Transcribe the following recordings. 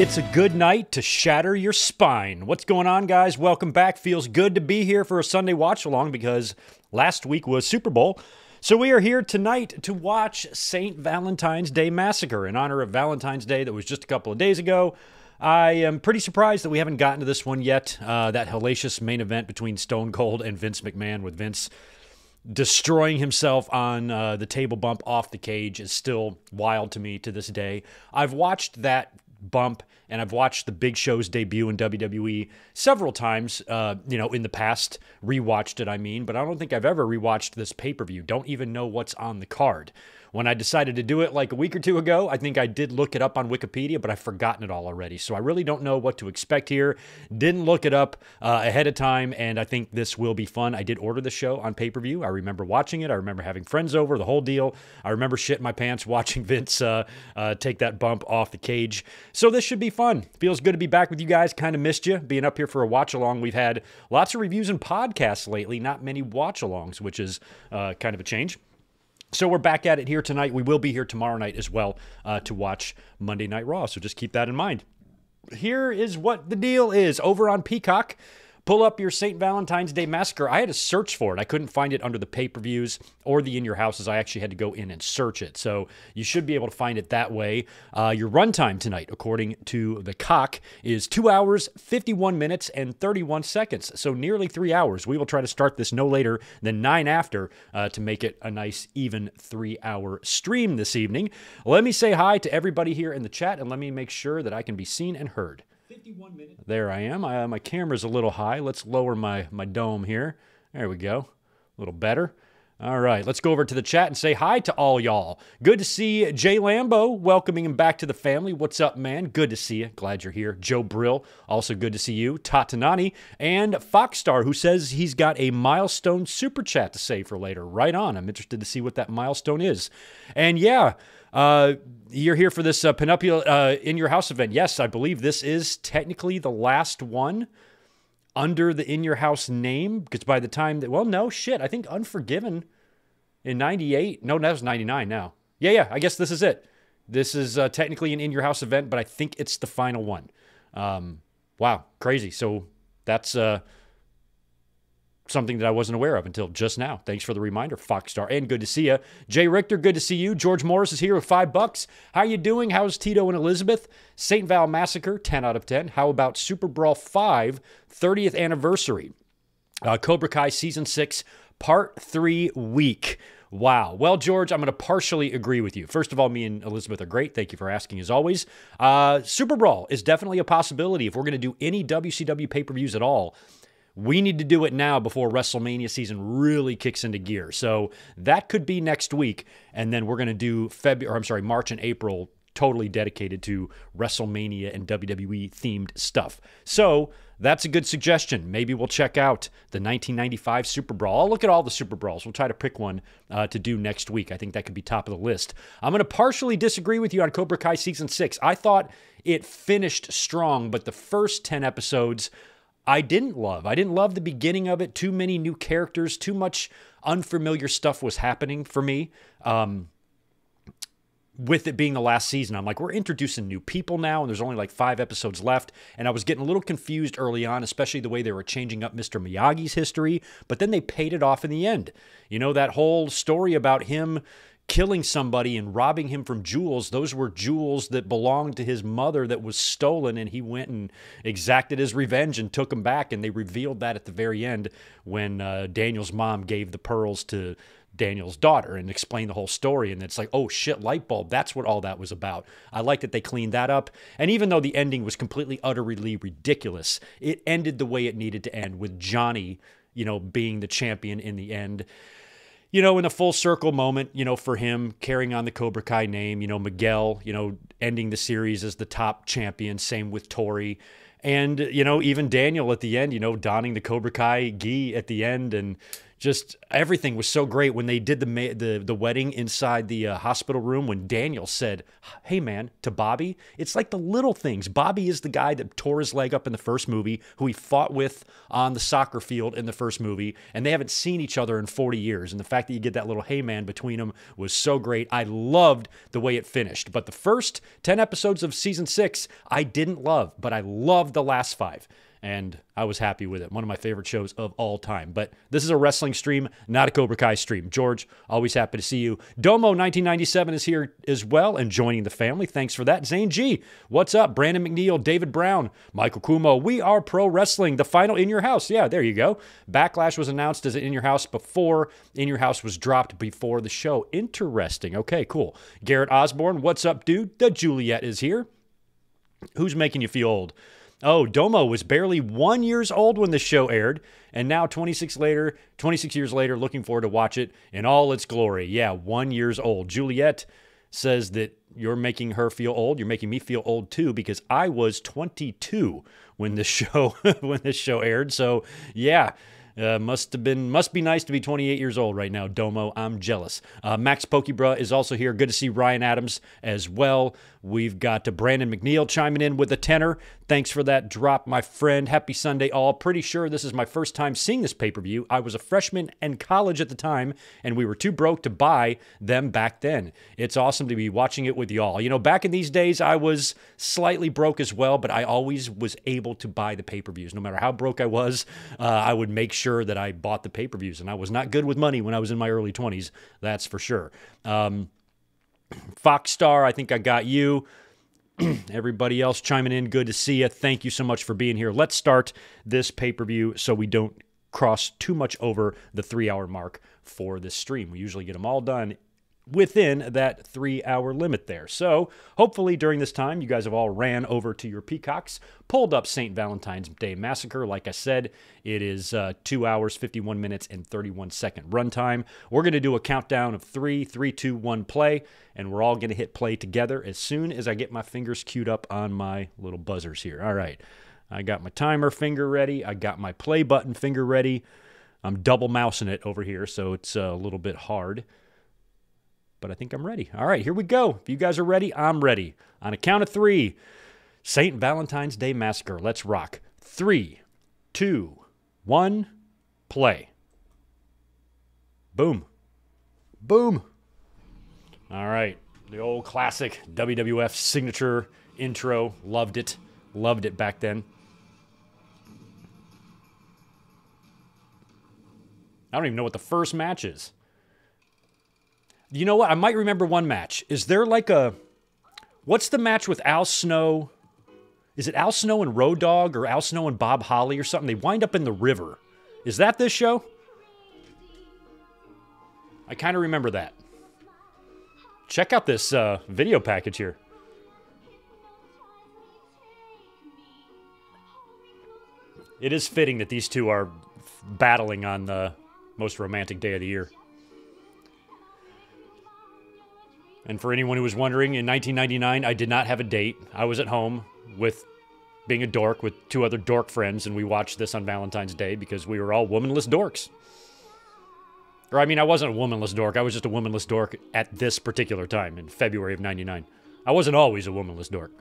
It's a good night to shatter your spine. What's going on, guys? Welcome back. Feels good to be here for a Sunday watch-along because last week was Super Bowl. So we are here tonight to watch St. Valentine's Day Massacre in honor of Valentine's Day that was just a couple of days ago. I am pretty surprised that we haven't gotten to this one yet. That hellacious main event between Stone Cold and Vince McMahon, with Vince destroying himself on the table bump off the cage, is still wild to me to this day. I've watched that bump and I've watched the Big Show's debut in WWE several times, in the past. Rewatched it, I mean, but I don't think I've ever rewatched this pay-per-view. Don't even know what's on the card. When I decided to do it like a week or two ago, I think I did look it up on Wikipedia, but I've forgotten it all already. So I really don't know what to expect here. Didn't look it up ahead of time, and I think this will be fun. I did order the show on pay-per-view. I remember watching it. I remember having friends over, the whole deal. I remember shitting my pants watching Vince take that bump off the cage. So this should be fun. Feels good to be back with you guys. Kind of missed you being up here for a watch-along. We've had lots of reviews and podcasts lately, not many watch-alongs, which is kind of a change. So we're back at it here tonight. We will be here tomorrow night as well to watch Monday Night Raw. So just keep that in mind. Here is what the deal is. Over on Peacock, pull up your St. Valentine's Day Massacre. I had to search for it. I couldn't find it under the pay-per-views or the In Your Houses. I actually had to go in and search it. So you should be able to find it that way. Your runtime tonight, according to the Cock, is 2 hours, 51 minutes, and 31 seconds. So nearly 3 hours. We will try to start this no later than 9 after to make it a nice, even 3-hour stream this evening. Let me say hi to everybody here in the chat, and let me make sure that I can be seen and heard. 51 minutes. There I am. My camera's a little high. Let's lower my dome here. There we go. A little better. All right, let's go over to the chat and say hi to all y'all. Good to see Jay Lambo, welcoming him back to the family. What's up, man? Good to see you. Glad you're here. Joe Brill, also good to see you. Tatanani, and Foxstar, who says he's got a milestone super chat to say for later. Right on. I'm interested to see what that milestone is. And yeah, you're here for this Pinupia In Your House event. Yes, I believe this is technically the last one under the In Your House name, because by the time that, well, no, shit, I think Unforgiven in 98, no, that was 99 now. Yeah, I guess this is it. This is technically an In Your House event, but I think it's the final one. Wow, crazy. So that's something that I wasn't aware of until just now. Thanks for the reminder, Foxstar, and good to see you. Jay Richter, good to see you. George Morris is here with $5. How you doing? How's Tito and Elizabeth? St. Val Massacre, 10 out of 10. How about Super Brawl 5, 30th anniversary? Cobra Kai Season 6, Part 3 week. Wow. Well, George, I'm going to partially agree with you. First of all, me and Elizabeth are great. Thank you for asking, as always. Super Brawl is definitely a possibility. If we're going to do any WCW pay-per-views at all, we need to do it now before WrestleMania season really kicks into gear. So that could be next week, and then we're going to do March and April totally dedicated to WrestleMania and WWE themed stuff. So that's a good suggestion. Maybe we'll check out the 1995 Super Brawl. I'll look at all the Super Brawls. We'll try to pick one to do next week. I think that could be top of the list. I'm going to partially disagree with you on Cobra Kai Season 6. I thought it finished strong, but the first 10 episodes I didn't love. I didn't love the beginning of it. Too many new characters, too much unfamiliar stuff was happening for me. With it being the last season, I'm like, we're introducing new people now, and there's only like 5 episodes left. And I was getting a little confused early on, especially the way they were changing up Mr. Miyagi's history. But then they paid it off in the end. You know, that whole story about him killing somebody and robbing him from jewels, those were jewels that belonged to his mother that was stolen, and he went and exacted his revenge and took them back, and they revealed that at the very end when Daniel's mom gave the pearls to Daniel's daughter and explained the whole story, and it's like, oh shit, light bulb, that's what all that was about. I like that they cleaned that up, and even though the ending was completely, utterly ridiculous, it ended the way it needed to end, with Johnny, being the champion in the end. In a full circle moment, for him carrying on the Cobra Kai name, Miguel, ending the series as the top champion, same with Tori. And, even Daniel at the end, donning the Cobra Kai gi at the end and, Just everything was so great when they did the wedding inside the hospital room. When Daniel said, "Hey man," to Bobby, it's like the little things. Bobby is the guy that tore his leg up in the first movie, who he fought with on the soccer field in the first movie, and they haven't seen each other in 40 years. And the fact that you get that little "hey man" between them was so great. I loved the way it finished. But the first 10 episodes of season 6, I didn't love, but I loved the last 5. And I was happy with it. One of my favorite shows of all time. But this is a wrestling stream, not a Cobra Kai stream. George, always happy to see you. Domo1997 is here as well and joining the family. Thanks for that. Zane G, what's up? Brandon McNeil, David Brown, Michael Kumo. We are pro wrestling. The final In Your House. Yeah, there you go. Backlash was announced as In Your House before In Your House was dropped before the show. Interesting. Okay, cool. Garrett Osborne, what's up, dude? The Juliet is here. Who's making you feel old? Oh, Domo was barely 1 year old when the show aired, and now 26 years later, looking forward to watch it in all its glory. Yeah, 1 year old. Juliet says that you're making her feel old. You're making me feel old too, because I was 22 when this show aired. So yeah. Must be nice to be 28 years old right now, Domo. I'm jealous. Max Pokebra is also here. Good to see Ryan Adams as well. We've got Brandon McNeil chiming in with a tenner. Thanks for that drop, my friend. Happy Sunday all. Pretty sure this is my first time seeing this pay-per-view. I was a freshman in college at the time, and we were too broke to buy them back then. It's awesome to be watching it with y'all. You know, back in these days, I was slightly broke as well, but I always was able to buy the pay-per-views. No matter how broke I was, I would make sure that I bought the pay-per-views, and I was not good with money when I was in my early 20s, that's for sure. Fox Star, I think I got you. Everybody else chiming in, good to see you. Thank you so much for being here. Let's start this pay-per-view so we don't cross too much over the 3-hour mark for this stream. We usually get them all done within that 3-hour limit there. So hopefully during this time, you guys have all ran over to your peacocks, pulled up St. Valentine's Day Massacre. Like I said, it is 2 hours, 51 minutes, and 31-second runtime. We're going to do a countdown of 3, 2, 1, play, and we're all going to hit play together as soon as I get my fingers queued up on my little buzzers here. All right. I got my timer finger ready. I got my play button finger ready. I'm double mousing it over here, so it's a little bit hard. But I think I'm ready. All right, here we go. If you guys are ready, I'm ready. On a count of 3, St. Valentine's Day Massacre. Let's rock. 3, 2, 1, play. Boom. Boom. All right, the old classic WWF signature intro. Loved it. Loved it back then. I don't even know what the first match is. You know what? I might remember one match. Is there like a... What's the match with Al Snow? Is it Al Snow and Road Dogg or Al Snow and Bob Holly or something? They wind up in the river. Is that this show? I kind of remember that. Check out this video package here. It is fitting that these two are battling on the most romantic day of the year. And for anyone who was wondering, in 1999, I did not have a date. I was at home with being a dork with 2 other dork friends, and we watched this on Valentine's Day because we were all womanless dorks. Or, I mean, I wasn't a womanless dork. I was just a womanless dork at this particular time in February of 99. I wasn't always a womanless dork.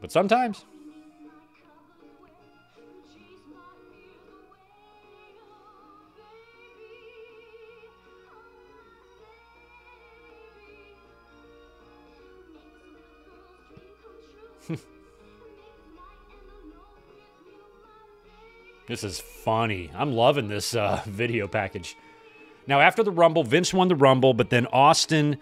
But sometimes. This is funny. I'm loving this video package. Now, after the Rumble, Vince won the Rumble, but then Austin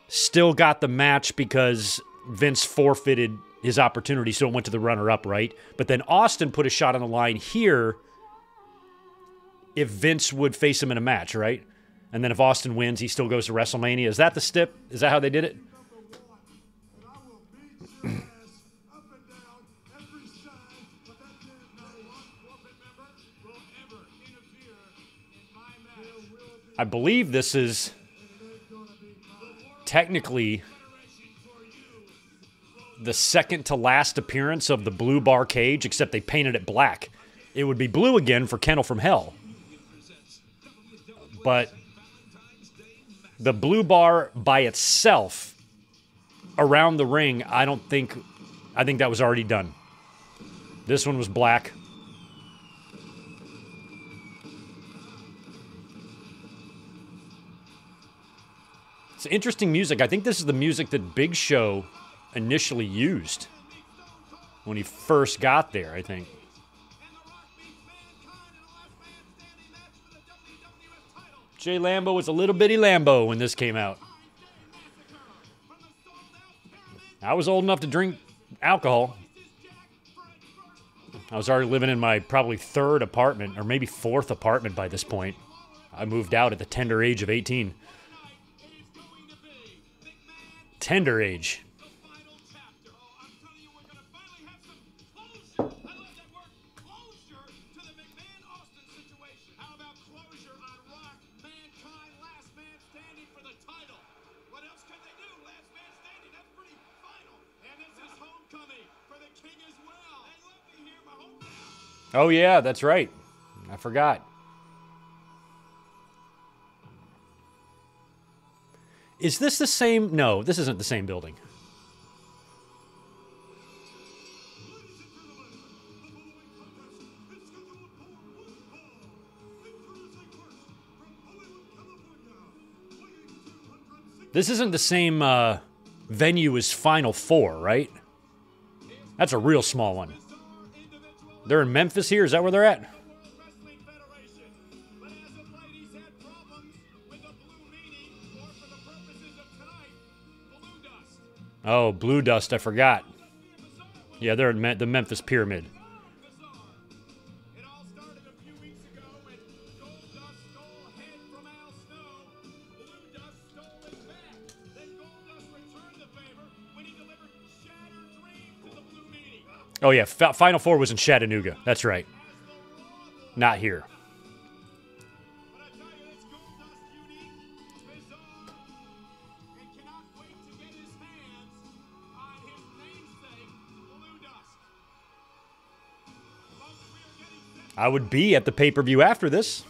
still got the match because Vince forfeited his opportunity, so it went to the runner-up, right? But then Austin put a shot on the line here if Vince would face him in a match, right? And then if Austin wins, he still goes to WrestleMania. Is that the stip? Is that how they did it? I believe this is technically the second to last appearance of the blue bar cage, except they painted it black. It would be blue again for Kennel from Hell. But the blue bar by itself around the ring, I think that was already done. This one was black. It's interesting music. I think this is the music that Big Show initially used when he first got there, I think. Jay Lambo was a little bitty Lambo when this came out. I was old enough to drink alcohol. I was already living in my probably third apartment, or maybe fourth apartment by this point. I moved out at the tender age of 18. Tender age. Oh, yeah, that's right. I forgot. Is this the same? No, this isn't the same building. This isn't the same venue as Final Four, right? That's a real small one. They're in Memphis here? Is that where they're at? Oh, Blue Dust, I forgot. Yeah, they're in the Memphis Pyramid. Oh, yeah, Final Four was in Chattanooga. That's right. Not here. I would be at the pay-per-view after this.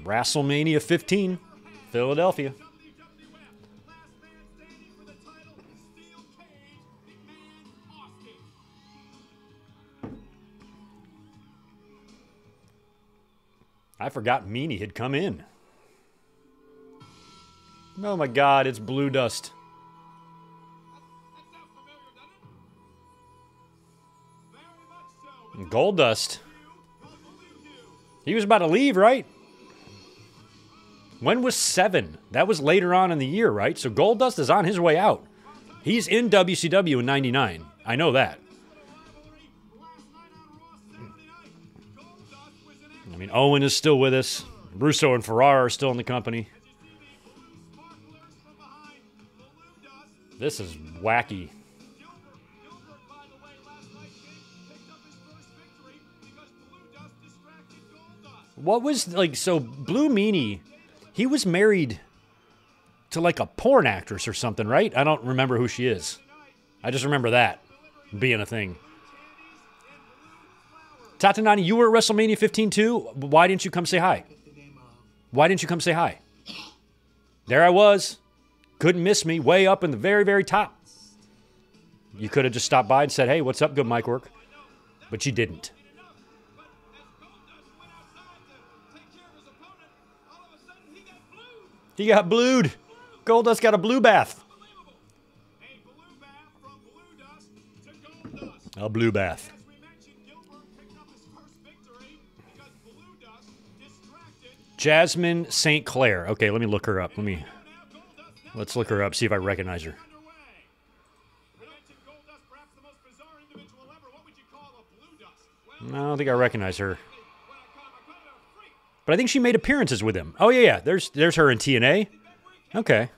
WrestleMania 15, Philadelphia. I forgot Meanie had come in. Oh my God, it's Blue Dust. And Gold Dust. He was about to leave, right? When was 7? That was later on in the year, right? So Gold Dust is on his way out. He's in WCW in 99. I know that. I mean, Owen is still with us. Russo and Ferrara are still in the company. This is wacky. What was, like, so Blue Meanie, he was married to, like, a porn actress or something, right? I don't remember who she is. I just remember that being a thing. Tatanani, you were at WrestleMania 15 too? Why didn't you come say hi? Why didn't you come say hi? There I was. Couldn't miss me. Way up in the very, very top. You could have just stopped by and said, hey, what's up, good mic work? But you didn't. He got blued. Goldust got a blue bath. A blue bath. Jasmine St. Clair. Okay, let me look her up. Let's look her up, see if I recognize her. No, I don't think I recognize her. But I think she made appearances with him. Oh, yeah. There's her in TNA. Okay.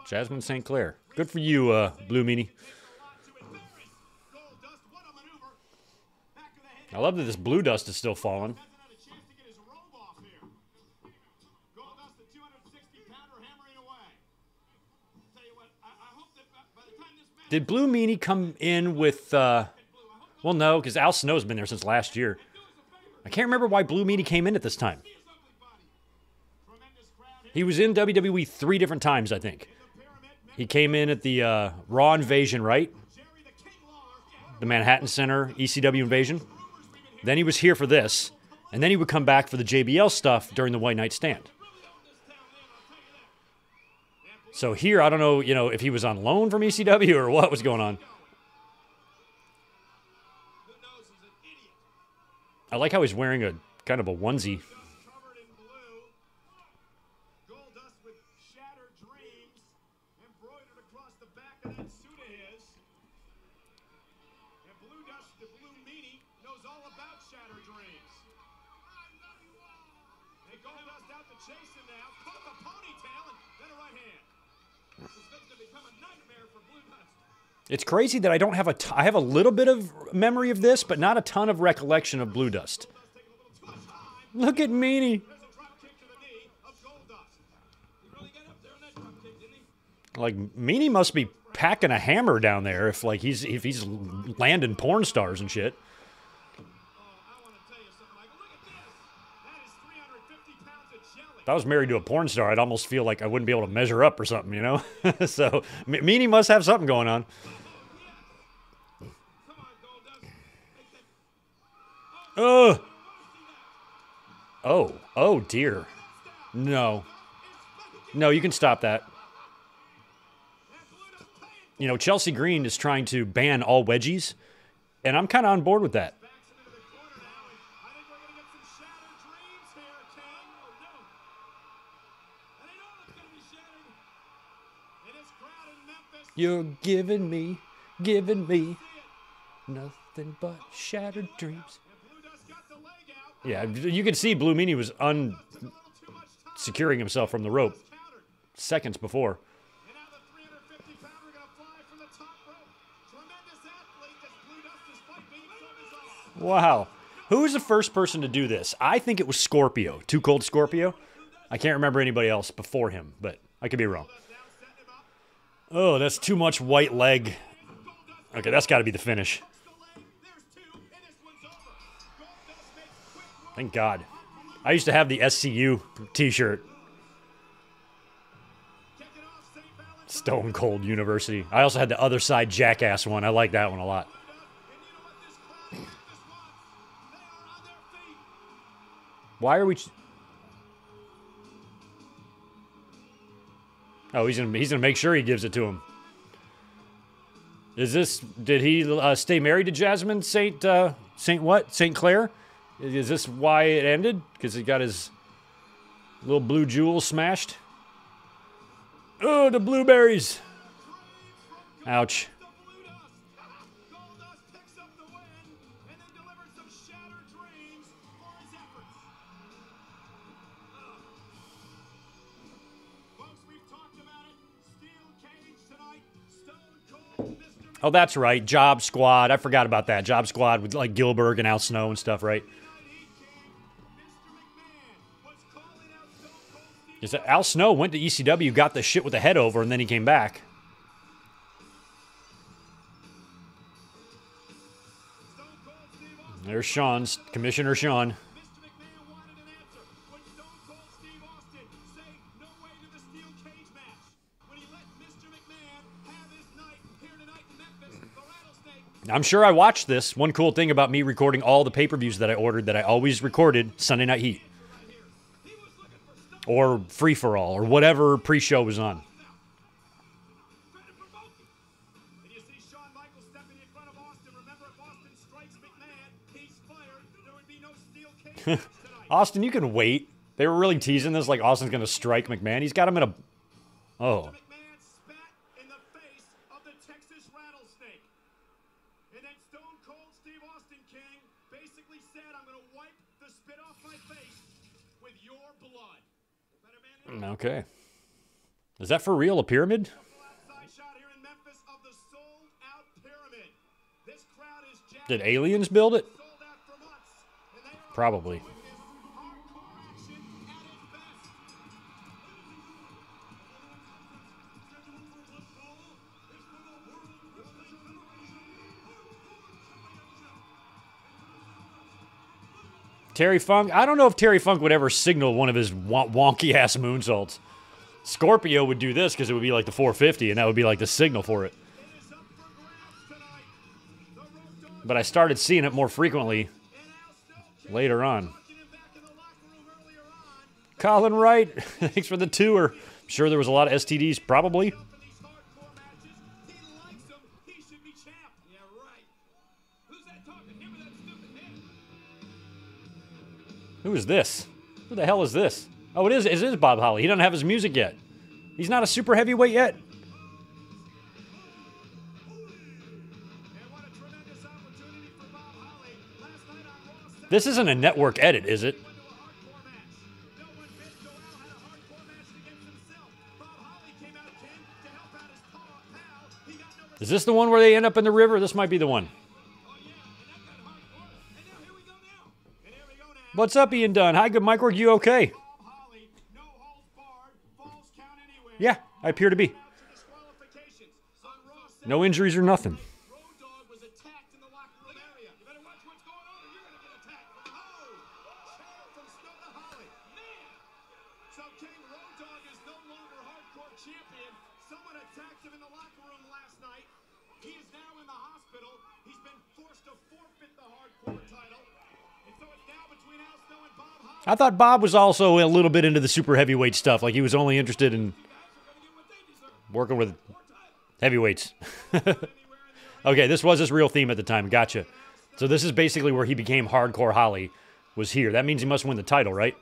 Jasmine St. Clair. Good for you, Blue Meanie. I love that this Blue Dust is still falling. Did Blue Meanie come in with, well, no, because Al Snow's been there since last year. I can't remember why Blue Meanie came in at this time. He was in WWE 3 different times, I think. He came in at the Raw Invasion, right? The Manhattan Center ECW Invasion. Then he was here for this. And then he would come back for the JBL stuff during the White Night Stand. So here, I don't know, if he was on loan from ECW or what was going on. I like how he's wearing a kind of a onesie. It's crazy that I don't have I have a little bit of memory of this, but not a ton of recollection of Blue Dust. Look at Meanie. Like, Meanie must be packing a hammer down there if he's landing porn stars and shit. If I was married to a porn star, I'd almost feel like I wouldn't be able to measure up or something, So, Meanie must have something going on. Oh dear. No. No, you can stop that. Chelsea Green is trying to ban all wedgies, and I'm kind of on board with that. You're giving me nothing but shattered dreams. Yeah, you could see Blue Meanie was unsecuring himself from the rope seconds before. Wow. Who was the first person to do this? I think it was Scorpio. Too Cold Scorpio. I can't remember anybody else before him, but I could be wrong. Oh, that's too much white leg. Okay, that's got to be the finish. Thank God. I used to have the SCU t-shirt. Stone Cold University. I also had the Other Side Jackass one. I like that one a lot. Why are we... Oh, he's gonna make sure he gives it to him. Did he stay married to Jasmine St. Clair? Is this why it ended? Because he got his little blue jewel smashed? Oh, the blueberries. Ouch. Oh, that's right. Job Squad. I forgot about that. Job Squad with like Gilbert and Al Snow and stuff, right? Is that Al Snow went to ECW, got the shit with the head over, and then he came back. There's Sean's Commissioner Sean. I'm sure I watched this. One cool thing about me recording all the pay-per-views that I ordered that I always recorded, Sunday Night Heat. Or Free-for-All, or whatever pre-show was on. Austin, you can wait. They were really teasing this like Austin's going to strike McMahon. He's got him in a... Oh. Okay. Is that for real, a pyramid? Did aliens build it? Probably. Terry Funk. I don't know if Terry Funk would ever signal one of his wonky-ass moonsaults. Scorpio would do this because it would be like the 450, and that would be like the signal for it. But I started seeing it more frequently later on. Colin Wright, thanks for the tour. I'm sure there was a lot of STDs, probably. Who is this? Who the hell is this? Oh, it is Bob Holly. He doesn't have his music yet. He's not a super heavyweight yet. This isn't a network edit, is it? Is this the one where they end up in the river? This might be the one. What's up, Ian Dunn? Hi, good Mike. Are you okay? Yeah, I appear to be. No injuries or nothing. I thought Bob was also a little bit into the super heavyweight stuff. Like he was only interested in working with heavyweights. Okay, this was his real theme at the time. Gotcha. So this is basically where he became Hardcore Holly, was here. That means he must win the title, right?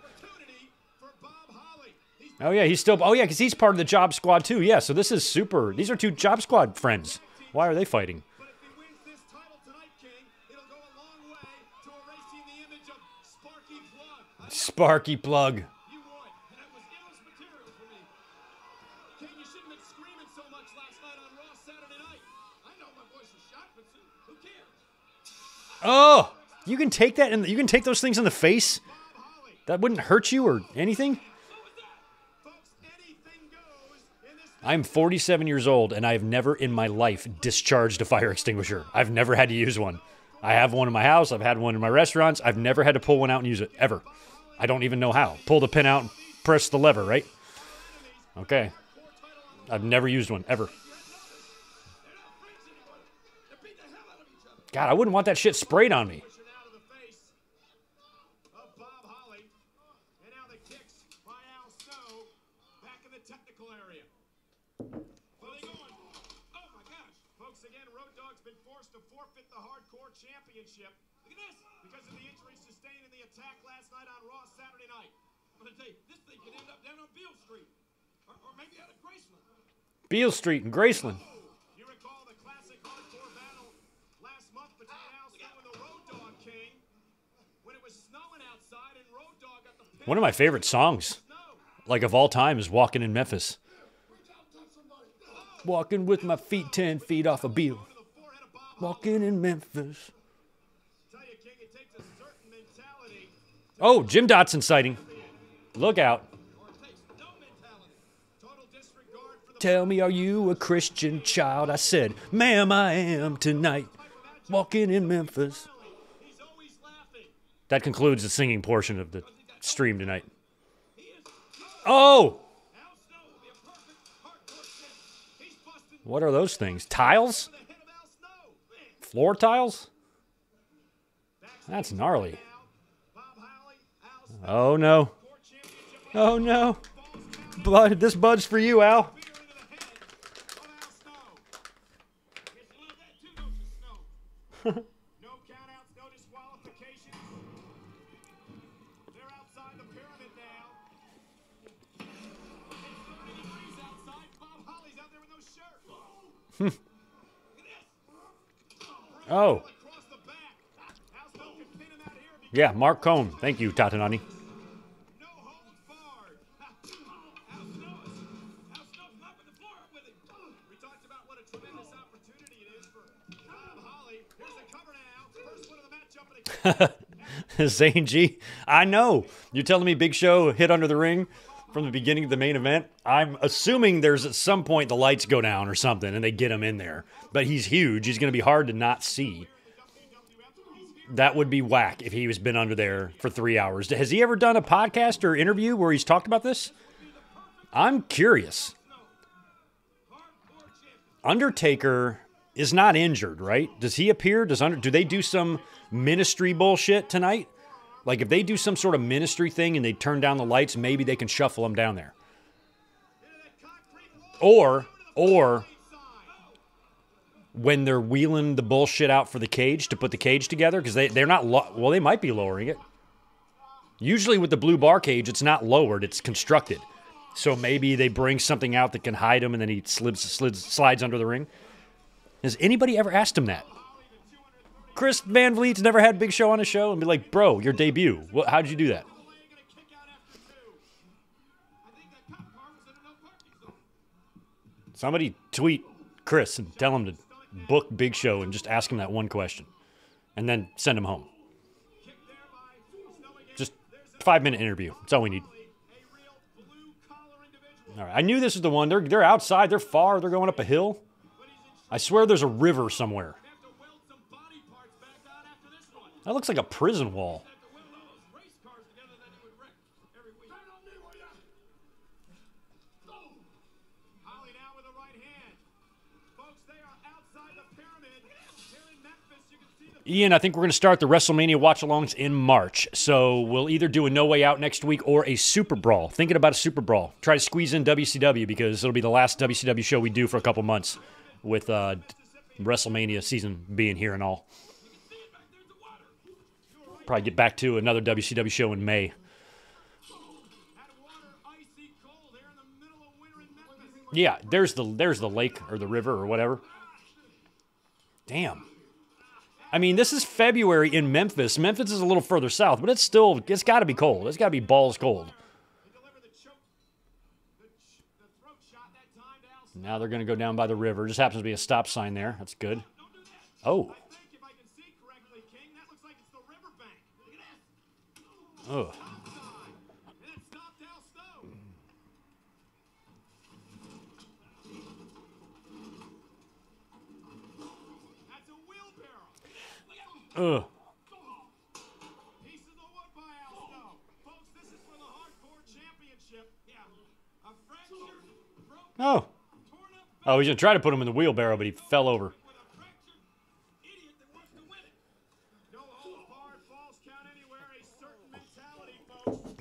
Oh, yeah, he's still... Oh, yeah, because he's part of the Job Squad, too. Yeah, so this is super... These are two Job Squad friends. Why are they fighting? Sparky Plug. Oh, you can take that and you can take those things in the face? That wouldn't hurt you or anything? I'm 47 years old and I've never in my life discharged a fire extinguisher. I've never had to use one. I have one in my house. I've had one in my restaurants. I've never had to pull one out and use it, ever. I don't even know how. Pull the pin out and press the lever, right? Okay. I've never used one, ever. God, I wouldn't want that shit sprayed on me. Championship. Look at this. Because of the injuries sustained in the attack last night on Raw Saturday night. I'm going to tell you, this thing could end up down on Beale Street. Or maybe out of Graceland. Beale Street in Graceland. You recall the classic hardcore battle last month between Al Snow and the Road Dogg King when it was snowing outside and Road Dogg got the pin. One of my favorite songs, like of all time, is Walking in Memphis. Walking with my feet 10 feet off a Beale. Walking in Memphis. Oh, Jim Dotson sighting. Look out. Tell me, are you a Christian child? I said, ma'am, I am tonight. Walking in Memphis. That concludes the singing portion of the stream tonight. Oh! What are those things? Tiles? Floor tiles? That's gnarly. Oh, no. Oh, no. Bud, this bud's for you, Al. No countouts, no disqualifications. They're outside the pyramid now. It's 30 degrees outside. Bob Holly's out there with no shirt. Oh. Yeah, Mark Cohn. Thank you, Tatanani. No holds barred. Al Snow's mopping the floor up with it. We talked about what a tremendous opportunity it is for Bob Holly. Here's the cover now. First one of the matchup. Zane G. I know. You're telling me Big Show hit under the ring from the beginning of the main event? I'm assuming there's at some point the lights go down or something and they get him in there. But he's huge. He's going to be hard to not see. That would be whack if he was been under there for 3 hours. Has he ever done a podcast or interview where he's talked about this? I'm curious. Undertaker is not injured, right? Does he appear? Do they do some ministry bullshit tonight? Like if they do some sort of ministry thing and they turn down the lights, maybe they can shuffle him down there. Or when they're wheeling the bullshit out for the cage to put the cage together, because they're not, well, they might be lowering it. Usually with the blue bar cage, it's not lowered, it's constructed. So maybe they bring something out that can hide him and then he slides under the ring. Has anybody ever asked him that? Chris Van Vliet's never had Big Show on his show and be like, bro, your debut. How did you do that? Somebody tweet Chris and tell him to book Big Show and just ask him that one question. And then send him home. Just 5-minute interview. That's all we need. All right. I knew this was the one. They're outside. They're far. They're going up a hill. I swear there's a river somewhere. That looks like a prison wall. Ian, I think we're going to start the WrestleMania watch-alongs in March. So we'll either do a No Way Out next week or a Super Brawl. Thinking about a Super Brawl. Try to squeeze in WCW because it'll be the last WCW show we do for a couple months with WrestleMania season being here and all. Probably get back to another WCW show in May. Yeah, there's the lake or the river or whatever. Damn. I mean, this is February in Memphis. Memphis is a little further south, but it's got to be cold. It's got to be balls cold. Now they're going to go down by the river. Just happens to be a stop sign there. That's good. Oh. Ugh. Ugh. Oh. Oh, he's going to try to put him in the wheelbarrow, but he fell over.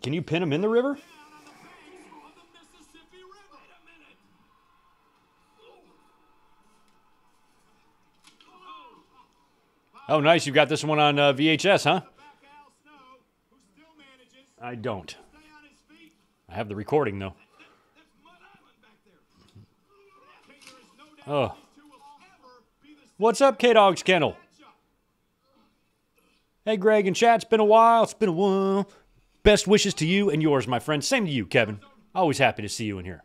Can you pin him in the river? Oh, nice. You got this one on VHS, huh? I don't. I have the recording, though. Oh. What's up, K-Dog's Kennel? Hey, Greg and chat. It's been a while. It's been a while. Best wishes to you and yours, my friend. Same to you, Kevin. Always happy to see you in here.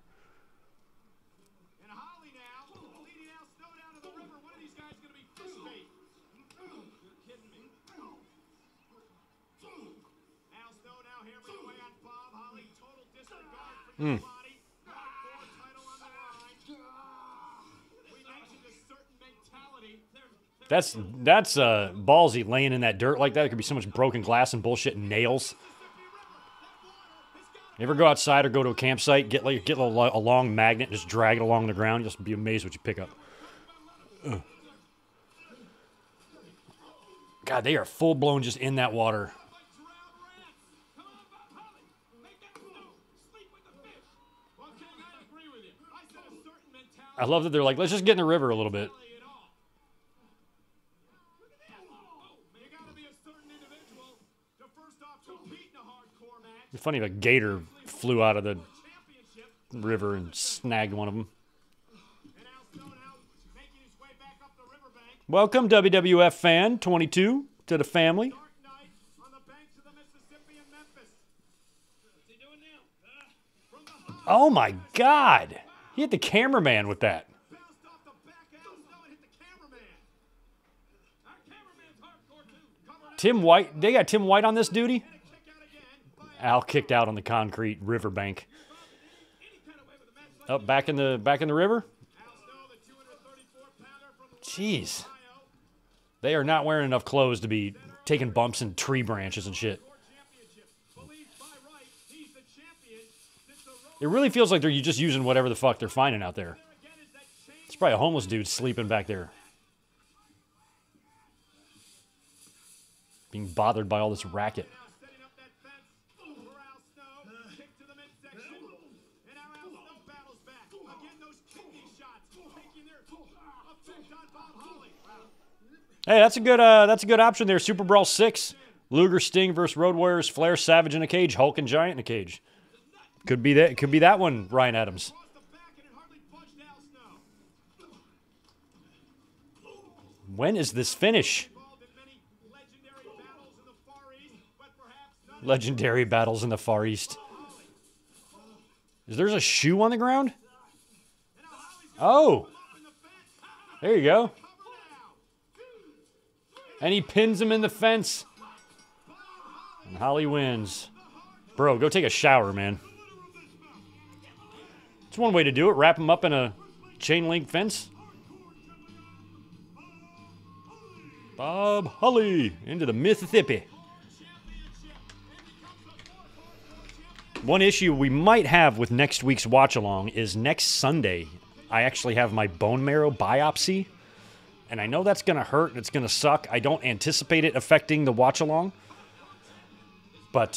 That's ballsy laying in that dirt like that. There could be so much broken glass and bullshit and nails. You ever go outside or go to a campsite, get a long magnet, just drag it along the ground, you'll just be amazed what you pick up. Ugh. God, they are full blown just in that water. I love that they're like, let's just get in the river a little bit. It'd be funny if a gator flew out of the river and snagged one of them. Welcome, WWF fan 22, to the family. Oh my God! He hit the cameraman with that. Tim White, they got Tim White on this duty? Al kicked out on the concrete riverbank. Oh, back in the river? Jeez. They are not wearing enough clothes to be taking bumps in tree branches and shit. It really feels like they're just using whatever the fuck they're finding out there. It's probably a homeless dude sleeping back there. Being bothered by all this racket. Hey, that's a good option there. Super Brawl 6. Luger Sting versus Road Warriors, Flair Savage in a cage, Hulk and Giant in a cage. Could be that one, Ryan Adams. When is this finish? Legendary battles in the Far East. Is there a shoe on the ground? Oh. There you go. And he pins him in the fence. And Holly wins. Bro, go take a shower, man. It's one way to do it. Wrap him up in a chain link fence. Bob Holly into the Mississippi. One issue we might have with next week's watch along is next Sunday, I actually have my bone marrow biopsy. And I know that's going to hurt and it's going to suck. I don't anticipate it affecting the watch along. But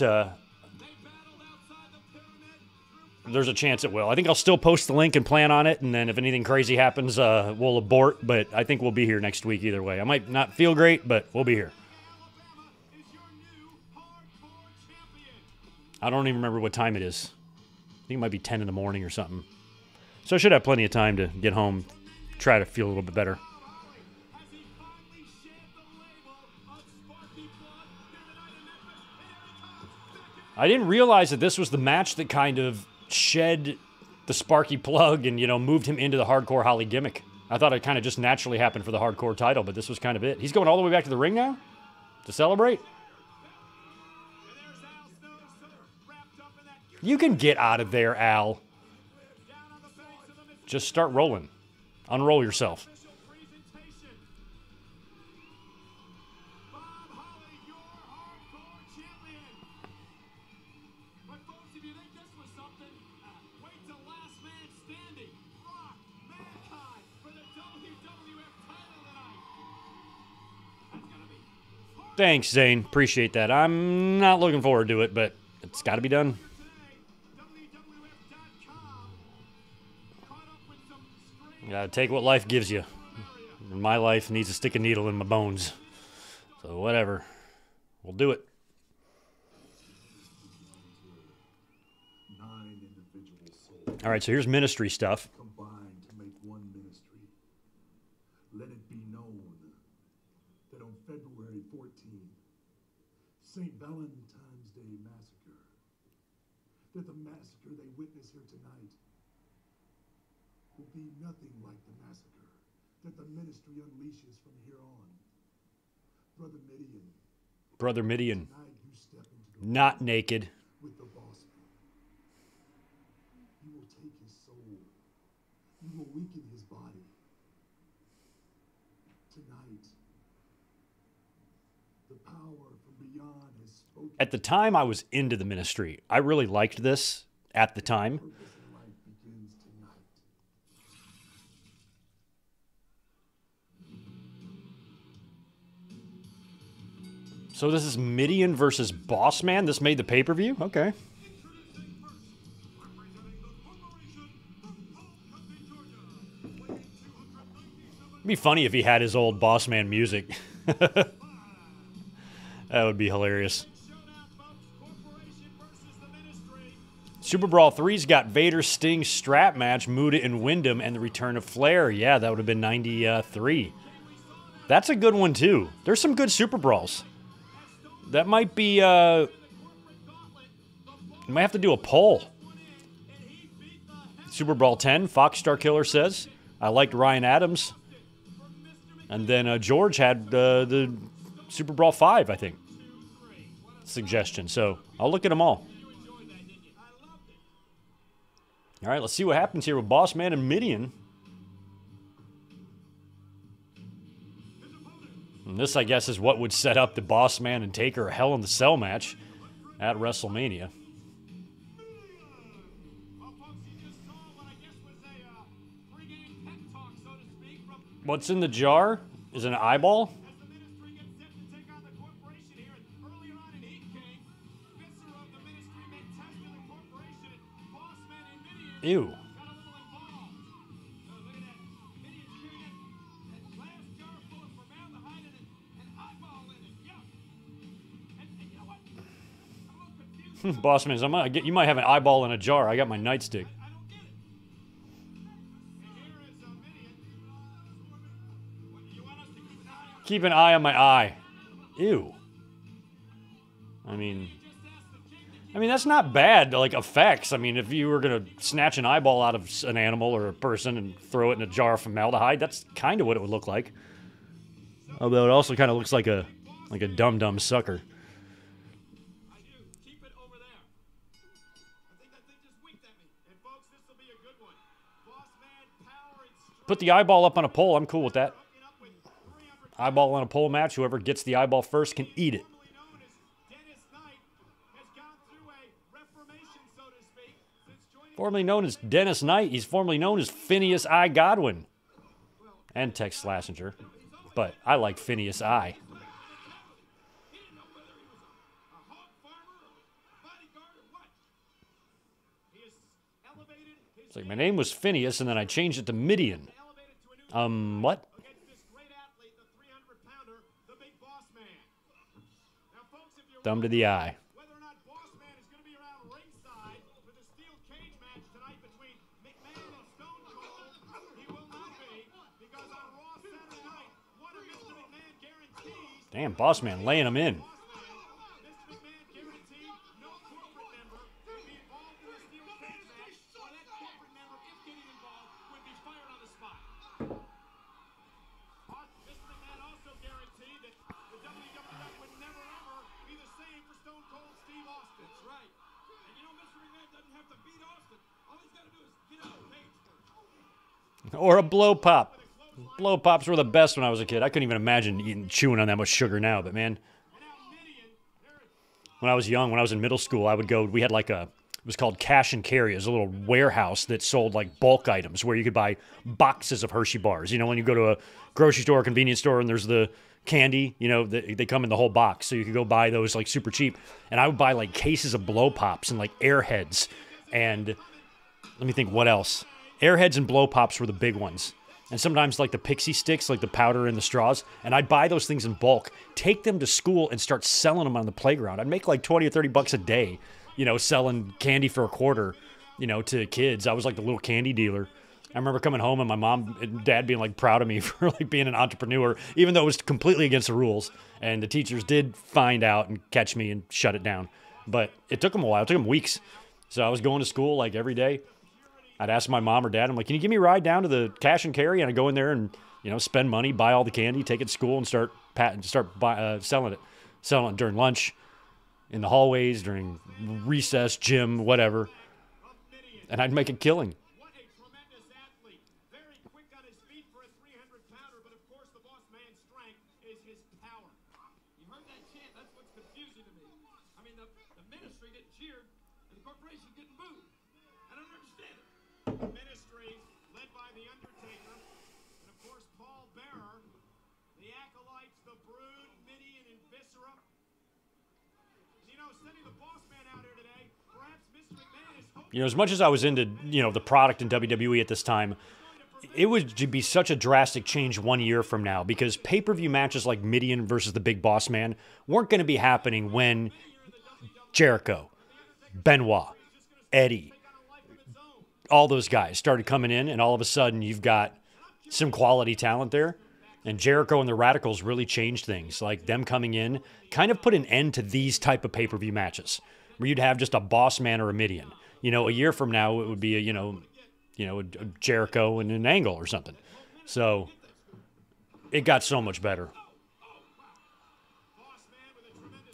there's a chance it will. I think I'll still post the link and plan on it. And then if anything crazy happens, we'll abort. But I think we'll be here next week either way. I might not feel great, but we'll be here. I don't even remember what time it is. I think it might be 10 in the morning or something. So I should have plenty of time to get home, try to feel a little bit better. I didn't realize that this was the match that kind of shed the Sparky plug and, moved him into the Hardcore Holly gimmick. I thought it kind of just naturally happened for the Hardcore title, but this was kind of it. He's going all the way back to the ring now to celebrate? You can get out of there, Al. Just start rolling. Unroll yourself. Thanks, Zane. Appreciate that. I'm not looking forward to it, but it's got to be done. You gotta take what life gives you. And my life needs to stick a needle in my bones. So whatever. We'll do it. All right, so here's ministry stuff. Combined to make one ministry. Let it be known that on February 14th, St. Valentine's Day Massacre, that the massacre they witness here tonight will be nothing like the massacre that the ministry unleashes from here on. Brother Midian. Brother Midian. Tonight you step into the Not naked. with the boss man. You will take his soul. You will weaken his body. Tonight, the power from beyond has spoken. At the time, I was into the ministry. I really liked this at the time. Purpose in life begins tonight. So this is Midian versus Boss Man. This made the pay-per-view? Okay. It'd be funny if he had his old Boss Man music. That would be hilarious. Super Brawl 3's got Vader Sting strap match, Muda and Wyndham, and the return of Flair. Yeah, that would have been 93. That's a good one, too. There's some good Super Brawls. That might be, you might have to do a poll. Super Brawl 10, Fox Star Killer says, I liked Ryan Adams. And then George had the Super Brawl 5, I think, suggestion. So I'll look at them all. All right, let's see what happens here with Boss Man and Midian. This, I guess, is what would set up the Boss Man and Taker Hell in the Cell match at WrestleMania. What's in the jar? Is it an eyeball? Ew. Bossman, you might have an eyeball in a jar. I got my nightstick. Keep an eye on my eye. Ew. I mean, that's not bad, like, effects. I mean, if you were going to snatch an eyeball out of an animal or a person and throw it in a jar of formaldehyde, that's kind of what it would look like. Although it also kind of looks like a dumb sucker. Put the eyeball up on a pole. I'm cool with that. Eyeball on a pole match. Whoever gets the eyeball first can eat it. Formerly known as Dennis Knight, he's formerly known as Phineas I. Godwin. And Tex Slazenger. But I like Phineas I. It's like my name was Phineas and then I changed it to Midian. What? Thumb to the eye. Damn, Boss Man laying him in. Or a blow pop. Blow pops were the best when I was a kid. I couldn't even imagine chewing on that much sugar now, but man, when I was young, when I was in middle school, I would go, we had like it was called Cash and Carry. It was a little warehouse that sold like bulk items where you could buy boxes of Hershey bars. You know, when you go to a grocery store or convenience store and there's the candy, you know, they come in the whole box. So you could go buy those like super cheap. And I would buy like cases of blow pops and like Airheads. And let me think, what else? Airheads and blow pops were the big ones. And sometimes like the pixie sticks, like the powder and the straws. And I'd buy those things in bulk, take them to school and start selling them on the playground. I'd make like 20 or 30 bucks a day, you know, selling candy for a quarter, you know, to kids. I was like the little candy dealer. I remember coming home and my mom and dad being like proud of me for like being an entrepreneur, even though it was completely against the rules. And the teachers did find out and catch me and shut it down. But it took them a while. It took them weeks. So I was going to school like every day. I'd ask my mom or dad, I'm like, can you give me a ride down to the Cash and Carry? And I'd go in there and, you know, spend money, buy all the candy, take it to school and start selling it during lunch, in the hallways, during recess, gym, whatever. And I'd make a killing. You know, as much as I was into, you know, the product in WWE at this time, it would be such a drastic change 1 year from now because pay-per-view matches like Midian versus the Big Boss Man weren't going to be happening when Jericho, Benoit, Eddie, all those guys started coming in, and all of a sudden you've got some quality talent there. And Jericho and the Radicals really changed things. Like them coming in kind of put an end to these type of pay-per-view matches where you'd have just a Boss Man or a Midian. You know, a year from now, it would be a Jericho and an Angle or something. So it got so much better.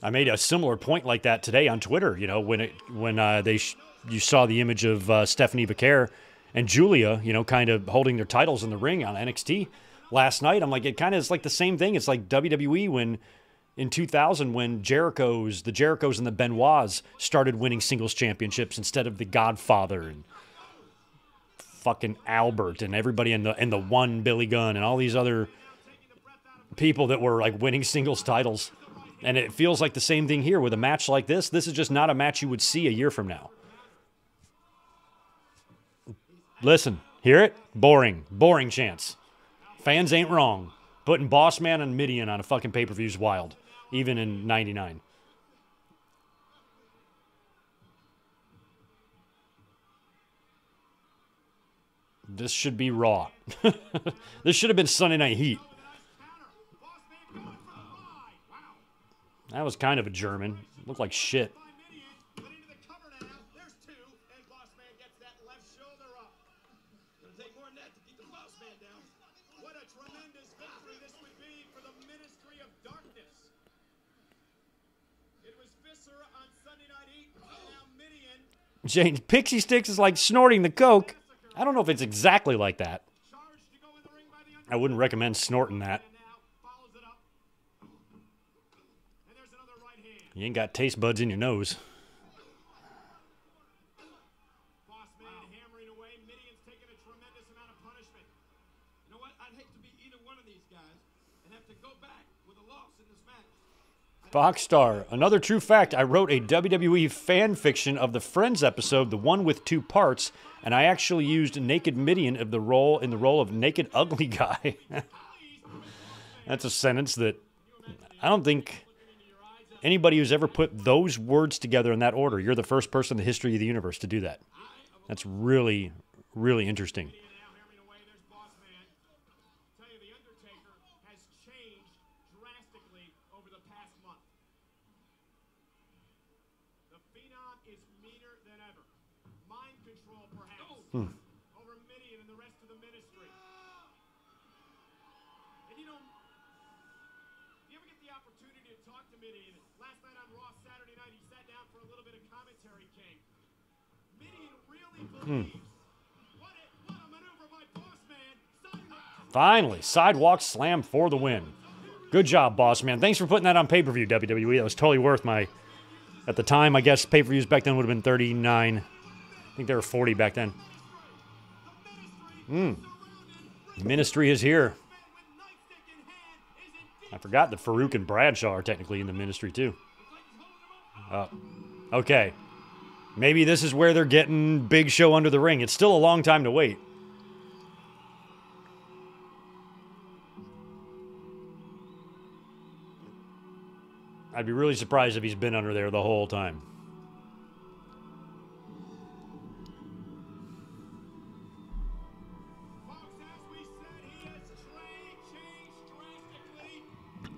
I made a similar point like that today on Twitter. You know, when you saw the image of Stephanie Vaquer and Julia, you know, kind of holding their titles in the ring on NXT. last night. I'm like, it kind of is like the same thing. It's like WWE when in 2000 when the Jerichos and the Benoits started winning singles championships instead of the Godfather and fucking Albert and everybody in the one Billy Gunn and all these other people that were like winning singles titles. And it feels like the same thing here with a match like this. This is just not a match you would see a year from now. Listen, hear it? Boring. Boring chance. Fans ain't wrong. Putting Boss Man and Midian on a fucking pay-per-view is wild. Even in 99. This should be Raw. This should have been Sunday Night Heat. That was kind of a German. Looked like shit. James, Pixie Sticks is like snorting the coke. I don't know if it's exactly like that. I wouldn't recommend snorting that. You ain't got taste buds in your nose. Boxstar, another true fact, I wrote a WWE fan fiction of the Friends episode, the one with 2 parts, and I actually used Naked Midian in the role of Naked Ugly Guy. That's a sentence that I don't think anybody who's ever put those words together in that order, you're the first person in the history of the universe to do that. That's really, really interesting. Over Midian and the rest of the ministry. And you know, if you ever get the opportunity to talk to Midian, last night on Raw Saturday night, he sat down for a little bit of commentary, King. Midian really believes. What a maneuver by Boss Man. Finally, sidewalk slam for the win. Good job, Boss Man. Thanks for putting that on pay-per-view, WWE. That was totally worth my, at the time, I guess pay-per-views back then would have been 39. I think they were 40 back then. Ministry is here. I forgot that Farouk and Bradshaw are technically in the ministry too. Okay. Maybe this is where they're getting Big Show under the ring. It's still a long time to wait. I'd be really surprised if he's been under there the whole time.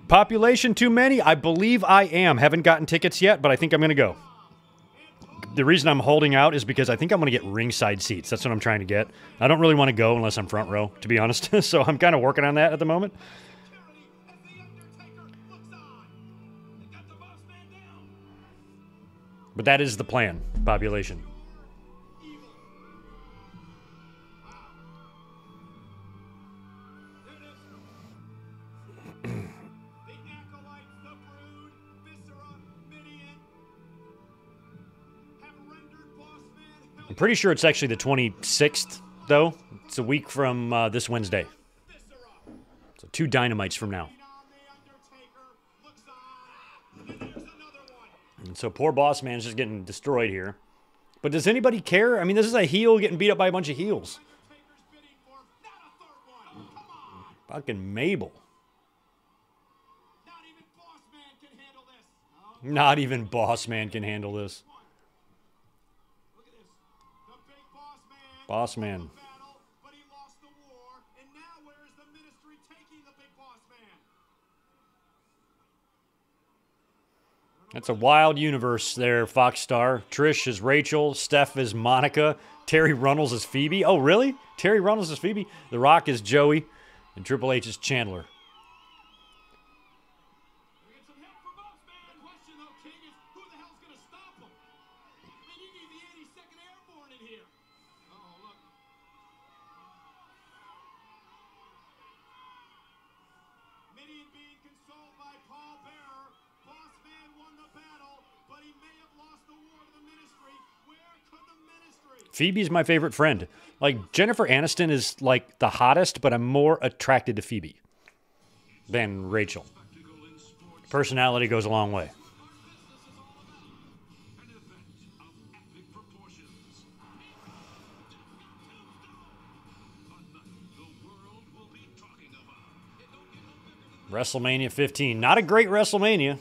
Population too many? I believe I am. Haven't gotten tickets yet, but I think I'm going to go. The reason I'm holding out is because I think I'm going to get ringside seats. That's what I'm trying to get. I don't really want to go unless I'm front row, to be honest. So I'm kind of working on that at the moment. But that is the plan, population. I'm pretty sure it's actually the 26th, though. It's a week from this Wednesday. So 2 Dynamites from now. And so poor Boss Man's just getting destroyed here. But does anybody care? I mean, this is a heel getting beat up by a bunch of heels. Fucking Mabel. Not even Boss Man can handle this. Boss Man. That's a wild universe there, Foxstar. Trish is Rachel. Steph is Monica. Terry Runnels is Phoebe. Oh, really? Terry Runnels is Phoebe? The Rock is Joey. And Triple H is Chandler. he may have lost the war to the ministry. Where could the ministry? Phoebe's my favorite friend. Like, Jennifer Aniston is, like, the hottest, but I'm more attracted to Phoebe than Rachel. Personality goes a long way. WrestleMania 15. Not a great WrestleMania.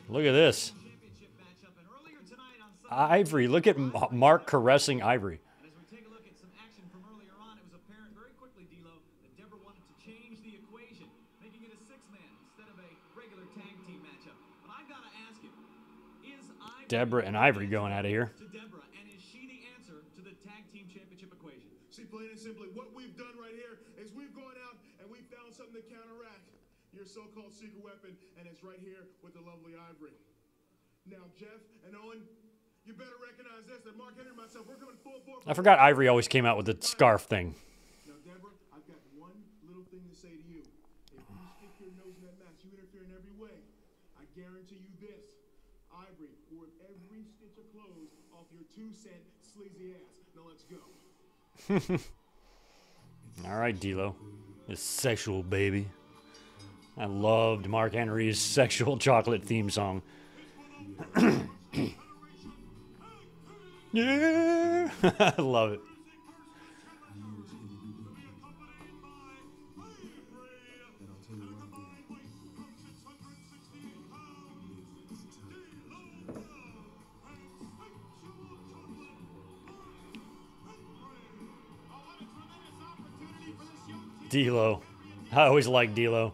Look at this. Ivory. Look at Mark caressing Ivory. As we take a look at some action from earlier on, it was apparent very quickly, D'Lo, that Deborah wanted to change the equation, making it a six-man instead of a regular tag team matchup. But I've got to ask you, is Ivory Deborah and Ivory going out of here. to Deborah, and is she the answer to the tag team championship equation? See, plain and simply, what we've done right here is we've gone out and we found something to counteract your so-called secret weapon, and it's right here with the lovely Ivory. Now, Jeff and Owen, you better recognize this, that Mark Henry and myself, we're coming full bore. I forgot Ivory always came out with the scarf thing. Now, Deborah, I've got one little thing to say to you. If you stick your nose in that match, you interfere in every way. I guarantee you this. Ivory will rip every stitch of clothes off your 2-cent sleazy ass. Now, let's go. All right, D'Lo. This sexual baby. I loved Mark Henry's sexual chocolate theme song. Yeah, I love it. D'Lo. I always liked D'Lo.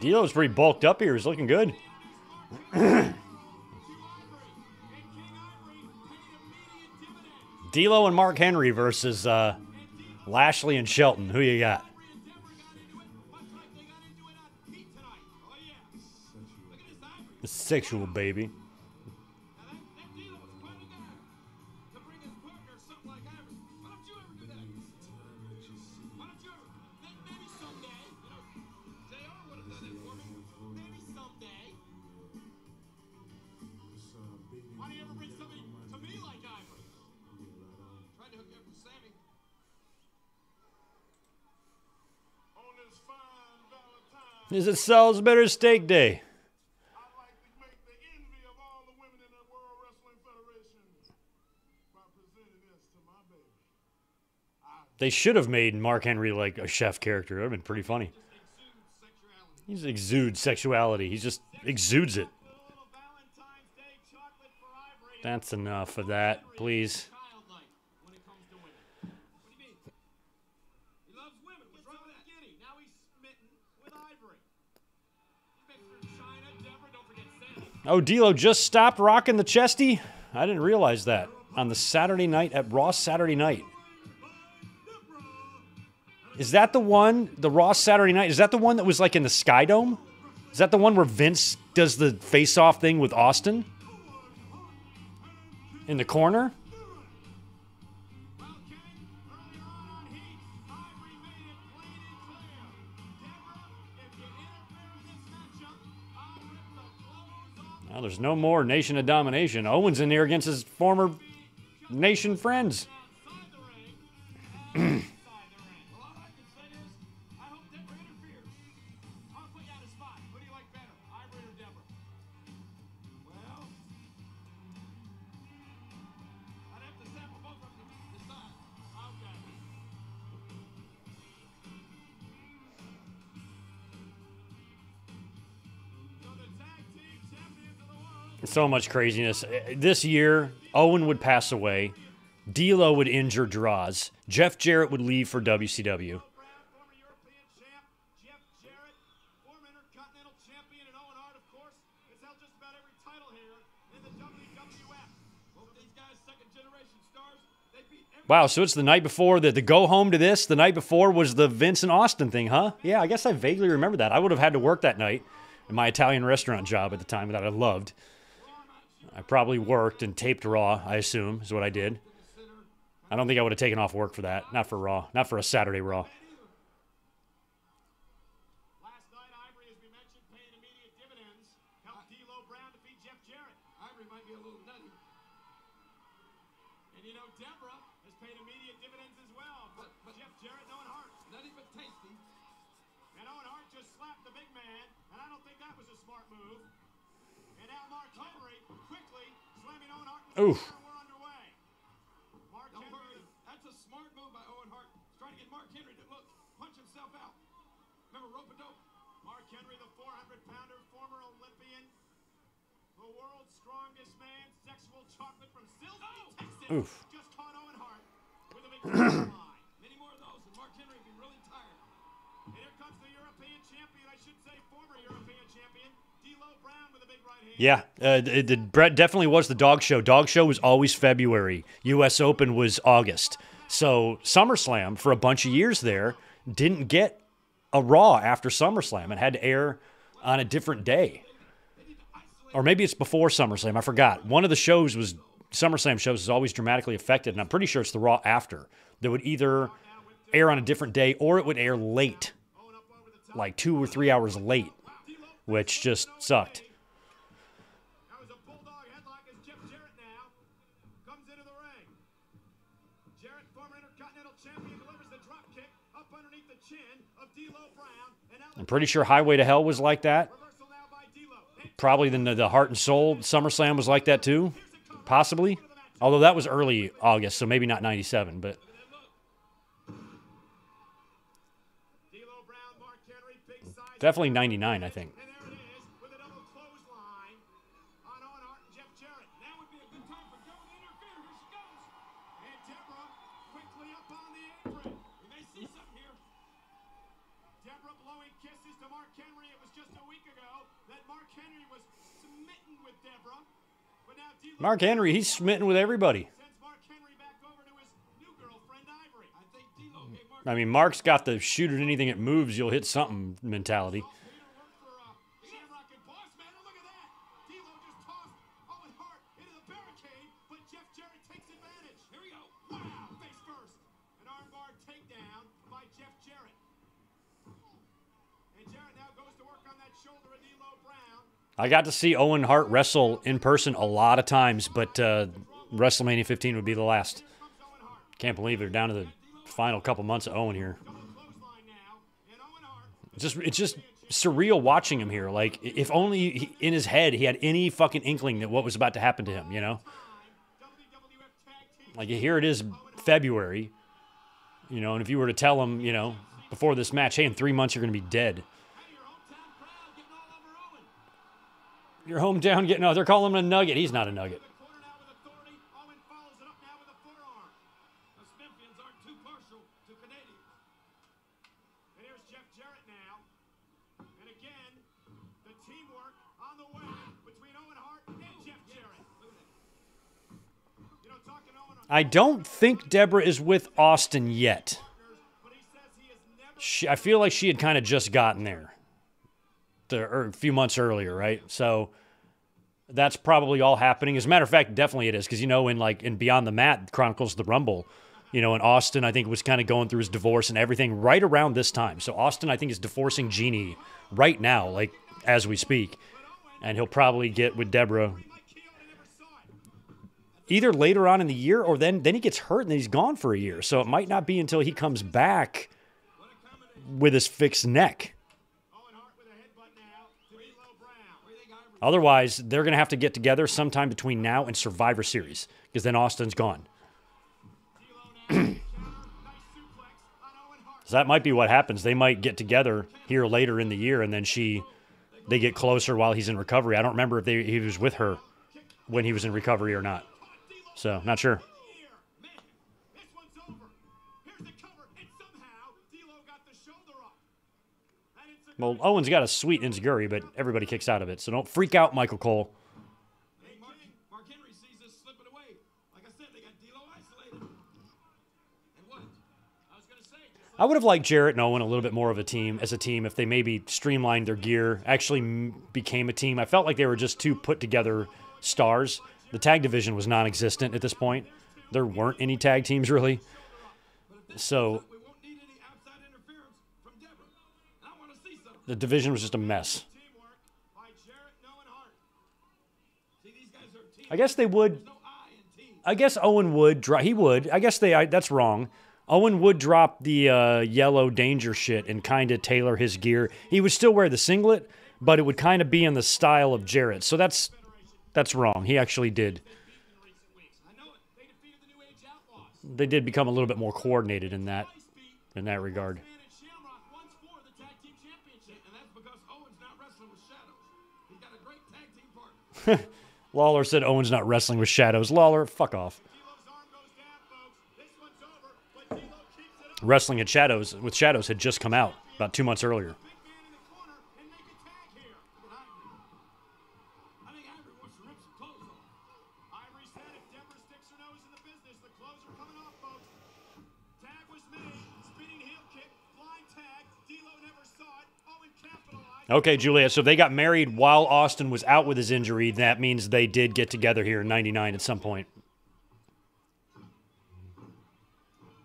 D'Lo's pretty bulked up here. He's looking good. D'Lo and Mark Henry versus Lashley and Shelton. Who you got? The sexual baby. Why do you ever bring somebody to me like Ivory? Tried to hook you up with Sammy. On this fine Valentine, Is it Sal's Better Steak Day? I'd like to make the envy of all the women in the World Wrestling Federation by presenting this to my baby. They should have made Mark Henry like a chef character. That would have been pretty funny. He just exudes sexuality. He just exudes it. Valentine's Day chocolate for Ivory. That's enough of that, please. Childlike when it comes to women. What do you mean? He loves women. What's wrong with that? Giddy. Now he's smitten with Ivory. Mr. China, Deborah, don't forget Sammy. Oh, D'Lo just stopped rocking the chesty? I didn't realize that. On the Saturday night at Raw Saturday Night. Is that the one, the Raw Saturday Night, is that the one that was like in the Sky Dome? Is that the one where Vince does the face-off thing with Austin? In the corner? Well, King, earlier on Heat, Ivory made it plain and clear. Deborah, if you interfere in this matchup, I'll rip the clothes off. Well, there's no more Nation of Domination. Owen's in there against his former Nation friends. Outside the ring and inside the ring. Well, all I can say is, I hope Deborah interferes. I'll put you on the spot. Who do you like better, Ivory or Deborah? Well, I'd have to sample both of them to decide. Okay. So the tag team champions of the world. So much craziness. This year, Owen would pass away. D'Lo would injure Draws. Jeff Jarrett would leave for WCW. Brown, former European champ, Jeff Jarrett, former Intercontinental Champion, and Owen Hart, of course, has held just about every title here in the WWF. Both these guys, second-generation stars, they beat every Wow, so it's the night before the go home to this. The night before was the Vince and Austin thing, huh? Yeah, I guess I vaguely remember that. I would have had to work that night in my Italian restaurant job at the time that I loved. I probably worked and taped Raw, I assume, is what I did. I don't think I would have taken off work for that. Not for Raw. Not for a Saturday Raw. Last night, Ivory, as we mentioned, paying immediate dividends. Helped D'Lo Brown defeat Jeff Jarrett. Ivory might be a little nutty. And you know, Deborah has paid immediate dividends as well. But Jeff Jarrett and Owen Hart. Nutty but tasty. And Owen Hart just slapped the big man, and I don't think that was a smart move. And now Mark Henry quickly slamming Owen Hart. Oof. We're underway. Mark Henry. That's a smart move by Owen Hart. Trying to get Mark Henry to look, punch himself out. Remember rope-a-dope. Mark Henry, the 400-pounder, former Olympian, the world's strongest man, sexual chocolate from Silsbee, Texas. Oof. Just caught Owen Hart with a big line. Many more of those, and Mark Henry will be really tired. And here comes the European champion, I should say former European champion, D'Lo Brown with a big right hand. Yeah, Brett definitely was the dog show. Dog show was always February. U.S. Open was August. So SummerSlam, for a bunch of years there, didn't get a Raw after SummerSlam. It had to air on a different day. Or maybe it's before SummerSlam. I forgot. One of the shows was, SummerSlam shows is always dramatically affected, and I'm pretty sure it's the Raw after. That would either air on a different day or it would air late. Like 2 or 3 hours late, which just sucked. That was a bulldog headlock as Jeff Jarrett now comes into the ring. Jarrett, former Intercontinental Champion, delivers the drop kick up underneath the chin of D'Lo Brown. And now I'm pretty sure Highway to Hell was like that. reversal now by D'Lo. And Probably the Heart and Soul SummerSlam was like that too. Possibly. Although that was early August, so maybe not 97, but D'Lo Brown, Mark Henry, big size. definitely 99, I think. And there it is with a double clothesline on Owen Hart and Jeff Jarrett. Now would be a good time for Deborah to interfere. Here she goes. And Deborah quickly up on the apron. We may see something here. Deborah blowing kisses to Mark Henry. It was just a week ago that Mark Henry was smitten with Deborah. But now D'Lo Mark Henry, he's smitten with everybody. sends Mark Henry back over to his new girlfriend, Ivory. I think D'Lo gave Mark I mean, Mark's got the shoot at anything it moves, you'll hit something mentality. Peter worked for Shamrock and Boss Man, and look at that! D'Lo just tossed Owen Hart into the barricade, but Jeff Jarrett takes advantage. Here we go. Wow, face first. An armbar takedown by Jeff Jarrett. And Jarrett now goes to work on that shoulder of D'Lo Brown. I got to see Owen Hart wrestle in person a lot of times, but WrestleMania 15 would be the last. Comes Owen Hart. Can't believe they're down to the final couple months of Owen here. Double clothesline now, and Owen Hart. It's just surreal watching him here. Like, if only in his head he had any fucking inkling that what was about to happen to him, you know? WWF Tag Team. Like, here it is, February, you know, and if you were to tell him, you know, before this match, hey, in 3 months you're going to be dead. Hey, your hometown crowd getting all over Owen. Your hometown getting, no, they're calling him a nugget. He's not a nugget. Corner now with authority. Owen follows it up now with a forearm. The Spimpians aren't too partial to Canadians. And here's Jeff Jarrett now. And again, the teamwork on the way between Owen Hart and Jeff Jarrett. Look at that. You know, talking Owen Hart, I don't think Deborah is with Austin yet. but he says he has never I feel like she had kind of just gotten there a few months earlier, right? So that's probably all happening. As a matter of fact, definitely it is, because, you know, in Beyond the Mat, Chronicles of the Rumble, you know, and Austin, I think, was kind of going through his divorce and everything right around this time. So Austin, I think, is divorcing Jeannie right now, like, as we speak. And he'll probably get with Deborah like Keone never saw it. either later on in the year, or then he gets hurt and then he's gone for a year. So it might not be until he comes back with his fixed neck. Owen Hart with a headbutt now to D'Lo Brown. Where do you think Ivory? Otherwise, they're going to have to get together sometime between now and Survivor Series, because then Austin's gone. D'Lo now. Nice suplex on Owen Hart. So that might be what happens. They might get together here later in the year, and then they get closer while he's in recovery. I don't remember if he was with her when he was in recovery or not. So, not sure. Here, man, this one's over. Here's the cover, and somehow D'Lo got the shoulder up. And it's a Well, Owen's got a sweet enziguri, but everybody kicks out of it. So don't freak out, Michael Cole. Hey, Mark Henry sees this slipping away. Like I said, they got D'Lo isolated. And what? I was gonna say, just I would have liked Jarrett and Owen a little bit more of a team, if they maybe streamlined their gear, actually became a team. I felt like they were just two put together stars. The tag division was non-existent at this point. there weren't any tag teams really. So We won't need any outside interference from Deborah. I want to see some the division was just a mess. teamwork by Jarrett, Noah, and Hart. See, these guys are team. I guess they would. No I in team. I guess Owen would drop. He would. I guess that's wrong. Owen would drop the yellow danger shit and kind of tailor his gear. He would still wear the singlet, but it would kind of be in the style of Jarrett. So that's wrong. He actually did. I know it. They defeated the New Age Outlaws. They did become a little bit more coordinated in that regard. Man and Shamrock once for the tag team championship, and that's because Owen's not wrestling with Shadows. He's got a great tag team partner. Lawler said Owen's not wrestling with shadows. Lawler, fuck off. D'Lo's arm goes down, folks. This one's over, but D'Lo keeps it up. Wrestling at Shadows with Shadows had just come out about 2 months earlier. Big man in the corner and make a tag here. Look at Ivory. I think Ivory wants to rip some clothes off. Ivory said if Deborah sticks her nose in the business, the clothes are coming off, folks. Tag was made. Spinning heel kick. Flying tag. D'Lo never saw it. Owen capitalized. Okay, Julia, so they got married while Austin was out with his injury. That means they did get together here in '99 at some point.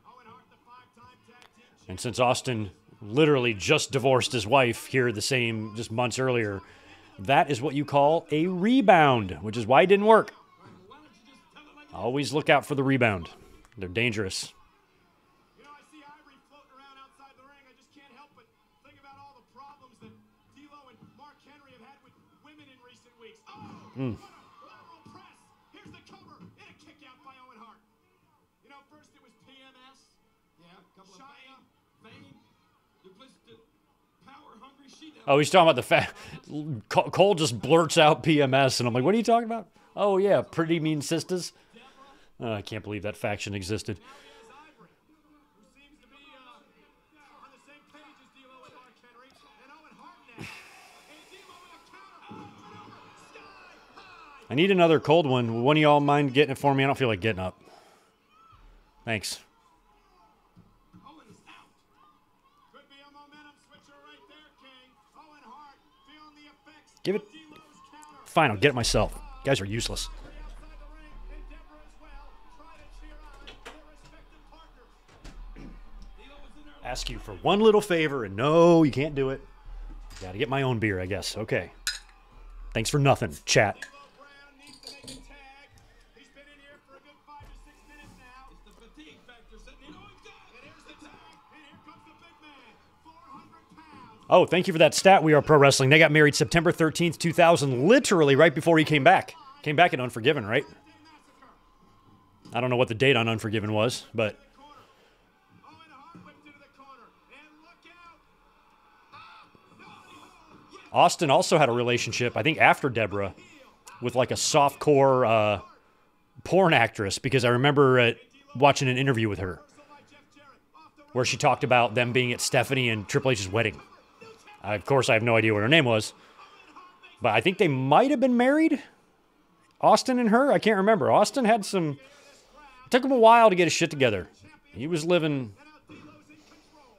Owen Hart, the five-time tag team champion. And since Austin literally just divorced his wife here just months earlier, that is what you call a rebound, which is why it didn't work. Why don't you just tell it like it Always look out for the rebound. They're dangerous. You know, I see Ivory floating around outside the ring. I just can't help but think about all the problems that D'Lo and Mark Henry have had with women in recent weeks. Oh, what a lateral press. Here's the cover and a kick out by Owen Hart. You know, first it was PMS. Yeah, a couple Shia, Vane, duplicitous, power-hungry she-devil. Oh, he's talking about the fact Cole just blurts out PMS, and I'm like, what are you talking about? Oh, yeah, pretty mean sisters. I can't believe that faction existed. Now he has Ivory, who seems to be on the same page as D'Lo and Mark Henry, and Owen Hart now. And D'Lo with a counter. Sky high. I need another cold one. Will one of y'all mind getting it for me? I don't feel like getting up. Thanks. Owen is out. Could be a momentum switcher right there, King. Owen Hart feeling the effects Give it. of D'Lo's counter. Fine, I'll get it myself. You guys are useless. Outside the ring, and Deborah as well. Try to cheer on their respective partners. D'Lo was in there. Ask you for one little favor, and no, you can't do it. Gotta get my own beer, I guess. Okay. Thanks for nothing, chat. D'Lo Brown needs to make a tag. He's been in here for a good 5 to 6 minutes now. It's the fatigue factor setting in. Oh, he's got it. And here's the tag. And here comes the big man. 400 pounds. Oh, thank you for that stat, We Are Pro Wrestling. They got married September 13th, 2000, literally right before he came back. Came back in Unforgiven, right? Massacre. I don't know what the date on Unforgiven was, but Corner. Owen Hart whipped into the corner. And look out. Ah, no. Yes. Austin also had a relationship, I think after Deborah, with like a softcore porn actress, because I remember watching an interview with her So by Jeff Jarrett. Off the where she talked about them being at Stephanie and Triple H's wedding. Of course, I have no idea what her name was, but I think they might have been married. Austin and her? I can't remember. Austin had some... It took him a while to get his shit together. He was living... Now D'Lo's in control.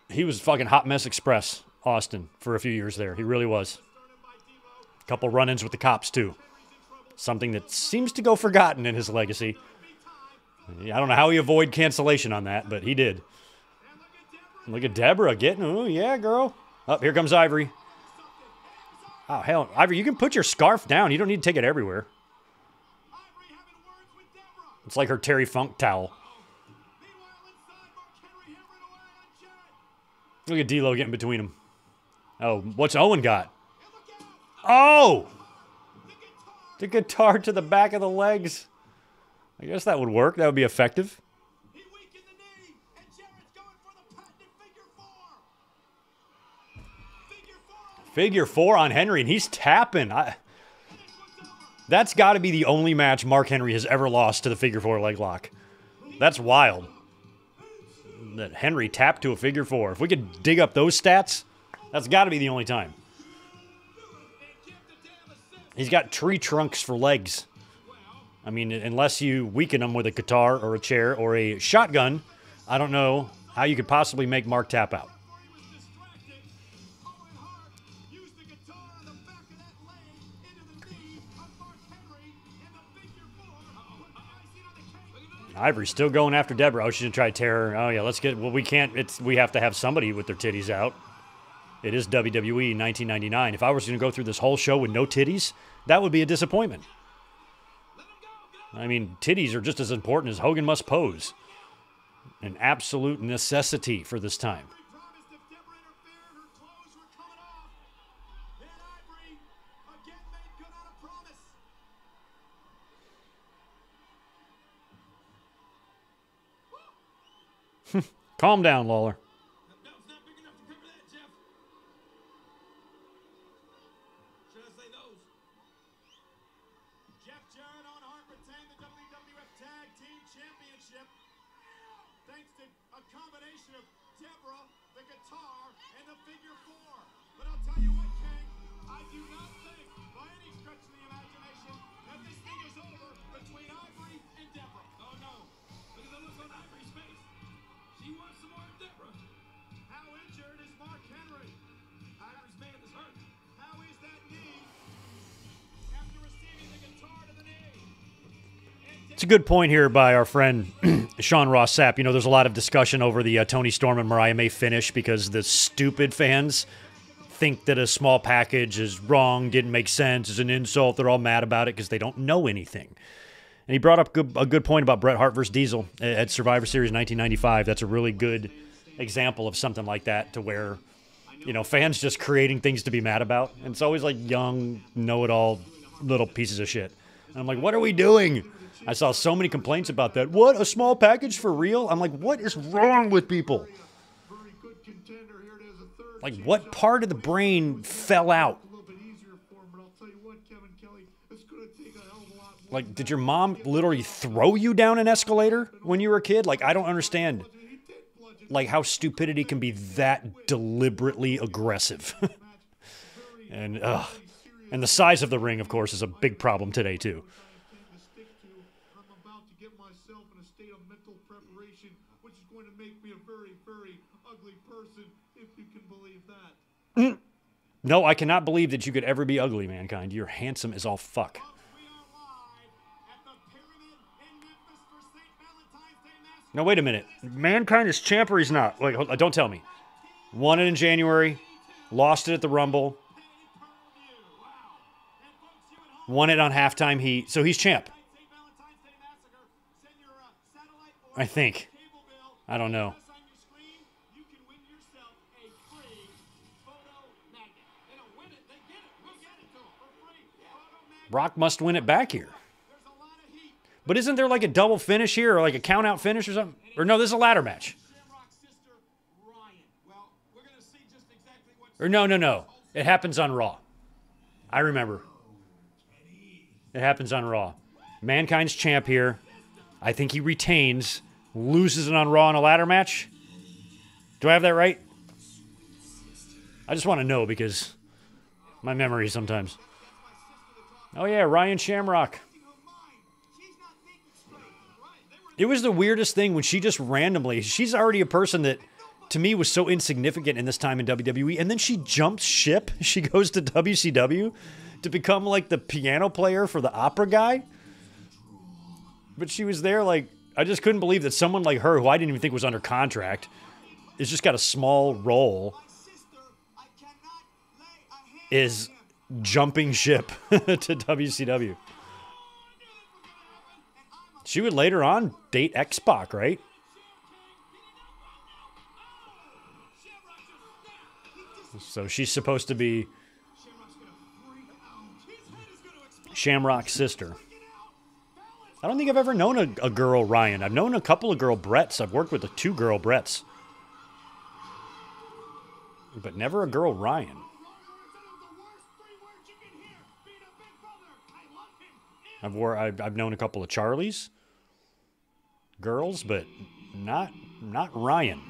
He was fucking Hot Mess Express, Austin, for a few years there. He really was. Sternum by D'Lo. A couple run-ins with the cops, too. Henry's in trouble. Something that seems to go forgotten in his legacy. I don't know how he avoided cancellation on that, but he did. And Look at Deborah getting... Oh, yeah, girl. Up, here comes Ivory. Oh, hell. Ivory, you can put your scarf down. You don't need to take it everywhere. Ivory having words with Deborah. It's like her Terry Funk towel. Meanwhile, inside, Mark Henry hammering away on Jarrett. Look at D'Lo getting between them. Oh, what's Owen got? And look out. Oh! The guitar. The guitar to the back of the legs. I guess that would work. That would be effective. He weakened the knee. And Jarrett's going for the patented figure four. Figure four on Figure 4 on Henry, and he's tapping. finish was over. That's got to be the only match Mark Henry has ever lost to the figure 4 leg lock. That's wild. That Henry tapped to a figure 4. If we could dig up those stats, that's got to be the only time. And give the damn assist. He's got tree trunks for legs. I mean, unless you weaken them with a guitar or a chair or a shotgun, I don't know how you could possibly make Mark tap out. Before he was distracted, Owen Hart used the guitar on the back of that leg into the knee of Mark Henry and the figure four. Put the icing on the cake. Ivory's still going after Deborah. Oh, she's going to try to tear her. Oh, yeah, let's get... Well, we can't... We have to have somebody with their titties out. It is WWE 1999. If I was going to go through this whole show with no titties, that would be a disappointment. I mean, titties are just as important as Hogan must pose. An absolute necessity for this time. Calm down, Lawler. Thanks to a combination of Deborah, the guitar, and the figure four. But I'll tell you what, King, I do not think, by any stretch of the imagination, that this thing is over between Ivory and Deborah. Oh, no. Look at the look on Ivory's face. She wants some more of Deborah. How injured is Mark Henry? Ivory's man is hurt. How is that knee after receiving the guitar to the knee? It's a good point here by our friend Sean Ross Sapp. You know, there's a lot of discussion over the Tony Storm and Mariah May finish because the stupid fans think that a small package is wrong, didn't make sense, is an insult. They're all mad about it because they don't know anything. And he brought up a good point about Bret Hart versus Diesel at Survivor Series 1995. That's a really good example of something like that, to where, you know, fans just creating things to be mad about. And it's always like young, know-it-all little pieces of shit. And I'm like, what are we doing? I saw so many complaints about that. What, a small package for real? I'm like, what is wrong with people? Like, what part of the brain fell out? Like, did your mom literally throw you down an escalator when you were a kid? Like, I don't understand, like, how stupidity can be that deliberately aggressive. And the size of the ring, of course, is a big problem today, too. No, I cannot believe that you could ever be ugly, Mankind. You're handsome as all fuck. No, wait a minute. Mankind is champ or he's not? Wait, don't tell me. Won it in January. Lost it at the Rumble. Won it on halftime heat. So he's champ. I think. I don't know. Brock must win it back here. But isn't there like a double finish here, or like a count-out finish or something? Or no, this is a ladder match. Or no. It happens on Raw. I remember. It happens on Raw. Mankind's champ here. I think he retains, loses it on Raw in a ladder match. Do I have that right? I just want to know because my memory sometimes. Oh, yeah, Ryan Shamrock. It was the weirdest thing when she just randomly, she's already a person that, to me, was so insignificant in this time in WWE, and then she jumps ship. She goes to WCW to become, like, the piano player for the opera guy. But she was there, like, I just couldn't believe that someone like her, who I didn't even think was under contract, has just got a small role, is jumping ship to WCW. She would later on date X-Pac, right? So she's supposed to be Shamrock's sister. I don't think I've ever known a girl Ryan. I've known a couple of girl Bretts. I've worked with the 2 girl Bretts. But never a girl Ryan. I've known a couple of Charlies, girls, but not Ryan.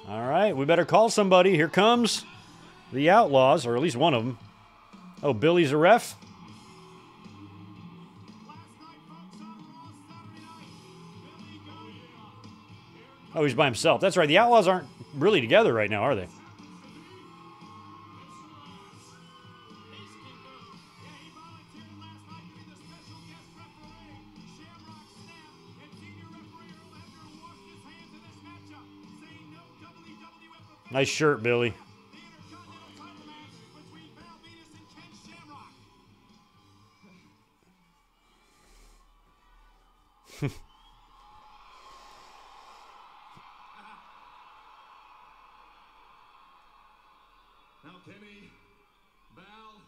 All right, we better call somebody. Here comes the Outlaws, or at least one of them. Oh, Billy's a ref? Oh, he's by himself. That's right. The Outlaws aren't really together right now, are they? Nice shirt, Billy. The Intercontinental title match between Valentines and Ken Shamrock. Now, Kenny, Val,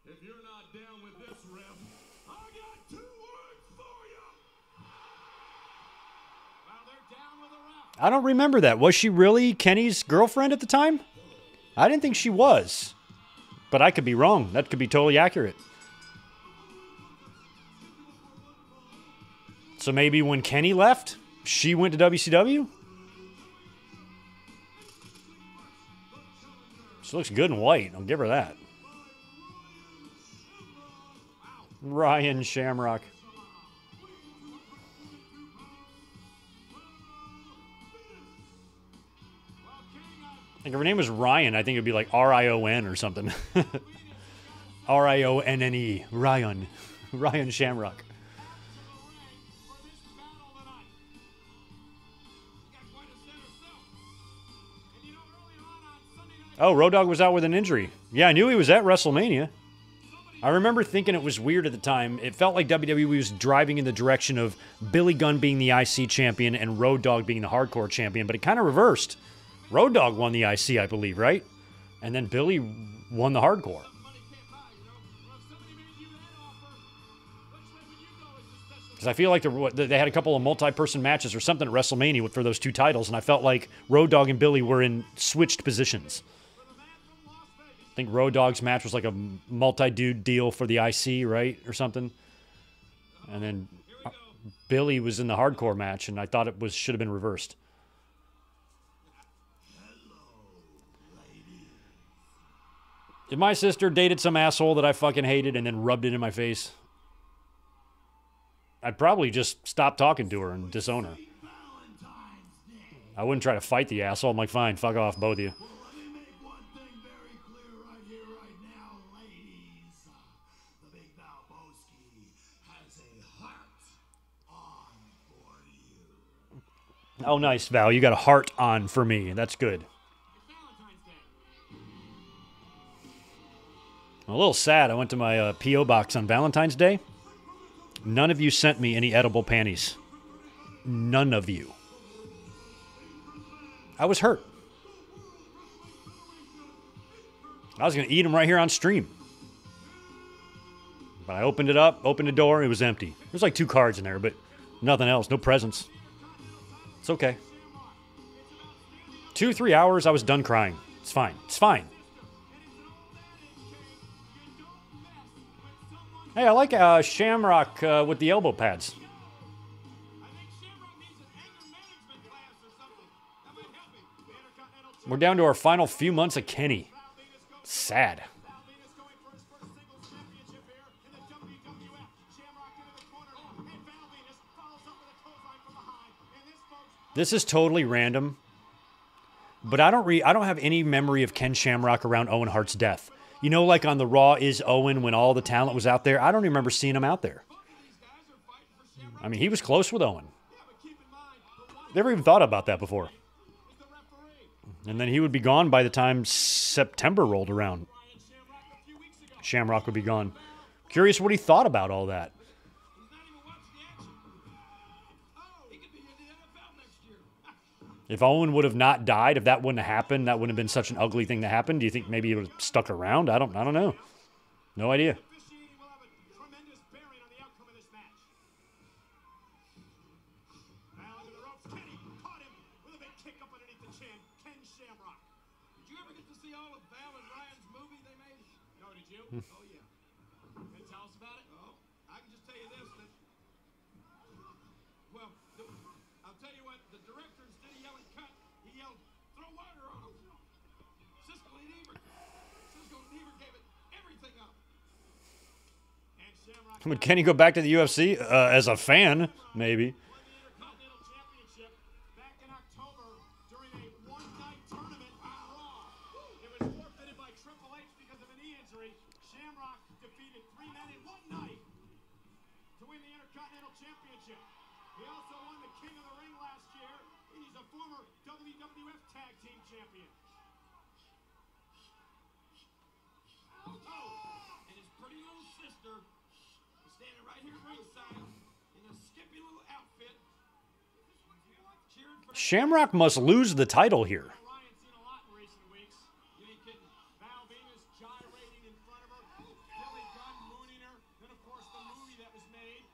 if you're not down with this ref, I got 2 words for you. Well, they're down with the ref. I don't remember that. Was she really Kenny's girlfriend at the time? I didn't think she was. But I could be wrong. That could be totally accurate. So maybe when Kenny left, she went to WCW? She looks good in white. I'll give her that. Ryan Shamrock. Like if her name was Ryan, I think it would be like R-I-O-N or something. R-I-O-N-N-E. Ryan. Ryan Shamrock. Oh, Road Dogg was out with an injury. Yeah, I knew he was at WrestleMania. I remember thinking it was weird at the time. It felt like WWE was driving in the direction of Billy Gunn being the IC champion and Road Dogg being the hardcore champion, but it kind of reversed. Road Dogg won the IC, I believe, right? And then Billy won the hardcore. Because I feel like they had a couple of multi-person matches or something at WrestleMania for those 2 titles, and I felt like Road Dogg and Billy were in switched positions. I think Road Dogg's match was like a multi-dude deal for the IC, right? Or something. And then Billy was in the hardcore match, and I thought it should have been reversed. If my sister dated some asshole that I fucking hated and then rubbed it in my face, I'd probably just stop talking to her and disown her. I wouldn't try to fight the asshole. I'm like, fine, fuck off, both of you. Well, let me make one thing very clear right here, right now, ladies. The Big Valboski has a heart on for you. Oh, nice, Val. You got a heart on for me. That's good. I'm a little sad. I went to my P.O. box on Valentine's Day. None of you sent me any edible panties. None of you. I was hurt. I was going to eat them right here on stream. But I opened it up, opened the door, it was empty. There's like 2 cards in there, but nothing else, no presents. It's okay. 2, 3 hours, I was done crying. It's fine. It's fine. Hey, I like Shamrock with the elbow pads. We're down to our final few months of Kenny. Sad. This is totally random, but I don't have any memory of Ken Shamrock around Owen Hart's death. You know, like on the Raw Is Owen when all the talent was out there? I don't remember seeing him out there. I mean, he was close with Owen. Never even thought about that before. And then he would be gone by the time September rolled around. Shamrock would be gone. Curious what he thought about all that. If Owen would have not died, if that wouldn't have happened, that wouldn't have been such an ugly thing to happen. Do you think maybe it would have stuck around? I don't know. No idea. Would Kenny go back to the UFC? As a fan, maybe. He also won the King of the Ring last year. He's a former WWF Tag Team Champion. here ringside in a skimpy little outfit. Cheering for Shamrock must lose the title here. Ryan's seen a lot in recent weeks. You ain't kidding. Val Venus gyrating in front of her. Billy Gunn mooning her. Then, of course, the movie that was made.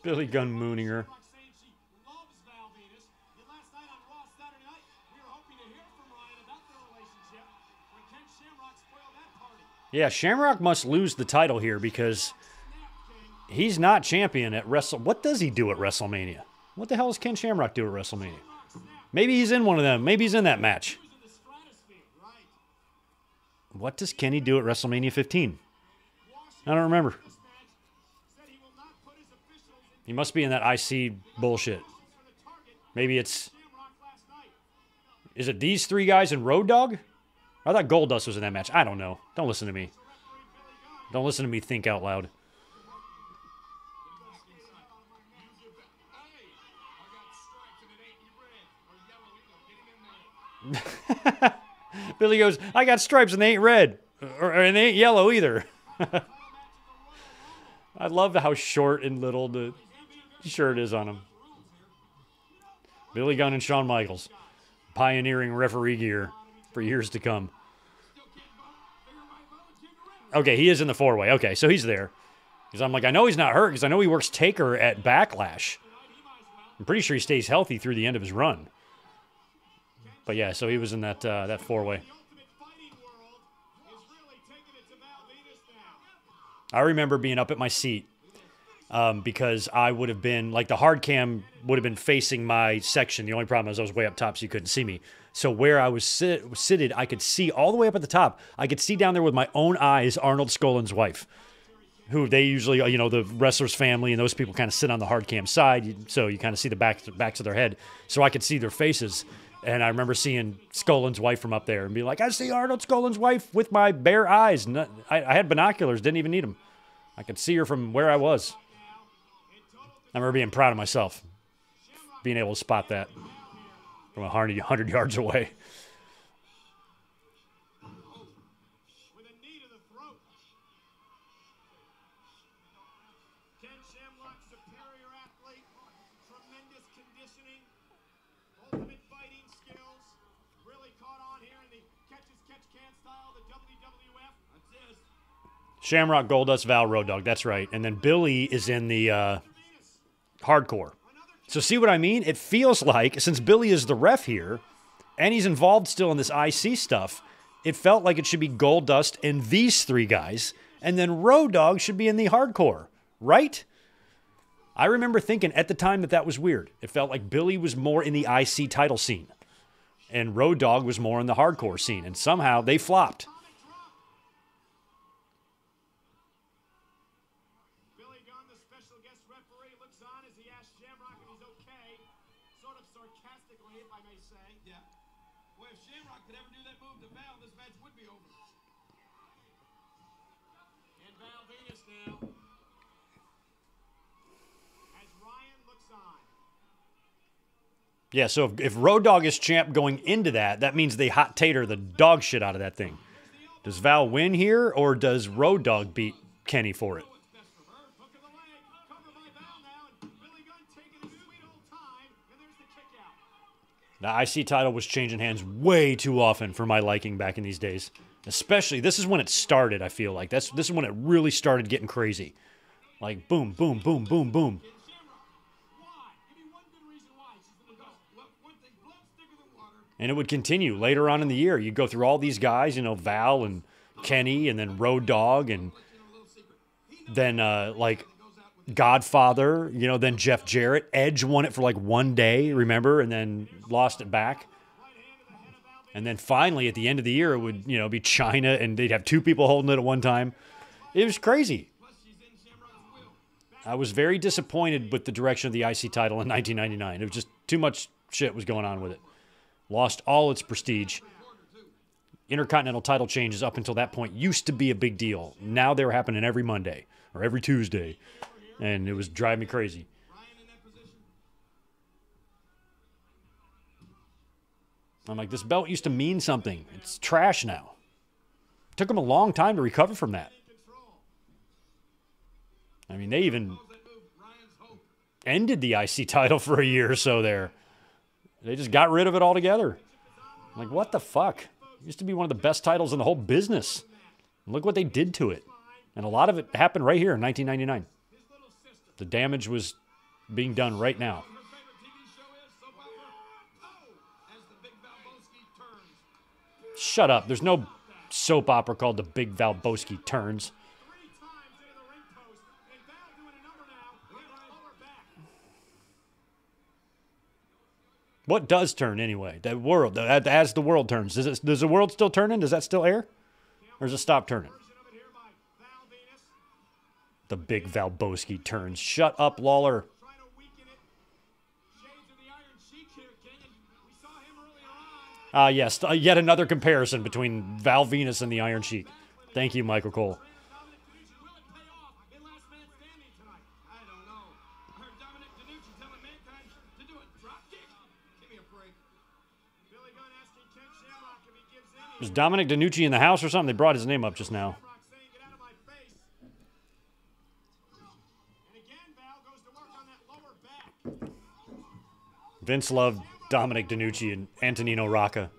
Billy Gunn mooning her. Shamrock saying she loves Val Venus. And last night on Raw Saturday night, we were hoping to hear from Ryan about their relationship when Ken Shamrock spoiled that party. Yeah, Shamrock must lose the title here because he's not champion at Wrestle. What does he do at WrestleMania? What the hell does Ken Shamrock do at WrestleMania? Maybe he's in one of them. Maybe he's in that match. In the stratosphere, right? What does Kenny do at WrestleMania 15? I don't remember. This match said he will not put his officials in He must be in that IC bullshit. for the target. Maybe it's... Shamrock last night. Is it these three guys and Road Dogg? I thought Goldust was in that match. I don't know. Don't listen to me. Don't listen to me think out loud. Billy goes, I got stripes and they ain't red. And they ain't yellow either. I love how short and little the shirt is on him. Billy Gunn and Shawn Michaels. Pioneering referee gear for years to come. Okay, he is in the four-way. Okay, so he's there. Because I'm like, I know he's not hurt because I know he works Taker at Backlash. I'm pretty sure he stays healthy through the end of his run. But yeah, so he was in that that four-way. The ultimate fighting world is really taking it to Val Venus now. I remember being up at my seat because I would have been, like the hard cam would have been facing my section. The only problem is I was way up top so you couldn't see me. So where I was seated, I could see all the way up at the top. I could see down there with my own eyes Arnold Skollin's wife, who they usually, you know, the wrestler's family and those people kind of sit on the hard cam side. So you kind of see the backs of their head. So I could see their faces. And I remember seeing Skollin's wife from up there and be like, I see Arnold Skollin's wife with my bare eyes. I had binoculars, didn't even need them. I could see her from where I was. I remember being proud of myself, being able to spot that from 100 yards away. With a knee to the throat. Ken Shamrock, superior athlete, tremendous conditioning, ultimate fighting skills, really caught on here in the catch-as-catch-can style of the WWF. That's it. Shamrock, Goldust, Val, Road Dogg. That's right. And then Billy is in the hardcore. So see what I mean? It feels like, since Billy is the ref here, and he's involved still in this IC stuff, it felt like it should be Goldust and these three guys, and then Road Dogg should be in the hardcore, right? I remember thinking at the time that was weird. It felt like Billy was more in the IC title scene, and Road Dogg was more in the hardcore scene, and somehow they flopped. Billy Gunn, the special guest referee, looks on as he asks Shamrock if he's okay. Sort of sarcastically, if I may say. Yeah. Well, if Shamrock could ever do that move to Val, this match would be over. And Val Venus now. As Ryan looks on. Yeah, so if Road Dogg is champ going into that, that means they hot tater the dog shit out of that thing. Does Val win here, or does Road Dogg beat Kenny for it? What's best for her? Hook of the leg. Covered by Val now. And Billy Gunn taking his sweet old time. And there's the kick out. The IC title was changing hands way too often for my liking back in these days. Especially, this is when it started, I feel like. This is when it really started getting crazy. Like, boom, boom, boom, boom, boom. Why? Give me one good reason why she's gonna go. Well, one thing, blood's thicker than water. And it would continue later on in the year. You'd go through all these guys, you know, Val and Kenny, and then Road Dogg, and then, like, Godfather, you know, then Jeff Jarrett. Edge won it for like one day, remember, and then lost it back. And then finally, at the end of the year, it would, you know, be China, and they'd have two people holding it at one time. It was crazy. I was very disappointed with the direction of the IC title in 1999. It was just too much shit was going on with it. Lost all its prestige. Intercontinental title changes up until that point used to be a big deal. Now they were happening every Monday or every Tuesday, and it was driving me crazy. I'm like, this belt used to mean something. It's trash now. It took them a long time to recover from that. I mean, they even ended the IC title for a year or so there. They just got rid of it altogether. Like, what the fuck? It used to be one of the best titles in the whole business. Look what they did to it. And a lot of it happened right here in 1999. The damage was being done right now. Shut up. There's no soap opera called The Big Valboski Turns. What does turn anyway? The world, as the world turns. Does the world still turning? Does that still air? Or does it stop turning? The Big Valboski Turns. Shut up, Lawler. Yes, yet another comparison between Val Venus and the Iron Sheik. Thank you, Michael Cole. Was Dominic DeNucci in the house or something? They brought his name up just now. Vince loved Dominic DeNucci and Antonino Rocca.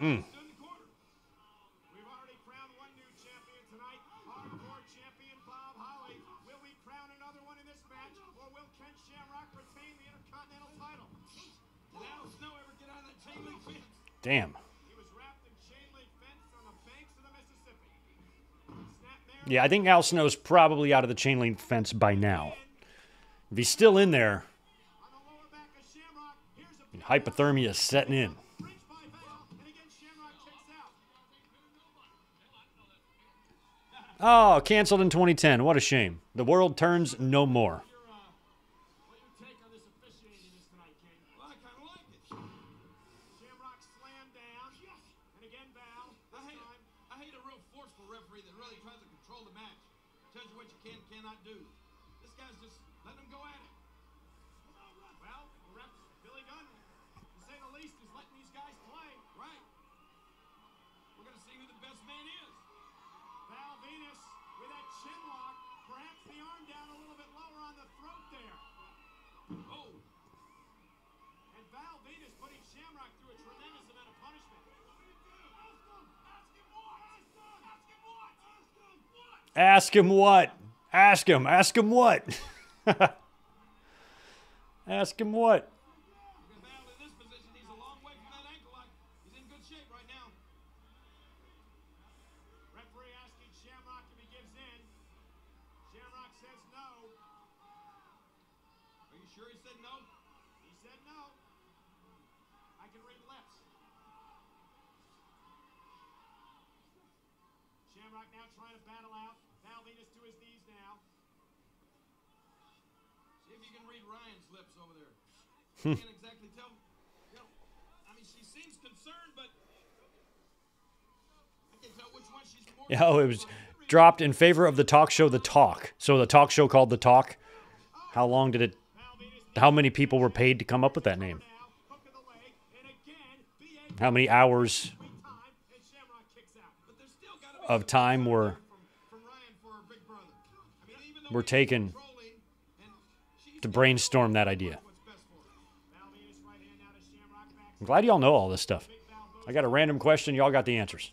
Mm. Damn. Yeah, I think Al Snow's probably out of the chain link fence by now. If he's still in there, hypothermia is setting in. Oh, canceled in 2010. What a shame. The world turns no more. Ask him what? Ask him. Ask him what? Ask him what? Can't exactly tell. You know, I mean, she seems concerned, but I can tell which one she's more. Yeah, oh, it was dropped in favor of the talk show The Talk. So the talk show called The Talk. How long did it? How many people were paid to come up with that name? How many hours of time were taken to brainstorm that idea? I'm glad y'all know all this stuff. I got a random question. Y'all got the answers.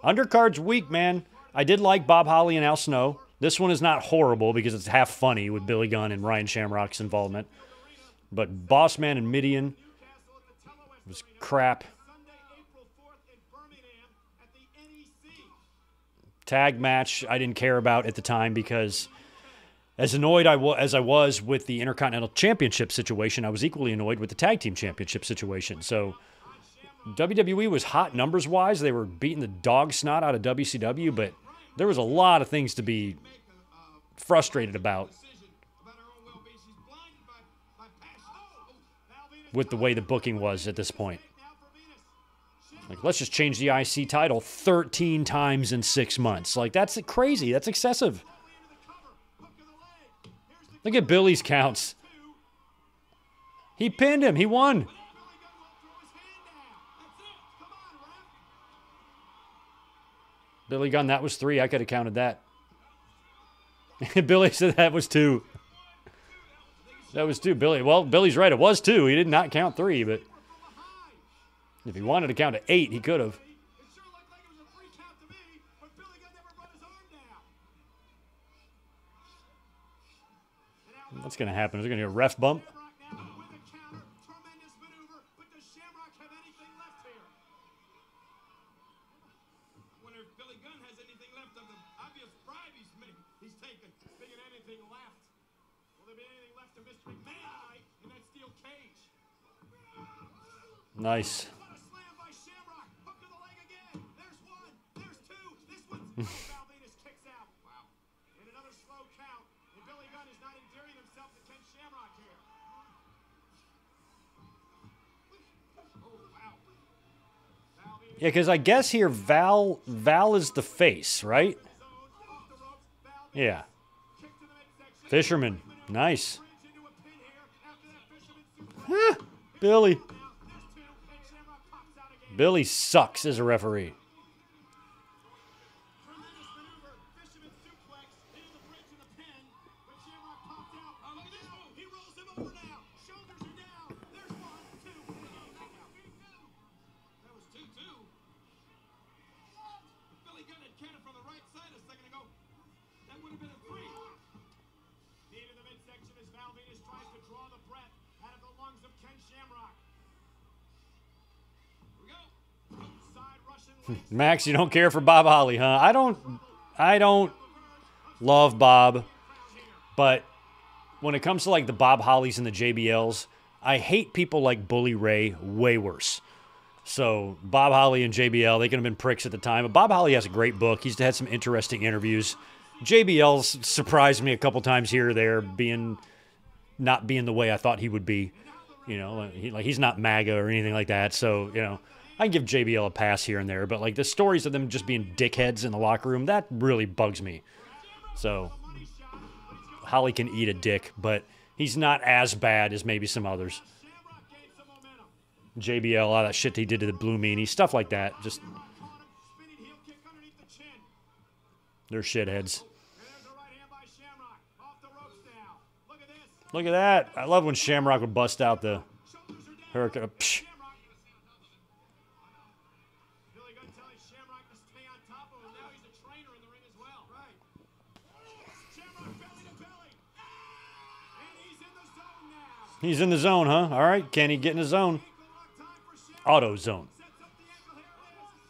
Undercard's weak, man. I did like Bob Holly and Al Snow. This one is not horrible because it's half funny with Billy Gunn and Ryan Shamrock's involvement. But Bossman and Midian was crap. Tag match I didn't care about at the time because as annoyed as I was with the Intercontinental Championship situation, I was equally annoyed with the Tag Team Championship situation. So WWE was hot numbers-wise. They were beating the dog snot out of WCW, but there was a lot of things to be frustrated about with the way the booking was at this point. Like, let's just change the IC title 13 times in 6 months. Like, that's crazy. That's excessive. Look at Billy's counts. He pinned him. He won. Billy Gunn won't throw his hand down. That's it. Come on, ref. Billy Gunn, that was 3. I could have counted that. Billy said that was 2. That was 2. Billy's right. It was 2. He did not count 3, but if he wanted to count to 8, he could have. It sure looked like it was a 3 count to me, but Billy Gunn never brought his arm down. What's going to happen? Is there going to be a ref bump? Shamrock now with a counter. Tremendous maneuver, but does Shamrock have anything left here? I wonder if Billy Gunn has anything left of the obvious bribe he's taken. Thinking anything left. Will there be anything left of Mr. McMahon tonight in that steel cage? Nice. What a slam by Shamrock. Hook to the leg again. There's 1. There's 2. This one's Valentines kicks out. Wow. And another slow count. And Billy Gunn is not endearing himself to Ken Shamrock here. Oh, wow. Valentines Yeah, because I guess here Val is the face, right? off the ropes. Valentines Yeah. kick to the midsection. Fisherman. Nice. Bridge into a pin here after that fisherman suplex. Billy. Now, there's 2. And Shamrock pops out again. Billy sucks as a referee. Tremendous maneuver. Fisherman suplex into the bridge and the pin. But Shamrock popped out. Oh, look at this move. He rolls him over now. Shoulders are down. There's 1, 2. That was 2-2. If Billy Gunn had counted from the right side a second ago, that would have been a 3. Knee to the midsection as Valentines tries to draw the breath out of the lungs of Ken Shamrock. Here we go. Side Russian leg. Max, you don't care for Bob Holly, huh? I don't love Bob, but when it comes to like the Bob Hollies and the JBLs, I hate people like Bully Ray way worse. So Bob Holly and JBL, they could have been pricks at the time. But Bob Holly has a great book. He's had some interesting interviews. JBL's surprised me a couple times here or there, not being the way I thought he would be. You know, he's not MAGA or anything like that. So, you know, I can give JBL a pass here and there. But like the stories of them just being dickheads in the locker room, that really bugs me. So Holly can eat a dick, but he's not as bad as maybe some others. Shamrock gained some momentum. JBL, all that shit he did to the Blue Meanie, stuff like that. Just, Spinning heel kick underneath the chin. they're shitheads. And there's a right hand by Shamrock. Off the ropes now. Look at this. Look at that. I love when Shamrock would bust out the Shoulders are down. hurricane. Psh. Shamrock. Billy Gunn telling Shamrock to stay on top of him. Now he's a trainer in the ring as well. Right. Shamrock belly to belly. And he's in the zone now. He's in the zone, huh? All right, Kenny, get in the zone. Ankle lock time for Shamrock. Auto zone. Sets up the ankle. Here it is.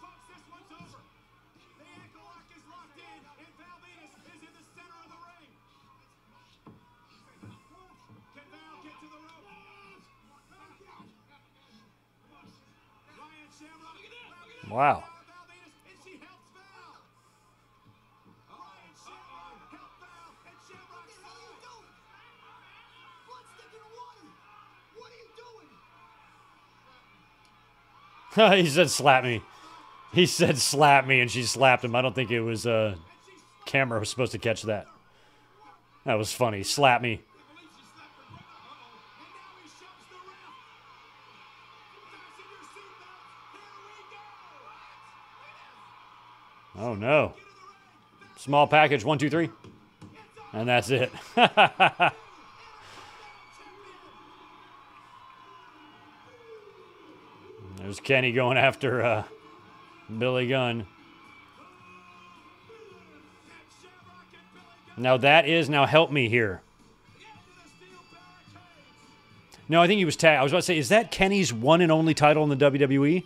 Folks, this one's over. The ankle lock is locked in. And Valentines is in the center of the ring. Can Val get to the rope? Ryan Shamrock. Look at this. Wow. Valentines, and she helps Val. Ryan Shamrock helped Val, and Shamrock falls. Blood sticking to water. What are you doing? He said slap me. He said slap me, and she slapped him. I don't think it was camera was supposed to catch that. That was funny. Slap me. I believe she slapped her brother. And now he shoves the ref. Fasten your seatbelts. Here we go. Oh, no. Small package, 1, 2, 3. And that's it. There's Kenny going after Billy Gunn. Now that is, now help me here. No, I think he was tagged. I was about to say, is that Kenny's one and only title in the WWE?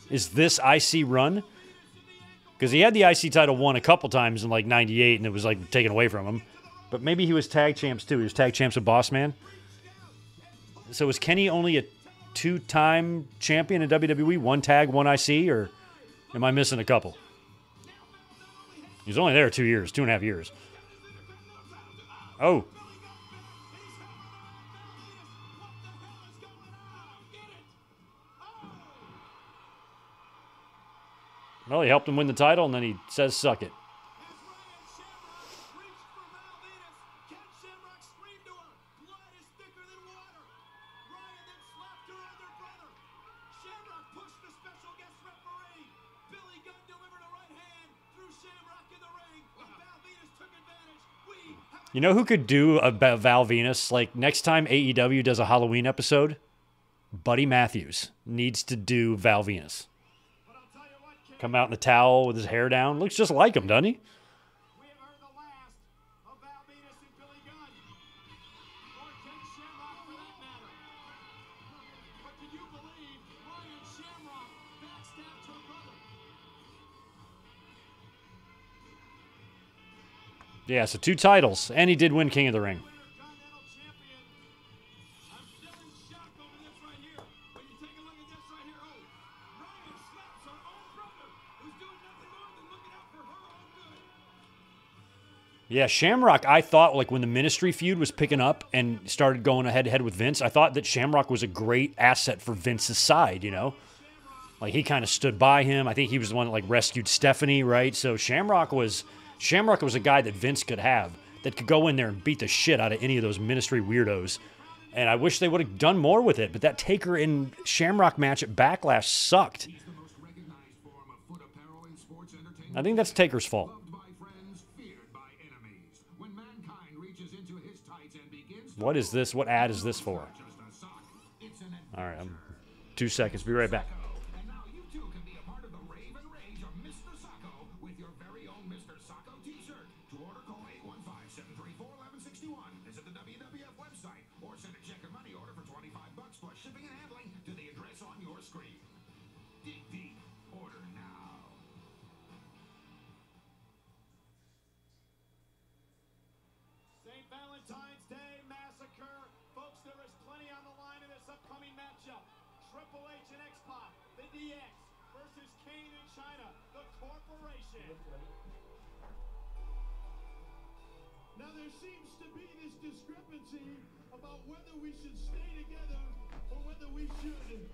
Is this IC run? Because he had the IC title won a couple times in like 98 and it was like taken away from him. But maybe he was tag champs too. He was tag champs with Boss Man. So is Kenny only a two-time champion in WWE? One tag, one IC? Or am I missing a couple? He was only there 2 years, 2.5 years. Oh. Well, he helped him win the title, and then he says, suck it. You know who could do a Val Venus? Like, next time AEW does a Halloween episode, Buddy Matthews needs to do Val Venus. Come out in the towel with his hair down. Looks just like him, doesn't he? We have heard the last of Val Venus and Billy Gunn. Or Ken Shamrock for that matter. But can you believe Ryan Shamrock backstabbed her brother? Yeah, so 2 titles. And he did win King of the Ring. Continental champion. I'm still in shock over this right here. When you take a look at this right here, Ryan slaps her own brother, who's doing nothing more than looking out for her own good. Yeah, Shamrock, I thought, like, when the Ministry feud was picking up and started going head-to-head with Vince, I thought that Shamrock was a great asset for Vince's side, you know? Like, he kind of stood by him. I think he was the one that, like, rescued Stephanie, right? So Shamrock was a guy that Vince could have, that could go in there and beat the shit out of any of those Ministry weirdos. And I wish they would have done more with it, but that Taker and Shamrock match at Backlash sucked. I think that's Taker's fault. What is this? What ad is this for? All right, 2 seconds. Be right back. And now you too can be a part of the rave and rage of Mr. Sacco with your very own Mr. Sacco t-shirt. To order, call 815-734-1161. Visit the WWF website or send a check or money order for $25 plus shipping and handling to the address on your screen. Dig deep. Order now. St. Valentine's Day Massacre. Folks, there is plenty on the line in this upcoming matchup. Triple H and X-Pac, the DX, versus Kane and China, the Corporation. Now there seems to be this discrepancy about whether we should stay together or whether we should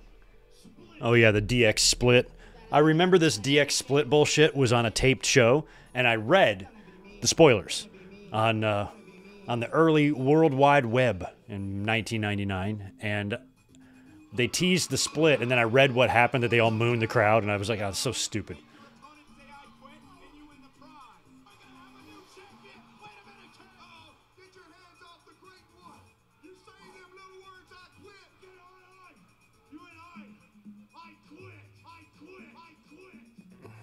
split. Oh, yeah, the DX split. I remember this DX split bullshit was on a taped show, and I read the spoilers on the early World Wide Web in 1999, and they teased the split, and then I read what happened, that they all mooned the crowd, and I was like, oh, that's so stupid. Opponents say I quit, and you win the prize. We're gonna have a new champion. Wait a minute, Kyle. Get your hands off the great one. You say them little words, I quit. Get on. You and I quit. I quit. I quit.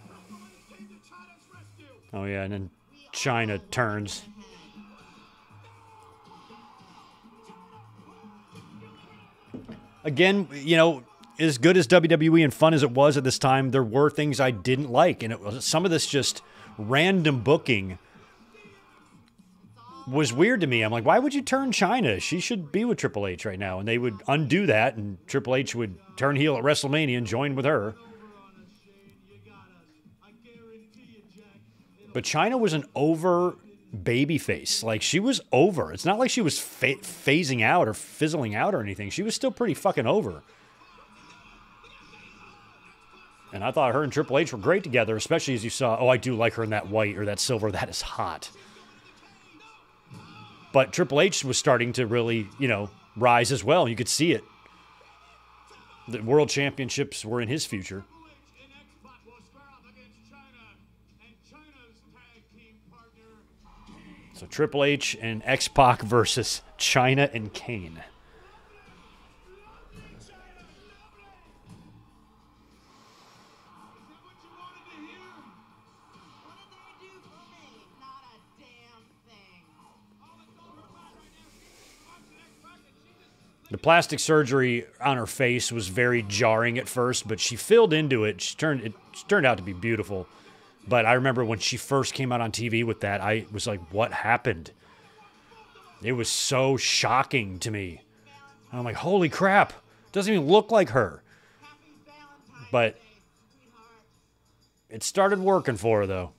Triple H came to China's rescue. Oh, yeah, and then China turns. Again, you know, as good as WWE and fun as it was at this time, there were things I didn't like. And it was some of this just random booking was weird to me. I'm like, why would you turn China? She should be with Triple H right now. And they would undo that, and Triple H would turn heel at WrestleMania and join with her. But China was an over babyface. Like, she was over. It's not like she was phasing out or fizzling out or anything. She was still pretty fucking over. And I thought her and Triple H were great together, especially as you saw, oh, I do like her in that white or that silver. That is hot. But Triple H was starting to really, you know, rise as well. You could see it. The world championships were in his future. And X-Pac will square off against China and China's tag team partner. So Triple H and X-Pac versus China and Kane. The plastic surgery on her face was very jarring at first, but she filled into it. It turned out to be beautiful. But I remember when she first came out on TV with that, I was like, what happened? It was so shocking to me. And I'm like, holy crap. Doesn't even look like her. But it started working for her, though.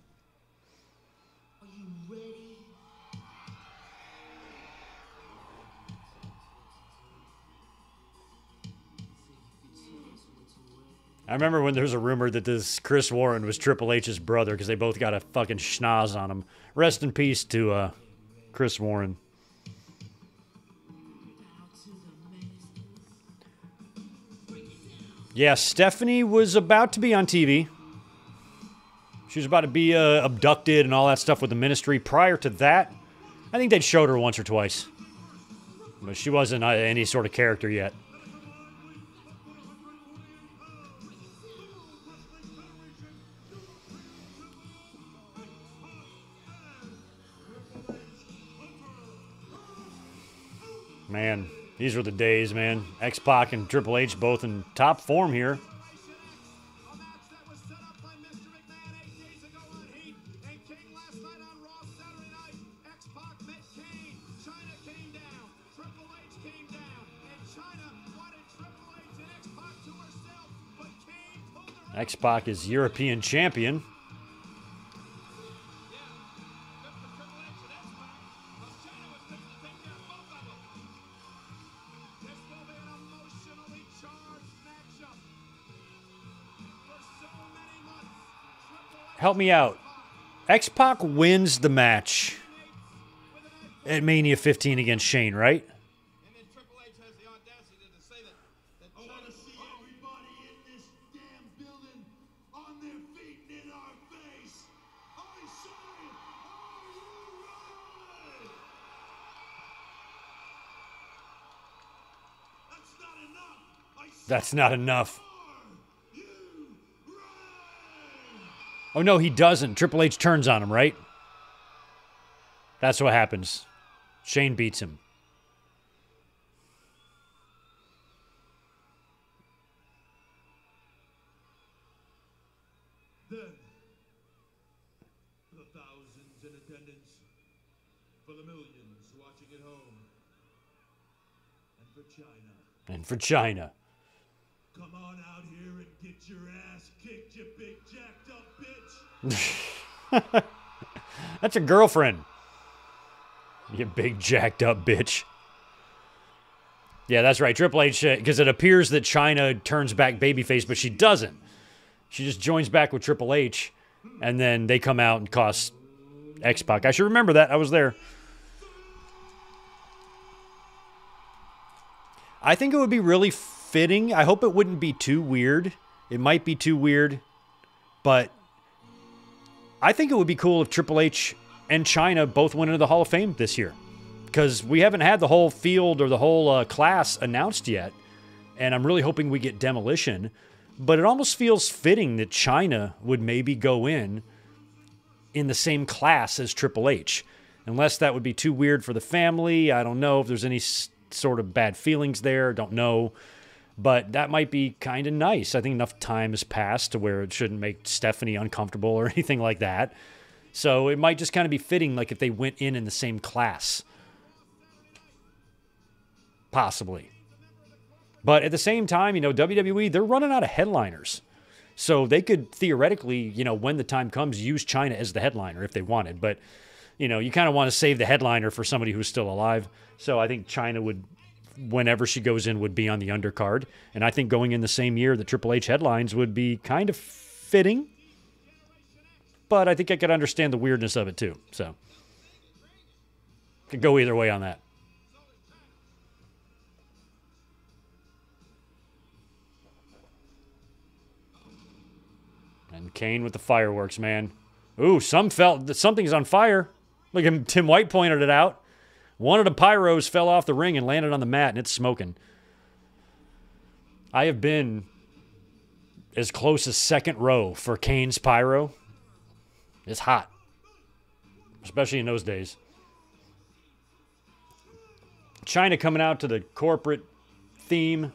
I remember when there was a rumor that this Chris Warren was Triple H's brother because they both got a fucking schnoz on them. Rest in peace to Chris Warren. Yeah, Stephanie was about to be on TV. She was about to be abducted and all that stuff with the Ministry. Prior to that, I think they'd showed her once or twice. But she wasn't any sort of character yet. Man, these were the days, man. X-Pac and Triple H both in top form here. A match that was set up by Mr. McMahon 8 days ago on Heat, and Kane last night on Raw Saturday night. X-Pac met Kane. China came down. Triple H came down. And China wanted Triple H and X-Pac to herself, but Kane pulled her. X-Pac is European champion. Help me out. X-Pac wins the match at Mania 15 against Shane, right? And then Triple H has the audacity to say that I want to see everybody in this damn building on their feet and in our face. I say, are you ready? That's not enough. I said, That's not enough. are you ready? Oh, no, he doesn't. Triple H turns on him, right? That's what happens. Shane beats him. Then, for the thousands in attendance, for the millions watching at home, and for China, And for China. come on out here and get your ass kicked, you big jacked up bitch. That's your girlfriend. You big jacked up bitch. Yeah, that's right. Triple H, because it appears that China turns back babyface, but she doesn't. She just joins back with Triple H, and then they come out and cost X-Pac. I should remember that. I was there. I think it would be really fitting. I hope it wouldn't be too weird. It might be too weird, but I think it would be cool if Triple H and China both went into the Hall of Fame this year, because we haven't had the whole field or the whole class announced yet, and I'm really hoping we get Demolition, but it almost feels fitting that China would maybe go in the same class as Triple H, unless that would be too weird for the family. I don't know if there's any sort of bad feelings there. Don't know. But that might be kind of nice. I think enough time has passed to where it shouldn't make Stephanie uncomfortable or anything like that. So it might just kind of be fitting, like if they went in the same class. Possibly. But at the same time, you know, WWE, they're running out of headliners. So they could theoretically, you know, when the time comes, use China as the headliner if they wanted. But, you know, you kind of want to save the headliner for somebody who's still alive. So I think China would, whenever she goes in, would be on the undercard. And I think going in the same year that Triple H headlines would be kind of fitting. But I think I could understand the weirdness of it too. So could go either way on that. And Kane with the fireworks, man. Ooh, some felt that something's on fire. Look at Tim White pointed it out. One of the pyros fell off the ring and landed on the mat, and it's smoking. I have been as close as second row for Kane's pyro. It's hot, especially in those days. China coming out to the corporate theme.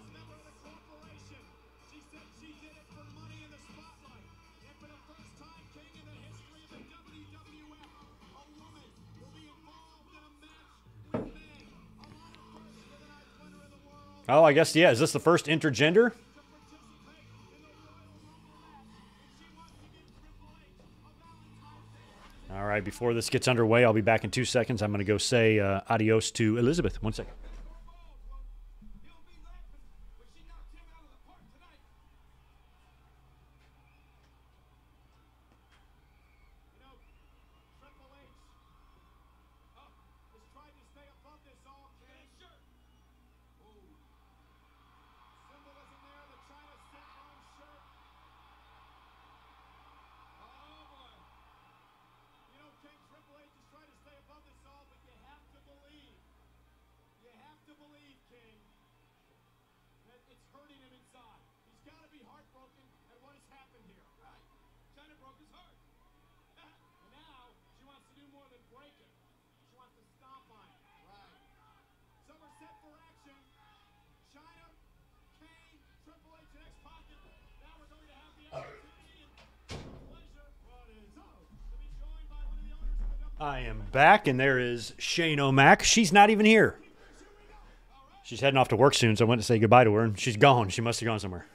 Oh, I guess, yeah. Is this the first intergender? All right, before this gets underway, I'll be back in 2 seconds. I'm going to go say adios to Elizabeth. 1 second. to believe, King, that it's hurting him inside. He's got to be heartbroken at what has happened here. Right. China broke his heart. And now she wants to do more than break it. She wants to stomp on it. Right. So we're set for action. China, Kane, Triple H, and X-Pac. Now we're going to have the opportunity and pleasure. What is up? To be joined by one of the owners of the WWE. I am back, and there is Shane O'Mac. She's not even here. She's heading off to work soon, so I went to say goodbye to her, and she's gone. She must have gone somewhere.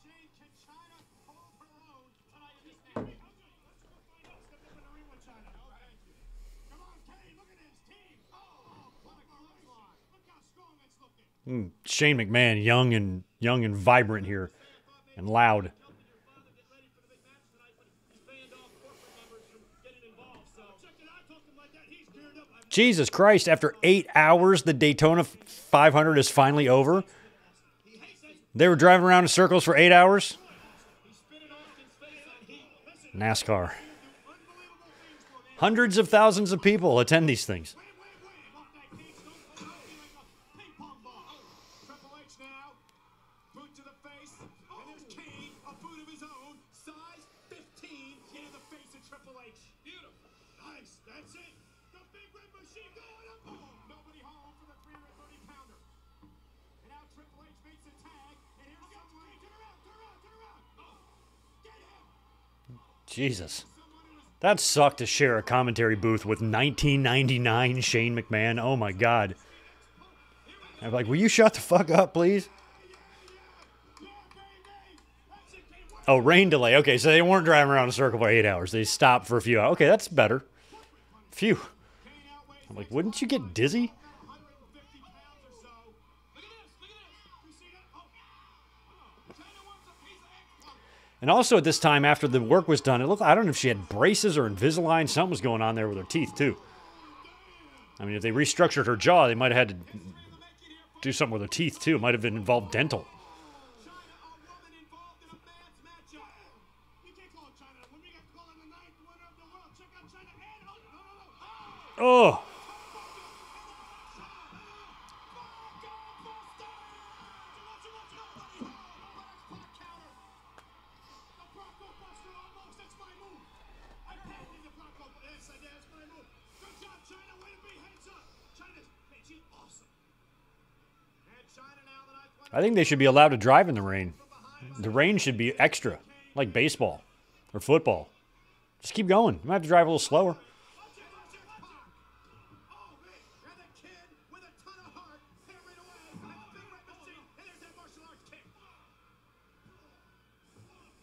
Shane, can China hold her own tonight in this match? Let's go find out. Step up in the ring with China. Oh, thank you. Come on, Kane. Look at this team. Oh, what a clothesline. Look how strong it's looking. Shane McMahon, young and vibrant here, and loud. Helping your father get ready for the big match tonight, but he's banned off corporate members from getting involved. So check it out. Talk to him like that. He's geared up. Jesus Christ, after 8 hours, the Daytona 500 is finally over. They were driving around in circles for 8 hours. He's spinning Austin's face on heat. Listen, NASCAR. unbelievable things for them. Hundreds of thousands of people attend these things. Wait. Off that cage. Don't throw it like a ping pong ball. Triple H now. Boot to the face. And there's Kane. A boot of his own. Size 15 into the face of Triple H. Beautiful. Nice. That's it. The big red machine going up. Nobody home for the 330-pounder. And now Triple H makes a tag. And here's someone. Turn around. Oh. Get him. Jesus. That sucked to share a commentary booth with 1999 Shane McMahon. Oh my God. I'm like, will you shut the fuck up, please? Oh, rain delay. Okay, so they weren't driving around in a circle for 8 hours. They stopped for a few hours. Okay, that's better. Phew. I'm like, wouldn't you get dizzy? 150 pounds or so. Look at this. You see that? Oh. China wants a piece of X-Pac. And also at this time, after the work was done, it looked, I don't know if she had braces or Invisalign. Something was going on there with her teeth, too. I mean, if they restructured her jaw, they might have had to do something with her teeth, too. It might have been involved dental. China, a woman involved in a man's matchup. You can't call China. When we got called the ninth winner of the world, check out China and no. Oh, I think they should be allowed to drive in the rain. The rain should be extra, like baseball or football. Just keep going. You might have to drive a little slower.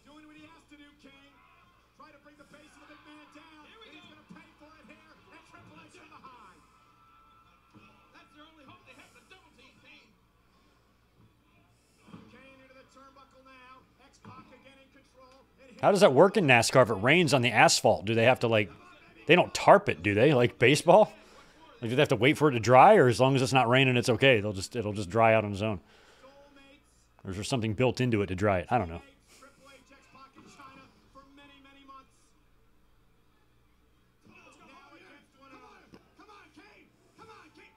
Doing what he has to do, King. Try to bring the face of the big man down. Here we go. He's going to pay for it here. And Triple H in behind. That's their only hope. They have the double team, Kane. Kane into the turnbuckle now. X-Pac again in control. And How does that work in NASCAR if it rains on the asphalt? Do they have to, like, they don't tarp it, do they? Like baseball? Like, do they have to wait for it to dry, or as long as it's not raining, it's okay? It'll just dry out on its own. soulmates. Or is there something built into it to dry it? I don't know. Triple H, X-Pac in China for many, many months. Now against one another. Come on, Kane. Come on, Kane.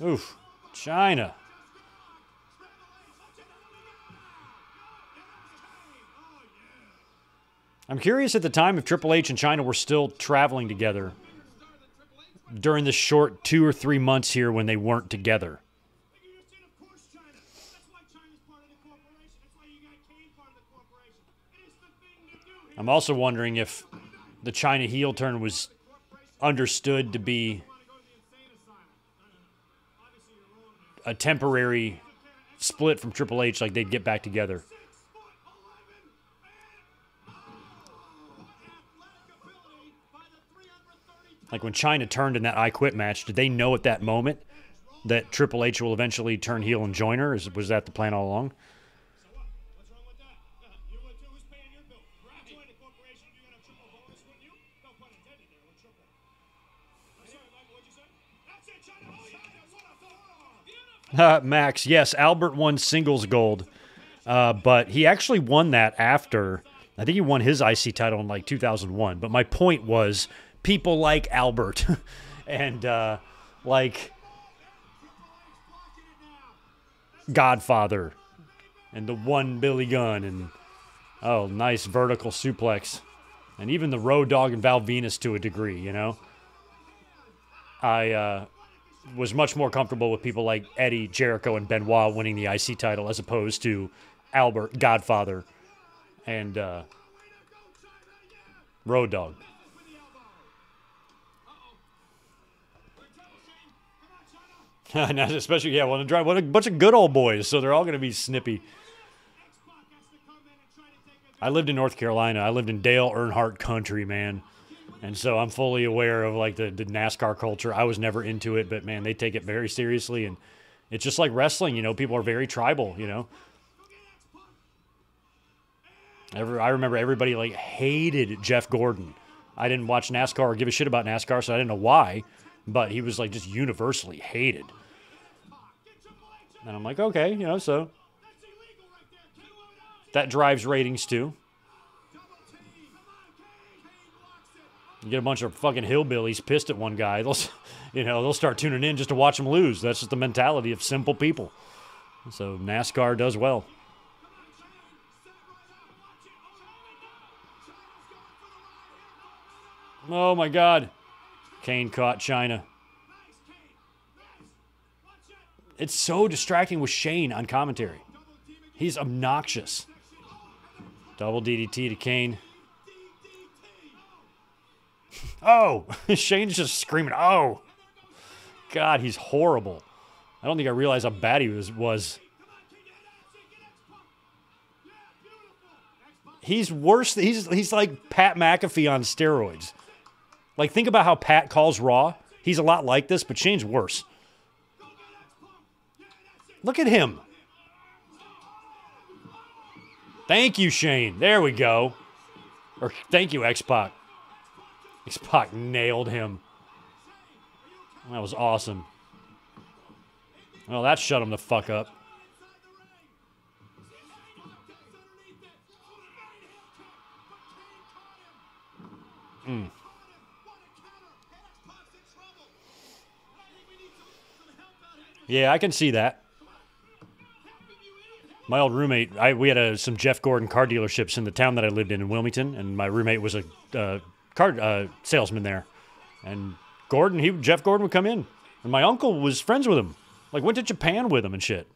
Oh. Oof. China. I'm curious at the time if Triple H and China were still traveling together during the short 2 or 3 months here when they weren't together. I'm also wondering if the China heel turn was understood to be a temporary split from Triple H, like they'd get back together. Like when China turned in that I Quit match, did they know at that moment that Triple H will eventually turn heel and join her? Was that the plan all along? So what? What's wrong with that? You would too. Who's paying your bill? Join the corporation. You got a triple bonus, wouldn't you? No pun intended there. We're triple. I'm sorry, Michael. What'd you say? That's it, China. Oh, China. What a thought. Max, yes, Albert won singles gold, but he actually won that after, I think he won his IC title in like 2001. But my point was, people like Albert, and like Godfather and the one Billy Gunn and oh, nice vertical suplex. And even the Road Dogg and Val Venus to a degree, you know. I was much more comfortable with people like Eddie, Jericho, and Benoit winning the IC title as opposed to Albert, Godfather, and Road Dogg. Especially, yeah, what a bunch of good old boys, so they're all going to be snippy. I lived in North Carolina. I lived in Dale Earnhardt country, man. And so I'm fully aware of, like, the NASCAR culture. I was never into it, but, man, they take it very seriously. And it's just like wrestling, you know. People are very tribal, you know. I remember everybody, like, hated Jeff Gordon. I didn't watch NASCAR or give a shit about NASCAR, so I didn't know why. But he was, like, just universally hated. And I'm like, okay, you know, so that drives ratings, too. You get a bunch of fucking hillbillies pissed at one guy, they'll start tuning in just to watch him lose. That's just the mentality of simple people. So NASCAR does well. Oh my God. Kane caught China. It's so distracting with Shane on commentary. He's obnoxious. Double DDT to Kane. Oh, Shane's just screaming, oh. God, he's horrible. I don't think I realized how bad he was. He's worse. He's like Pat McAfee on steroids. Like, think about how Pat calls Raw. He's a lot like this, but Shane's worse. Look at him. Thank you, Shane. There we go. Or thank you, X-Pac. X-Pac nailed him. That was awesome. Well, that shut him the fuck up. Yeah, I can see that. My old roommate, we had some Jeff Gordon car dealerships in the town that I lived in Wilmington, and my roommate was a car salesman there. And Jeff Gordon would come in, and my uncle was friends with him, like went to Japan with him and shit.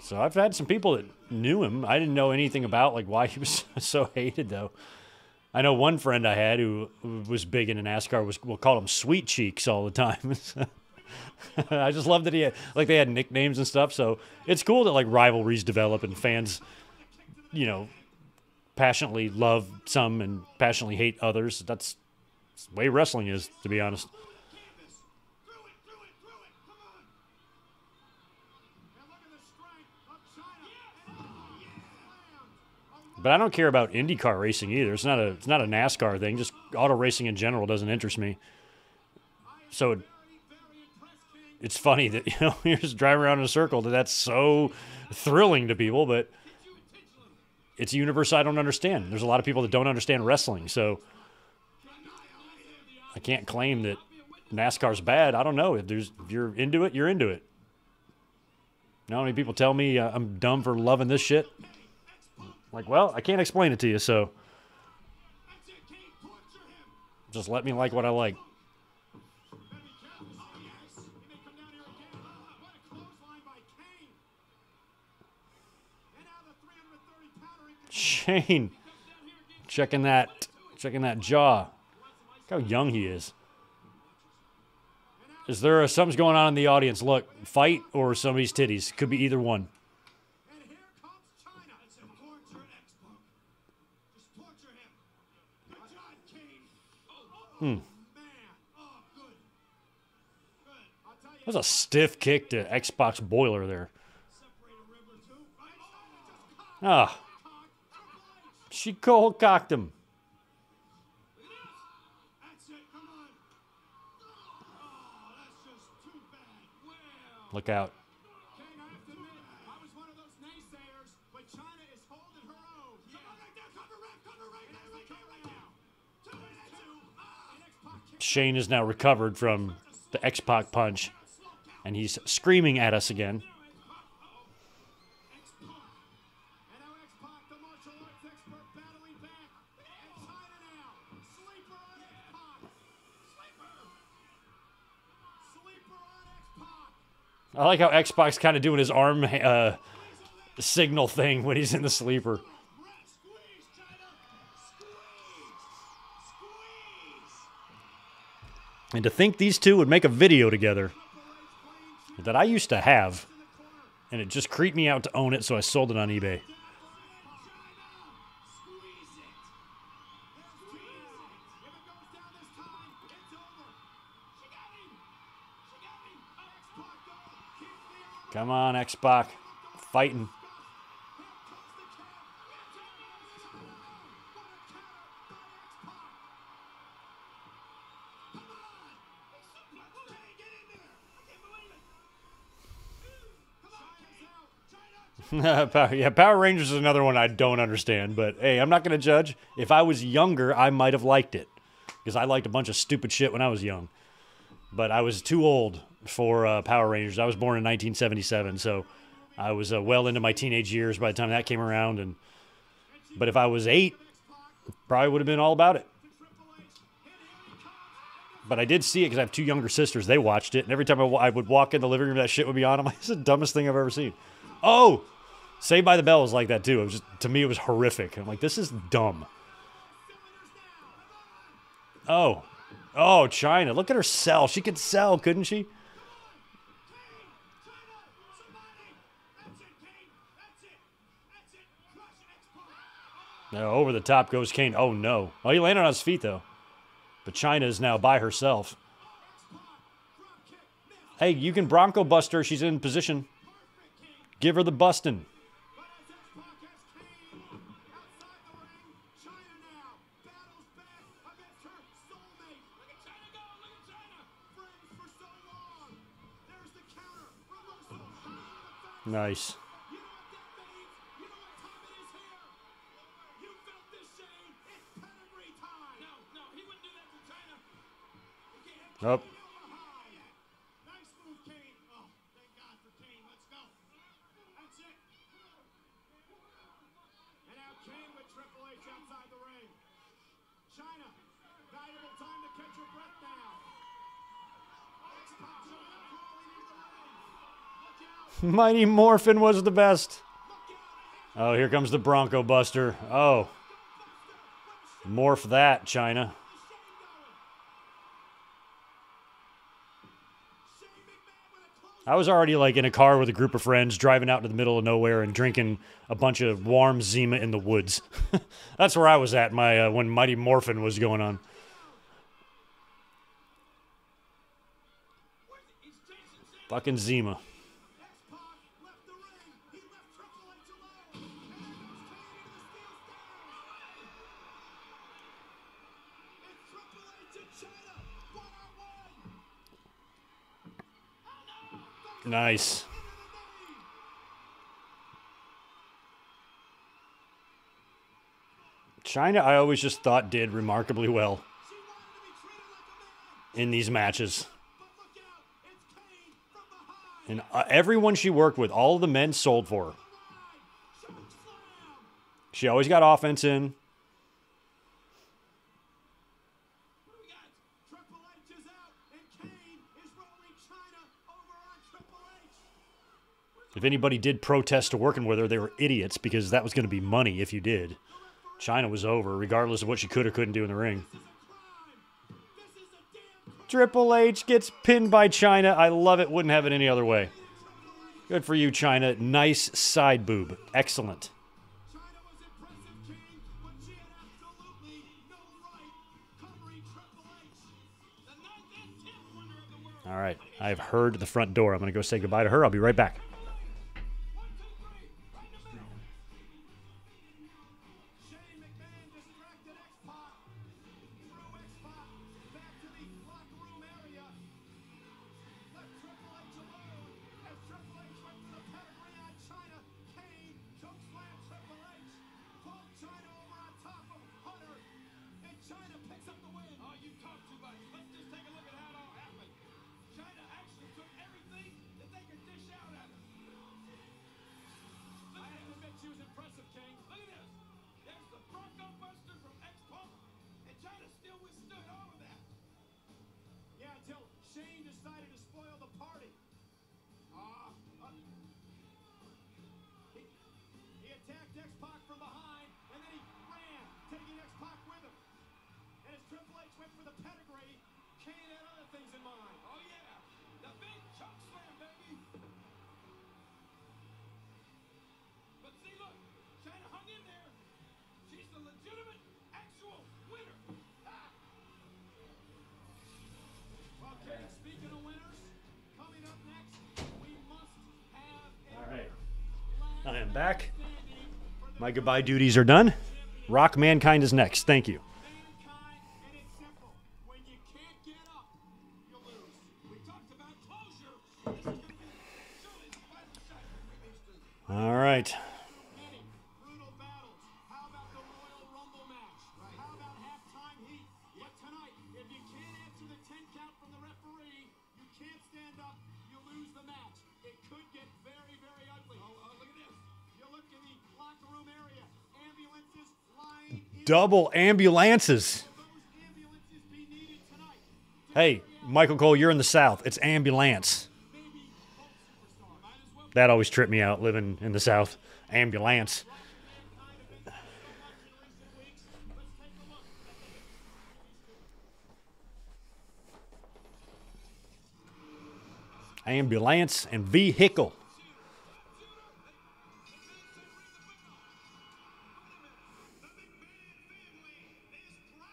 So I've had some people that knew him. I didn't know anything about like why he was so hated though. I know one friend I had who was big into NASCAR we'll call him Sweet Cheeks all the time. I just love that they had nicknames and stuff. So it's cool that like rivalries develop and fans, you know, passionately love some and passionately hate others. That's the way wrestling is, to be honest. But I don't care about IndyCar racing either. It's not a NASCAR thing. Just auto racing in general doesn't interest me. So it's funny that, you know, you're just driving around in a circle. That's so thrilling to people, but it's a universe I don't understand. There's a lot of people that don't understand wrestling, so I can't claim that NASCAR's bad. I don't know. If you're into it, you're into it. You know how many people tell me I'm dumb for loving this shit? Like, well, I can't explain it to you, so just let me like what I like. Shane, checking that jaw. Look how young he is. Is there something's going on in the audience? Look, fight or somebody's titties. Could be either one. And here comes China. Torture X-Pac. Just torture him. Good job, Kane. Oh, man. Oh, good. Good. I'll tell you. That was a stiff kick to X-Pac's boiler there. Separate a rib or two, right? Ah. She cold cocked him. That's it. Come on. Oh, that's just too bad. Well. Look out. Kane, I have to admit, I was one of those naysayers, but China is holding her own. Yeah. Come on right there. Cover right there. Cover right now. 2 and 2. And X-Pac Shane is now recovered from the X-Pac punch, and he's screaming at us again. I like how X-Pac's kind of doing his arm signal thing when he's in the sleeper. And to think these two would make a video together that I used to have, and it just creeped me out to own it, so I sold it on eBay. Come on, X-Pac. Fighting. Power Rangers is another one I don't understand, but hey, I'm not going to judge. If I was younger, I might have liked it, because I liked a bunch of stupid shit when I was young. But I was too old for Power Rangers. I was born in 1977, so I was well into my teenage years by the time that came around. But if I was 8, probably would have been all about it. But I did see it because I have 2 younger sisters. They watched it, and every time I would walk in the living room, that shit would be on. I'm like, this is the dumbest thing I've ever seen. Oh, Saved by the Bell was like that too. It was just, to me, it was horrific. I'm like, this is dumb. Oh, China. Look at her sell. She could sell, couldn't she? No, over the top goes Kane. Oh, no. Oh, he landed on his feet, though. But China is now by herself. Hey, you can Bronco bust her. She's in position. Give her the bustin'. Nice. Oh. Mighty Morphin was the best. Oh, here comes the Bronco Buster. Oh. Morph that, China. I was already like in a car with a group of friends driving out to the middle of nowhere and drinking a bunch of warm Zima in the woods. That's where I was at when Mighty Morphin was going on. Fucking Zima. Nice. China, I always just thought did remarkably well in these matches. And everyone she worked with, all of the men sold for her. She always got offense in. If anybody did protest to working with her, they were idiots, because that was going to be money if you did. China was over, regardless of what she could or couldn't do in the ring. Triple H gets pinned by China. I love it. Wouldn't have it any other way. Good for you, China. Nice side boob. Excellent. All right. I've heard the front door. I'm going to go say goodbye to her. I'll be right back. she was impressive, King. Look at this. There's the Bronco Buster from X-Pac, and China still withstood all of that. Yeah, until Shane decided to spoil the party. He attacked X-Pac from behind, and then he ran, taking X-Pac with him. And as Triple H went for the pedigree, Kane had other things in mind. Oh, yeah. The big choke slam, baby. But see, look. China hung in there. She's the legitimate, actual winner. Ah. Okay, speaking of winners, coming up next, we must have a All right. I am back. My goodbye duties are done. Rock Mankind is next. Thank you. mankind, and it's simple. When you can't get up, you lose. We talked about closure. This is going to be surely the final shot between these two. All right. Many brutal battles. How about the Royal Rumble match? How about halftime heat? But tonight, if you can't answer the 10 count from the referee, you can't stand up, you lose the match. It could get very, very ugly. Look at this. You look in the locker room area. Ambulances lying in Double ambulances. those ambulances be needed tonight. Hey, Michael Cole, you're in the South. It's ambulance. Maybe Hulk Superstar. Might as well That always tripped me out living in the South. Ambulance. mankind have been so much in recent weeks. Let's take a look at the Ambulance and vehicle.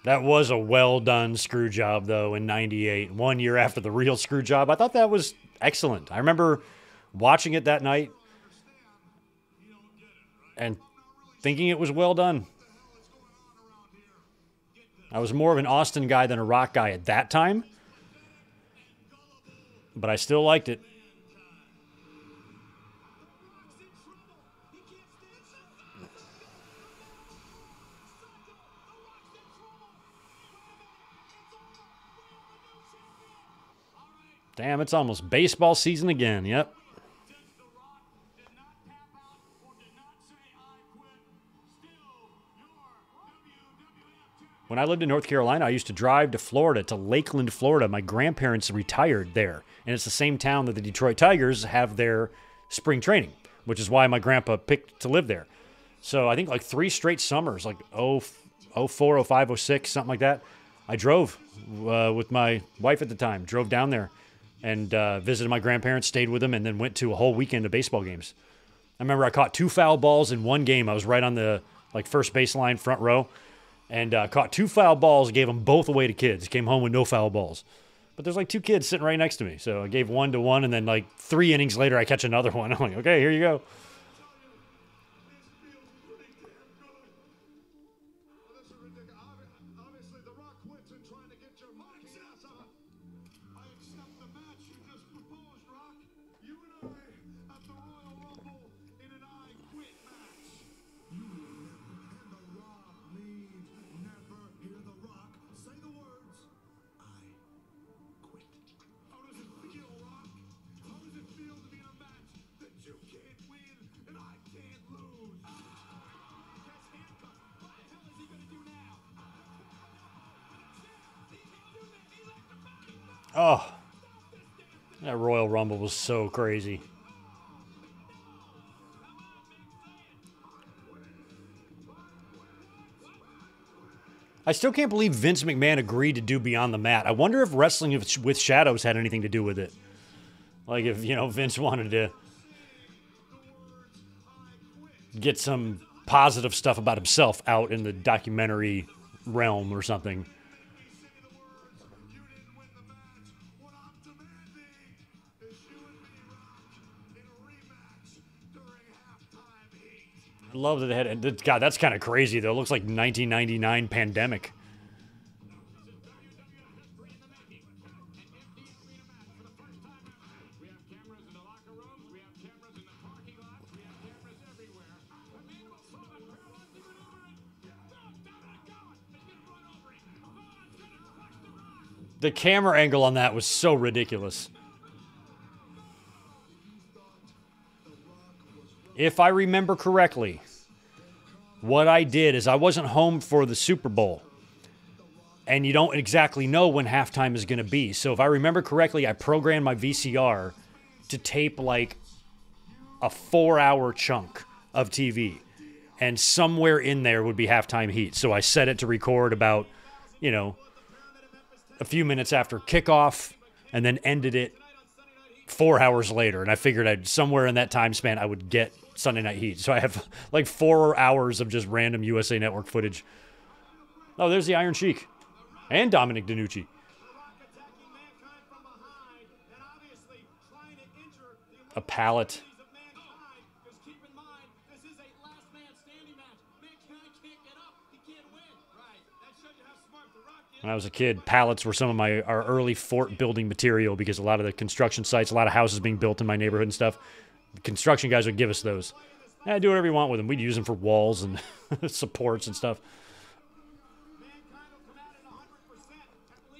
That was a well done screw job, though, in '98, 1 year after the real screw job. I thought that was excellent. I remember watching it that night and thinking it was well done. I was more of an Austin guy than a Rock guy at that time, but I still liked it. Damn, it's almost baseball season again. Yep. When I lived in North Carolina, I used to drive to Florida, to Lakeland, Florida. My grandparents retired there, and it's the same town that the Detroit Tigers have their spring training, which is why my grandpa picked to live there. So I think like 3 straight summers, like 04, 05, 06, something like that. I drove with my wife at the time, drove down there and visited my grandparents, stayed with them, and then went to a whole weekend of baseball games. I remember I caught 2 foul balls in one game. I was right on the first baseline, front row, and caught 2 foul balls, gave them both away to kids. Came home with no foul balls. But there's 2 kids sitting right next to me. So I gave 1 to 1, and then 3 innings later, I catch another one. I'm like, okay, here you go. Obviously, The Rock quits and trying to get your money. I accept the match you just proposed, Rock. You and I at the Royal Rumble in an I Quit match. You will never, and The Rock means never hear The Rock say the words, I quit. How does it feel, Rock? How does it feel to be in a match that you can't win and I can't lose? Gets handcuffed. What the hell is he going to do now? Oh, that Royal Rumble was so crazy. I still can't believe Vince McMahon agreed to do Beyond the Mat. I wonder if wrestling with shadows had anything to do with it. Like if, Vince wanted to get some positive stuff about himself out in the documentary realm or something. What I'm demanding is you and me, Rock, in a rematch during halftime heat. I love that they had. God, that's kind of crazy though. It looks like 1999 pandemic. We have cameras in the locker rooms. We have cameras in the parking lot. We have cameras everywhere. Emmanuel Sullivan, grab onto it over it. Dominic going. He's going to run over it. It's going to crush the Rock. The camera angle on that was so ridiculous. if I remember correctly, what I did is I wasn't home for the Super Bowl. And you don't exactly know when halftime is going to be. So if I remember correctly, I programmed my VCR to tape like a 4-hour chunk of TV. And somewhere in there would be halftime heat. So I set it to record about, you know, a few minutes after kickoff and then ended it 4 hours later. And I figured somewhere in that time span I would get Sunday Night Heat. So I have like 4 hours of just random USA Network footage. Oh, there's the Iron Sheik. And Dominic DiNucci. A pallet. When I was a kid, pallets were some of our early fort building material because a lot of the construction sites, a lot of houses being built in my neighborhood and stuff, the construction guys would give us those. Do whatever you want with them. We'd use them for walls and supports and stuff.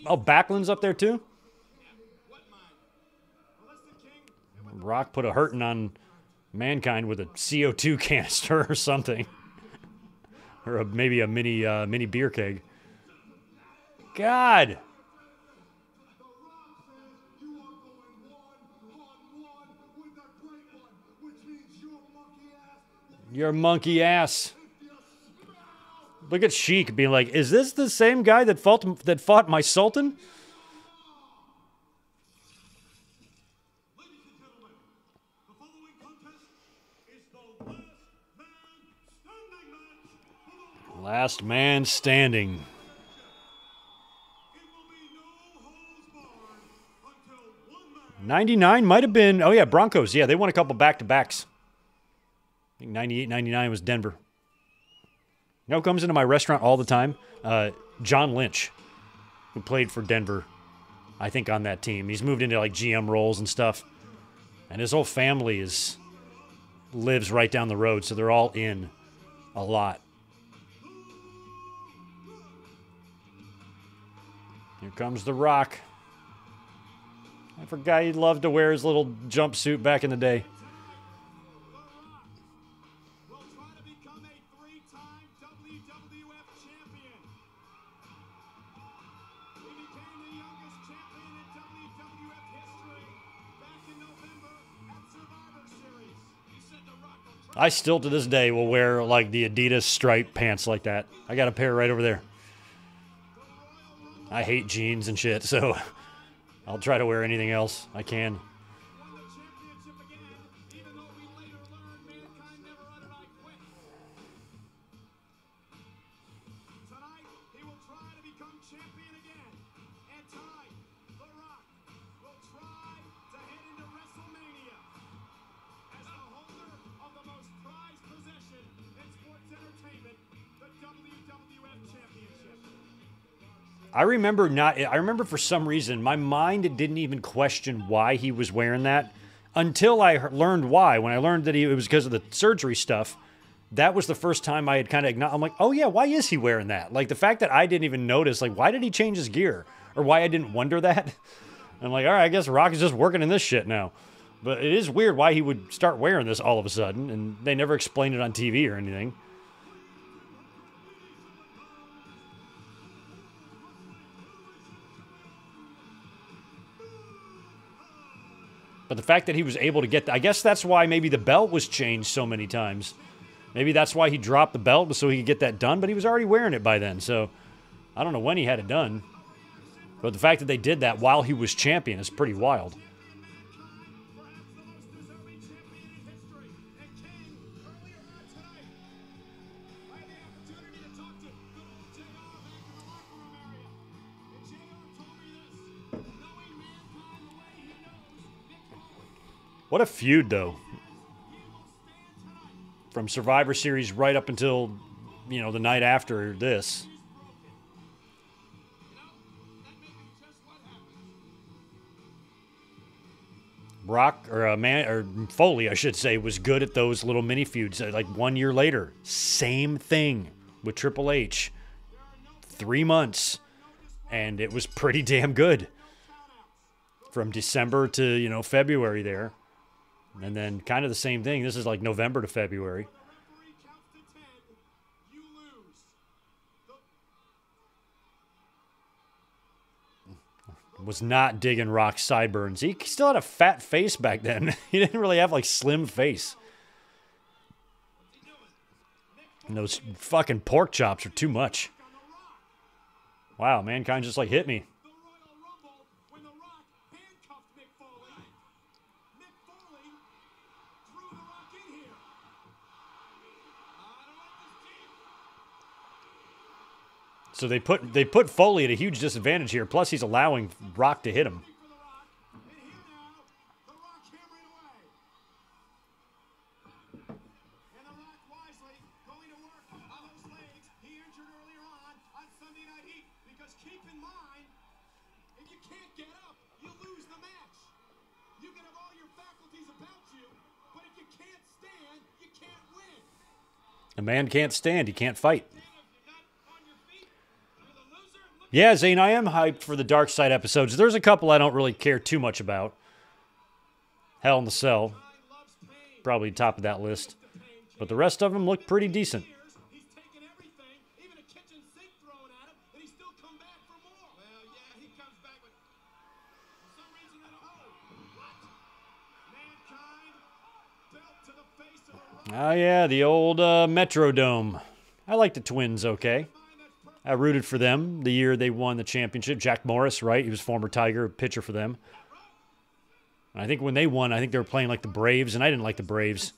Oh, Backlund's up there too? Rock put a hurting on Mankind with a CO2 canister or something. Or maybe a mini beer keg. God! Your monkey ass. Look at Sheik being like, is this the same guy that fought my Sultan? Last man standing. 99 might have been, oh yeah, Broncos. Yeah, they won a couple back-to-backs. I think 98, 99 was Denver. You know who comes into my restaurant all the time? John Lynch, who played for Denver, I think, on that team. He's moved into like GM roles and stuff. And his whole family lives right down the road, so they're all in a lot. Here comes The Rock. I forgot he loved to wear his little jumpsuit back in the day. Will try to become a three-time WWF champion. He became the youngest champion in WWF history back in November at Survivor Series. He said The Rock will try. I still to this day will wear like the Adidas striped pants like that. I got a pair right over there. I hate jeans and shit, so I'll try to wear anything else I can. Won the championship again, even though we later learned Mankind never uttered "I quit." Tonight, he will try to become champion again. And tonight, The Rock will try to head into WrestleMania as the holder of the most prized possession in sports entertainment, the WWF Championship. I remember for some reason, my mind didn't even question why he was wearing that until I learned why. When I learned that it was because of the surgery stuff, that was the first time I had kind of acknowledged, I'm like, oh yeah, why is he wearing that? Like the fact that I didn't even notice, like why did he change his gear? Or why I didn't wonder that? I'm like, all right, I guess Rock is just working in this shit now. But it is weird why he would start wearing this all of a sudden, and they never explained it on TV or anything. But the fact that he was able to get, I guess that's why maybe the belt was changed so many times. Maybe that's why he dropped the belt, so he could get that done, but he was already wearing it by then. So I don't know when he had it done. But the fact that they did that while he was champion is pretty wild. What a feud, though. From Survivor Series right up until, you know, the night after this. Brock, or Foley, I should say, was good at those little mini feuds. Like 1 year later, same thing with Triple H. 3 months, and it was pretty damn good. From December to, you know, February there. And then kind of the same thing. This is like November to February. Referee counts to 10. You lose. Was not digging Rock's sideburns. He still had a fat face back then. He didn't really have like slim face. And those fucking pork chops are too much. Wow, Mankind just like hit me. The Royal Rumble when The Rock handcuffed Mick Foley. Mick Foley threw The Rock in here. I don't like this team. So they put Foley at a huge disadvantage here. Plus, he's allowing Rock to hit him. For The Rock. And here now, The Rock hammering away. And The Rock wisely going to work on those legs he injured earlier on Sunday Night Heat. Because keep in mind, if you can't get up, you lose the match. You can have all your faculties about you, but if you can't stand, you can't win. A man can't stand. He can't fight. And if you're not on your feet, you're the loser. Look, Yeah, Zane, I am hyped for the Dark Side episodes. There's a couple I don't really care too much about. Hell in the Cell, Mankind loves pain. probably top of that list. But the rest of them look pretty decent. He's taken everything, even a kitchen sink thrown at him, and he's still come back for more. Well, yeah, he comes back, but for some reason I don't know. What? Mankind belt to the face of the Rock. Oh, yeah, the old Metrodome. I like the Twins okay. I rooted for them the year they won the championship. Jack Morris, right? He was former Tiger, pitcher for them. And I think when they won, I think they were playing like the Braves, and I didn't like the Braves.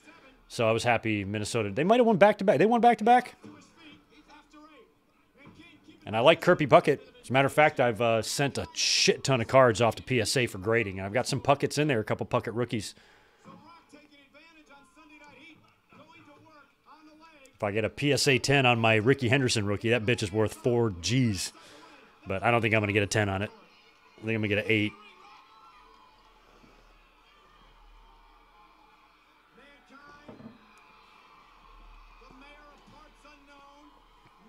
So I was happy Minnesota. They might have won back-to-back. They won back-to-back? He's after 8. And can't keep And I like Kirby Puckett. As a matter of fact, I've sent a shit ton of cards off to PSA for grading, and I've got some Puckets in there, a couple Puckett rookies. The Rock taking advantage on Sunday Night Heat. Going to work on the leg. If I get a PSA 10 on my Ricky Henderson rookie, that bitch is worth 4 G's. But I don't think I'm going to get a 10 on it. I think I'm going to get an 8. Mankind, the mayor of parts unknown,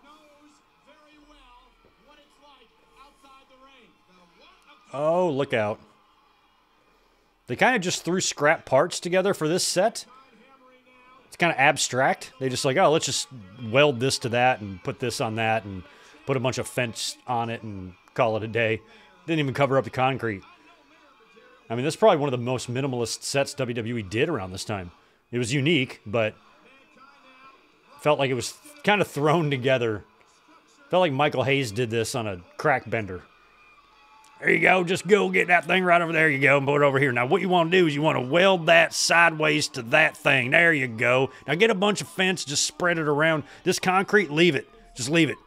knows very well what it's like outside the ring. The what? Oh, look out. They kind of just threw scrap parts together for this set. Hammering now. It's kind of abstract. They just like, oh, let's just weld this to that and put this on that and put a bunch of fence on it and call it a day. Didn't even cover up the concrete. I mean, this is probably one of the most minimalist sets WWE did around this time. It was unique, but felt like it was kind of thrown together. Felt like Michael Hayes did this on a crack bender. There you go. Just go get that thing right over there. You go and put it over here. Now, what you want to do is you want to weld that sideways to that thing. There you go. Now, get a bunch of fence. Just spread it around. This concrete, leave it. Just leave it.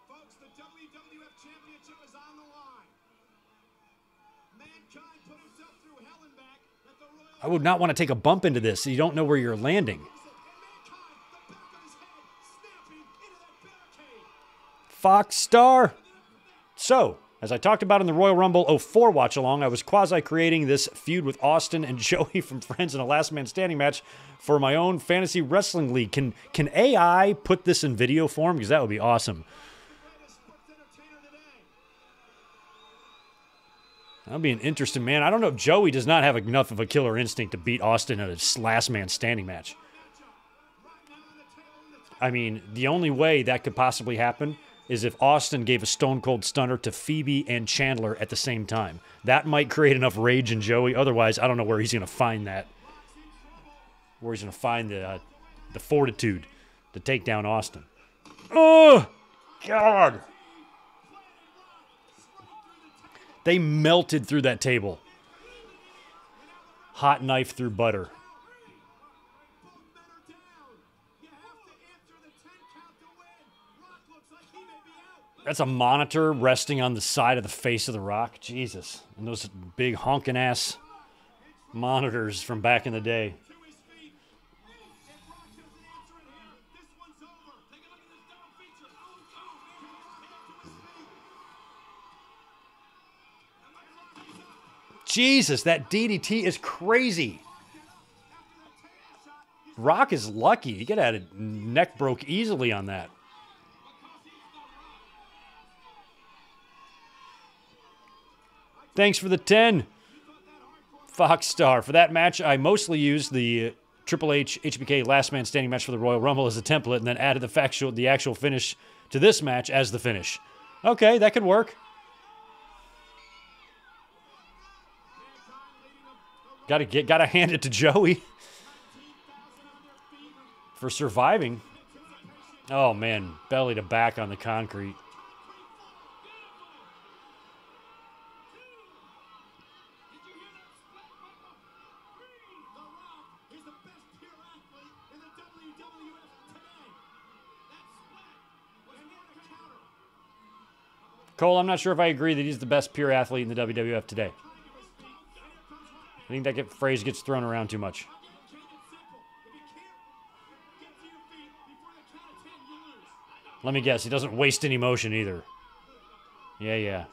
Folks, the WWF Championship is on the line. Mankind put himself through hell and back at the Royal I would not want to take a bump into this. You don't know where you're landing. Rumble. And Mankind, the back of his head, snapping into that barricade. Fox Star. So, as I talked about in the Royal Rumble 04 watch along, I was quasi-creating this feud with Austin and Joey from Friends in a last man standing match for my own fantasy wrestling league. Can AI put this in video form? Because that would be awesome. Greatest sports entertainer today. That would be an interesting man. I don't know if Joey does not have enough of a killer instinct to beat Austin in a last man standing match. Right now on the tail and the top. I mean, the only way that could possibly happen is if Austin gave a Stone Cold Stunner to Phoebe and Chandler at the same time. That might create enough rage in Joey. Otherwise, I don't know where he's going to find that. Where he's going to find the fortitude to take down Austin. Oh, God. They melted through that table. Hot knife through butter. Both men are down. You have to answer the 10 count to win. Rock looks like he may be out. That's a monitor resting on the side of the face of the Rock. Jesus. And those big honking ass monitors from back in the day. To his feet. If Rock doesn't answer it here, this one's over. Take a look at this double feature. Oh, Rock to his feet. And Rock is up. Jesus, that DDT is crazy. After a tail shot, Rock is lucky. He could have had a neck broke easily on that. because he's the Rock. I Thanks for the 10. Fox Star. For that match, I mostly used the Triple H HBK Last Man Standing match for the Royal Rumble as a template and then added the actual finish to this match as the finish. Okay, that could work. Gotta hand it to Joey for surviving. Oh man, belly to back on the concrete. Cole, I'm not sure if I agree that he's the best pure athlete in the WWF today. I think that phrase gets thrown around too much. Let me guess, he doesn't waste any motion either. Yeah.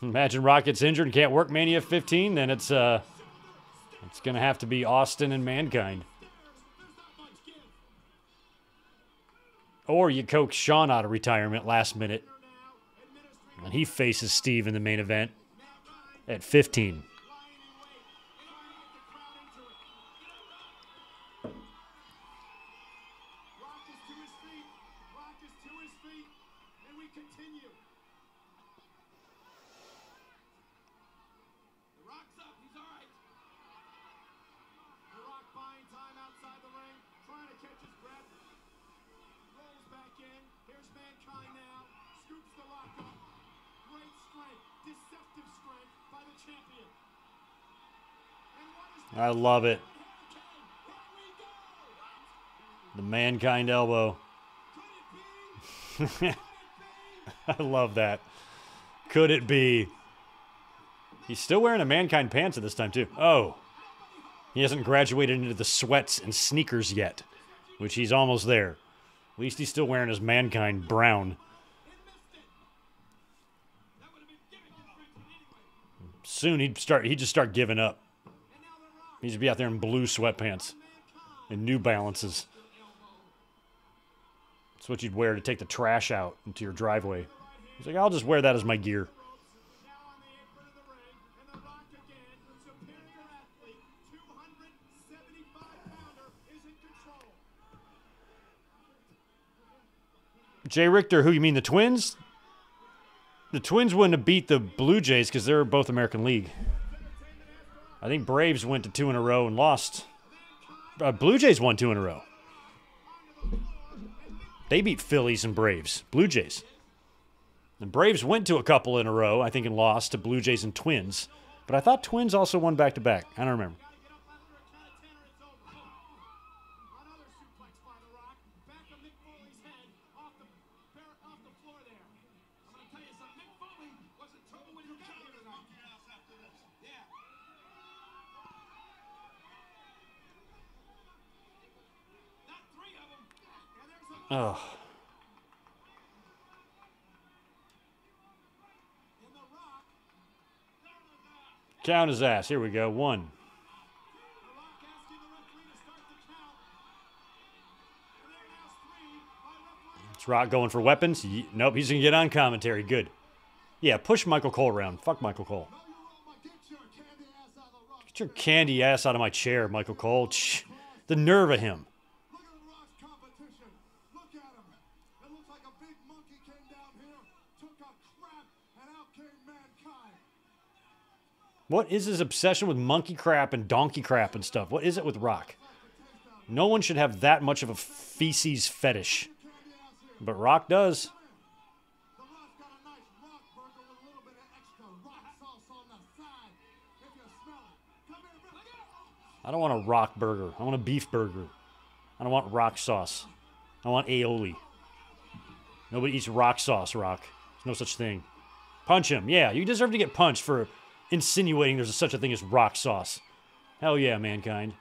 Imagine Rock gets injured and can't work Mania 15, then it's going to have to be Austin and Mankind. Or you coax Shawn out of retirement last minute. And he faces Steve in the main event at 15. I love it. The Mankind elbow. I love that. Could it be? He's still wearing a Mankind pants at this time, too. Oh. He hasn't graduated into the sweats and sneakers yet, which he's almost there. At least he's still wearing his Mankind brown. Soon he'd just start giving up. He'd just be out there in blue sweatpants and New Balances. That's what you'd wear to take the trash out into your driveway. He's like, I'll just wear that as my gear. Jay Richter, who you mean, the Twins? The Twins wouldn't have beat the Blue Jays because they're both American League. I think Braves went to 2 in a row and lost. Blue Jays won 2 in a row. They beat Phillies and Braves. Blue Jays. The Braves went to a couple in a row, I think, and lost to Blue Jays and Twins. But I thought Twins also won back-to-back. I don't remember. Oh. Count his ass. Here we go. 1. It's Rock going for weapons. Nope, he's going to get on commentary. Good. Yeah, push Michael Cole around. Fuck Michael Cole. Get your candy ass out of my chair, Michael Cole. The nerve of him. What is his obsession with monkey crap and donkey crap and stuff? What is it with Rock? No one should have that much of a feces fetish. But Rock does. I don't want a Rock burger. I want a beef burger. I don't want Rock sauce. I want aioli. Nobody eats Rock sauce, Rock. There's no such thing. Punch him. Yeah, you deserve to get punched for insinuating there's such a thing as Rock sauce. Hell yeah, Mankind.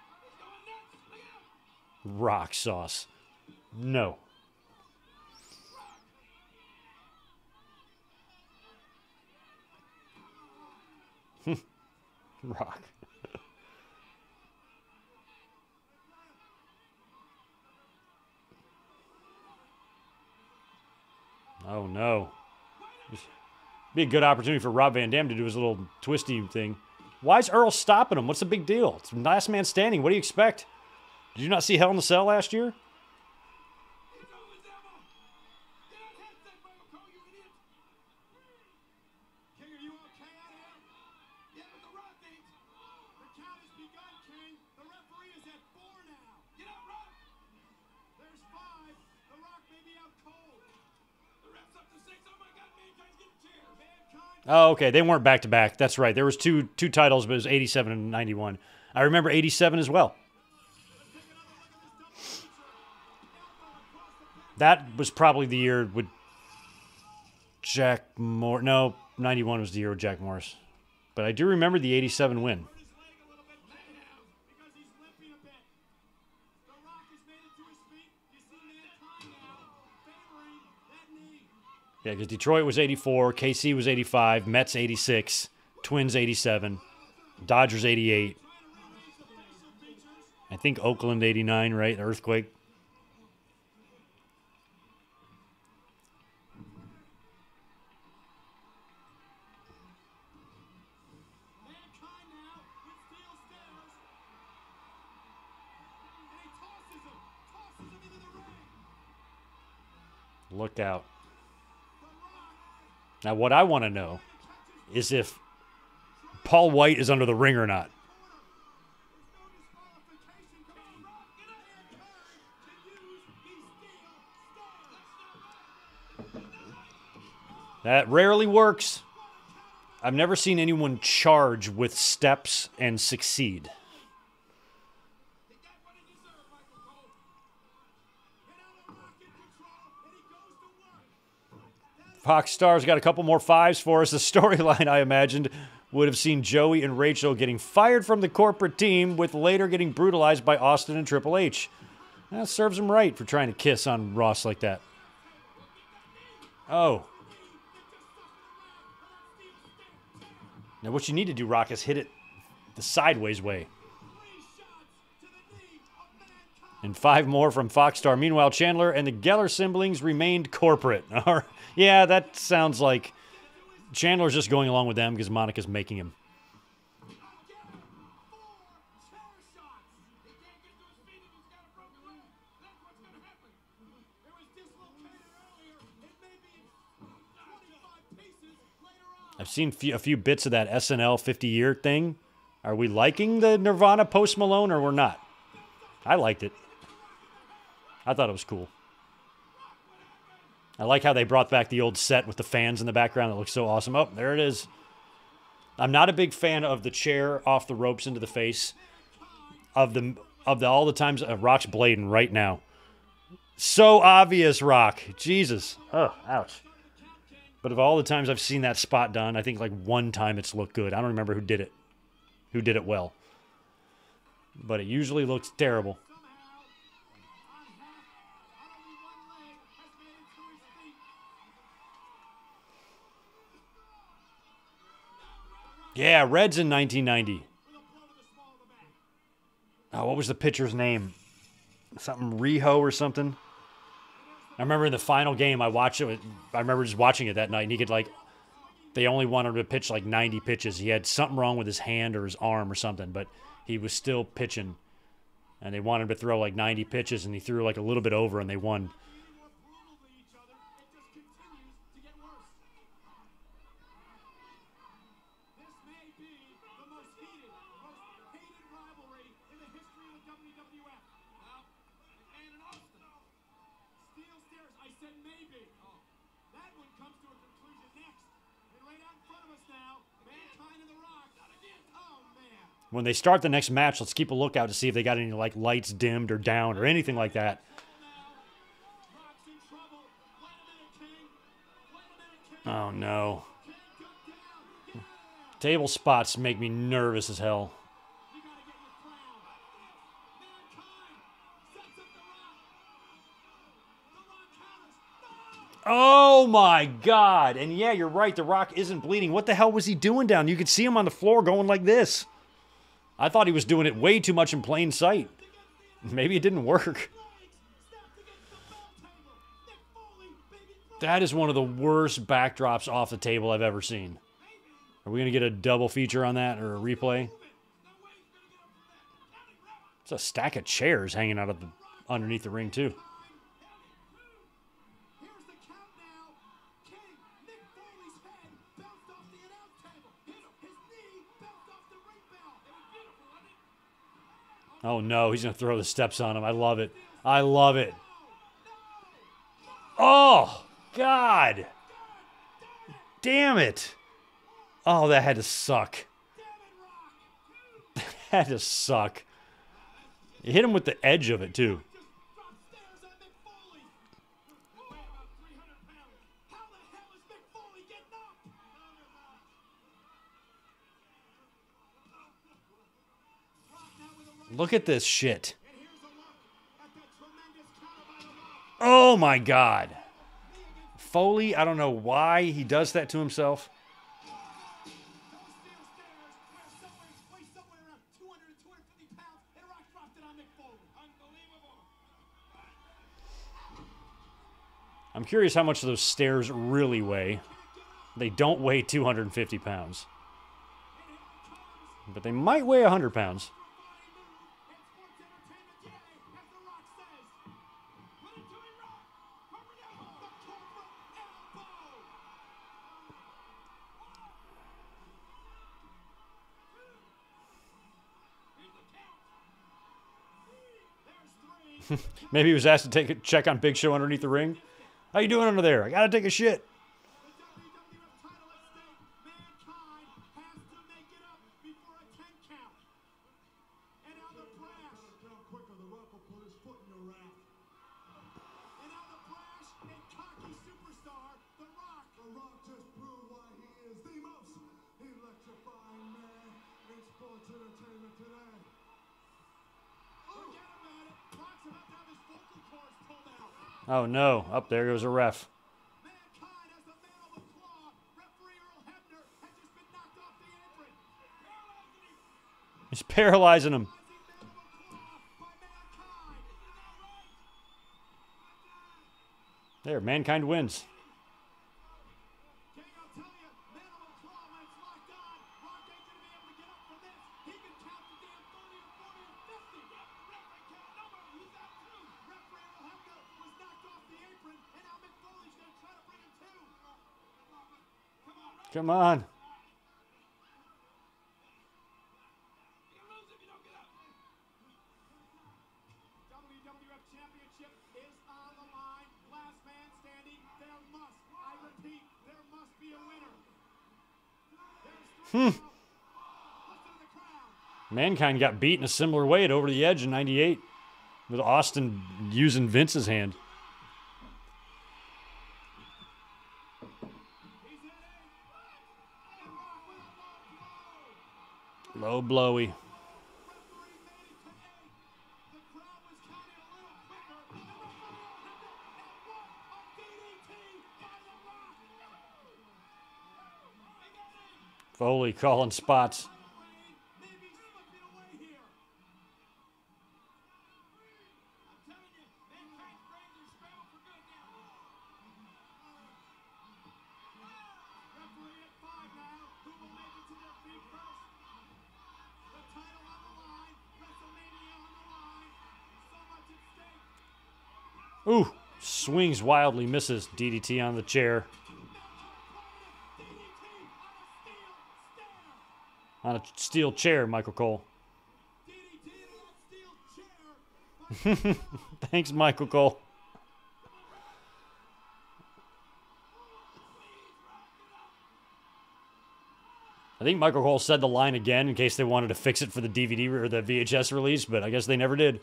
Rock sauce. No. Rock. Oh, no. Be a good opportunity for Rob Van Dam to do his little twisty thing. Why is Earl stopping him? What's the big deal? It's last man standing. What do you expect? Did you not see Hell in the Cell last year? Oh, okay. They weren't back to back. That's right. There was two titles, but it was 87 and 91. I remember 87 as well. That was probably the year with Jack Morris. No, 91 was the year with Jack Morris. But I do remember the 87 win. Yeah, because Detroit was 84, KC was 85, Mets 86, Twins 87, Dodgers 88. I think Oakland 89, right? The earthquake. Look out. Now, what I want to know is if Paul White is under the ring or not. That rarely works. I've never seen anyone charge with steps and succeed. Fox Star's got a couple more fives for us. The storyline, I imagined, would have seen Joey and Rachel getting fired from the corporate team, with later getting brutalized by Austin and Triple H. That serves them right for trying to kiss on Ross like that. Oh. Now what you need to do, Rock, is hit it the sideways way. And 5 more from Fox Star. Meanwhile, Chandler and the Geller siblings remained corporate. Yeah, that sounds like Chandler's just going along with them because Monica's making him. I've seen a few bits of that SNL 50-year thing. Are we liking the Nirvana Post Malone or we're not? I liked it. I thought it was cool. I like how they brought back the old set with the fans in the background. That looks so awesome. Oh, there it is. I'm not a big fan of the chair off the ropes into the face. All the times Rock's blading right now. So obvious, Rock. Jesus. Oh, ouch. But of all the times I've seen that spot done, I think like one time it's looked good. I don't remember who did it. Who did it well. But it usually looks terrible. Yeah, Reds in 1990. Oh, what was the pitcher's name? Something Riho or something? I remember in the final game, I remember just watching it that night, and he could, like, they only wanted him to pitch, like, 90 pitches. He had something wrong with his hand or his arm or something, but he was still pitching. And they wanted him to throw, like, 90 pitches, and he threw, like, a little bit over, and they won. When they start the next match, let's keep a lookout to see if they got any like lights dimmed or down or anything like that. Oh, no. Table spots make me nervous as hell. Oh, my God. And yeah, you're right. The Rock isn't bleeding. What the hell was he doing down? You could see him on the floor going like this. I thought he was doing it way too much in plain sight. Maybe it didn't work. That is one of the worst backdrops off the table I've ever seen. Are we going to get a double feature on that or a replay? It's a stack of chairs hanging out of underneath the ring, too. Here's the count now. King, Nick Foley's head bounced off the announce table. His knee bounced off the ring bell. It was beautiful, wasn't it? Oh, no. He's going to throw the steps on him. I love it. I love it. Oh, God. Damn it. Oh, that had to suck. That had to suck. You hit him with the edge of it, too. Look at this shit. Oh, my God. Foley, I don't know why he does that to himself. I'm curious how much those stairs really weigh. They don't weigh 250 pounds. But they might weigh 100 pounds. Maybe he was asked to take a check on Big Show underneath the ring. How you doing under there? I gotta take a shit. Oh no, up there goes a ref. He's paralyzing him. There, Mankind wins. Come on. WWF Championship is on the line. Last man standing. There must, I repeat, there must be a winner. There's three. Listen to the crowd. Mankind got beat in a similar way at Over the Edge in '98 with Austin using Vince's hand. Low blowy. Foley calling spots. Ooh, Swings wildly, misses. DDT on the chair. On a steel chair, Michael Cole. Thanks, Michael Cole. I think Michael Cole said the line again in case they wanted to fix it for the DVD or the VHS release, but I guess they never did.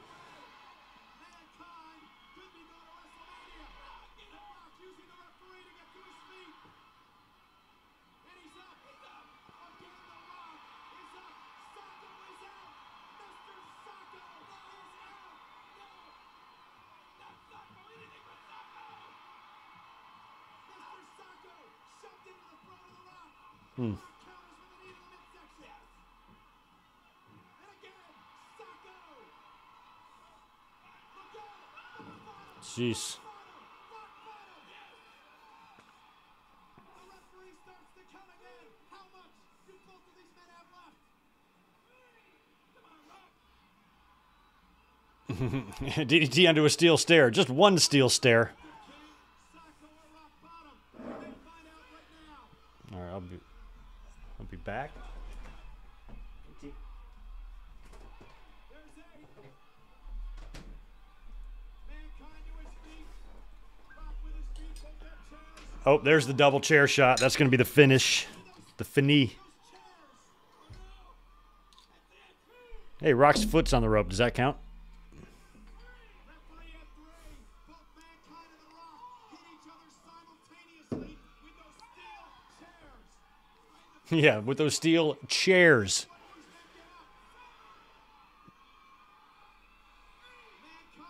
Jeez. the count again. How much do both of these men have left? Come on, Rock. DDT onto a steel stair. Just one steel stair. Sacco or rock bottom. We'll find out right now. All right, I'll be back. There's eight. Mankind to his feet. Rock with his feet. Both their chairs. Oh, there's the double chair shot. That's going to be the finish. The fini. Hey, Rock's foot's on the rope. Does that count? Referee at three. Both Mankind and The Rock hit each other simultaneously with those steel chairs. Yeah, with those steel chairs. Mankind.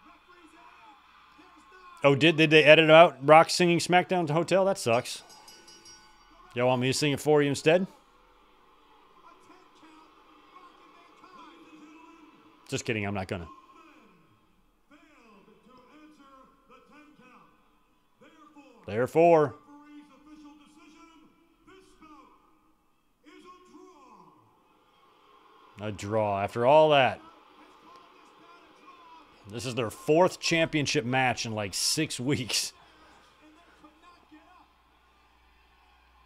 Referee's at eight. There's nine. Oh, did they edit out Rock singing SmackDown Hotel? That sucks. Y'all want me to sing it for you instead? A 10 count. Rock and Mankind. Just kidding, I'm not gonna. Failed to answer the 10 count. Therefore, Therefore, referee's official decision, this bout is a draw. a draw. After all that, this is their 4th championship match in like 6 weeks.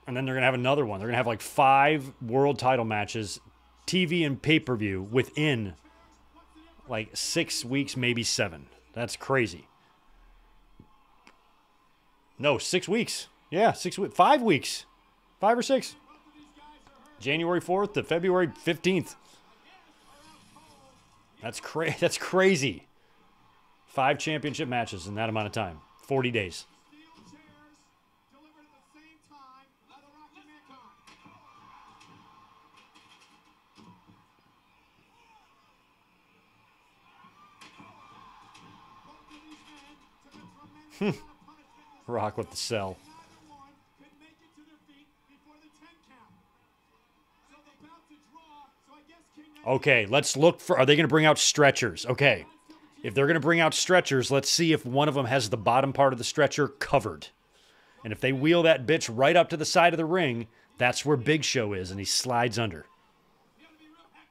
And then they're going to have another one. They're going to have like 5 world title matches, TV and pay-per-view within like 6 weeks, maybe 7. That's crazy. No, 6 weeks. Yeah, 6 weeks. 5 weeks. 5 or 6. January 4th to February 15th. That's crazy. 5 championship matches in that amount of time. 40 days. Steel chairs delivered at the same time by The Rock and Mankind. Both of these men took a tremendous amount of punishment this Rock with the cell. neither one could make it to their feet before the 10 count. So the bout's a draw, so I guess King Okay, let's look for... Are they going to bring out stretchers? Okay. If they're going to bring out stretchers, let's see if one of them has the bottom part of the stretcher covered. And if they wheel that bitch right up to the side of the ring, that's where Big Show is, and he slides under.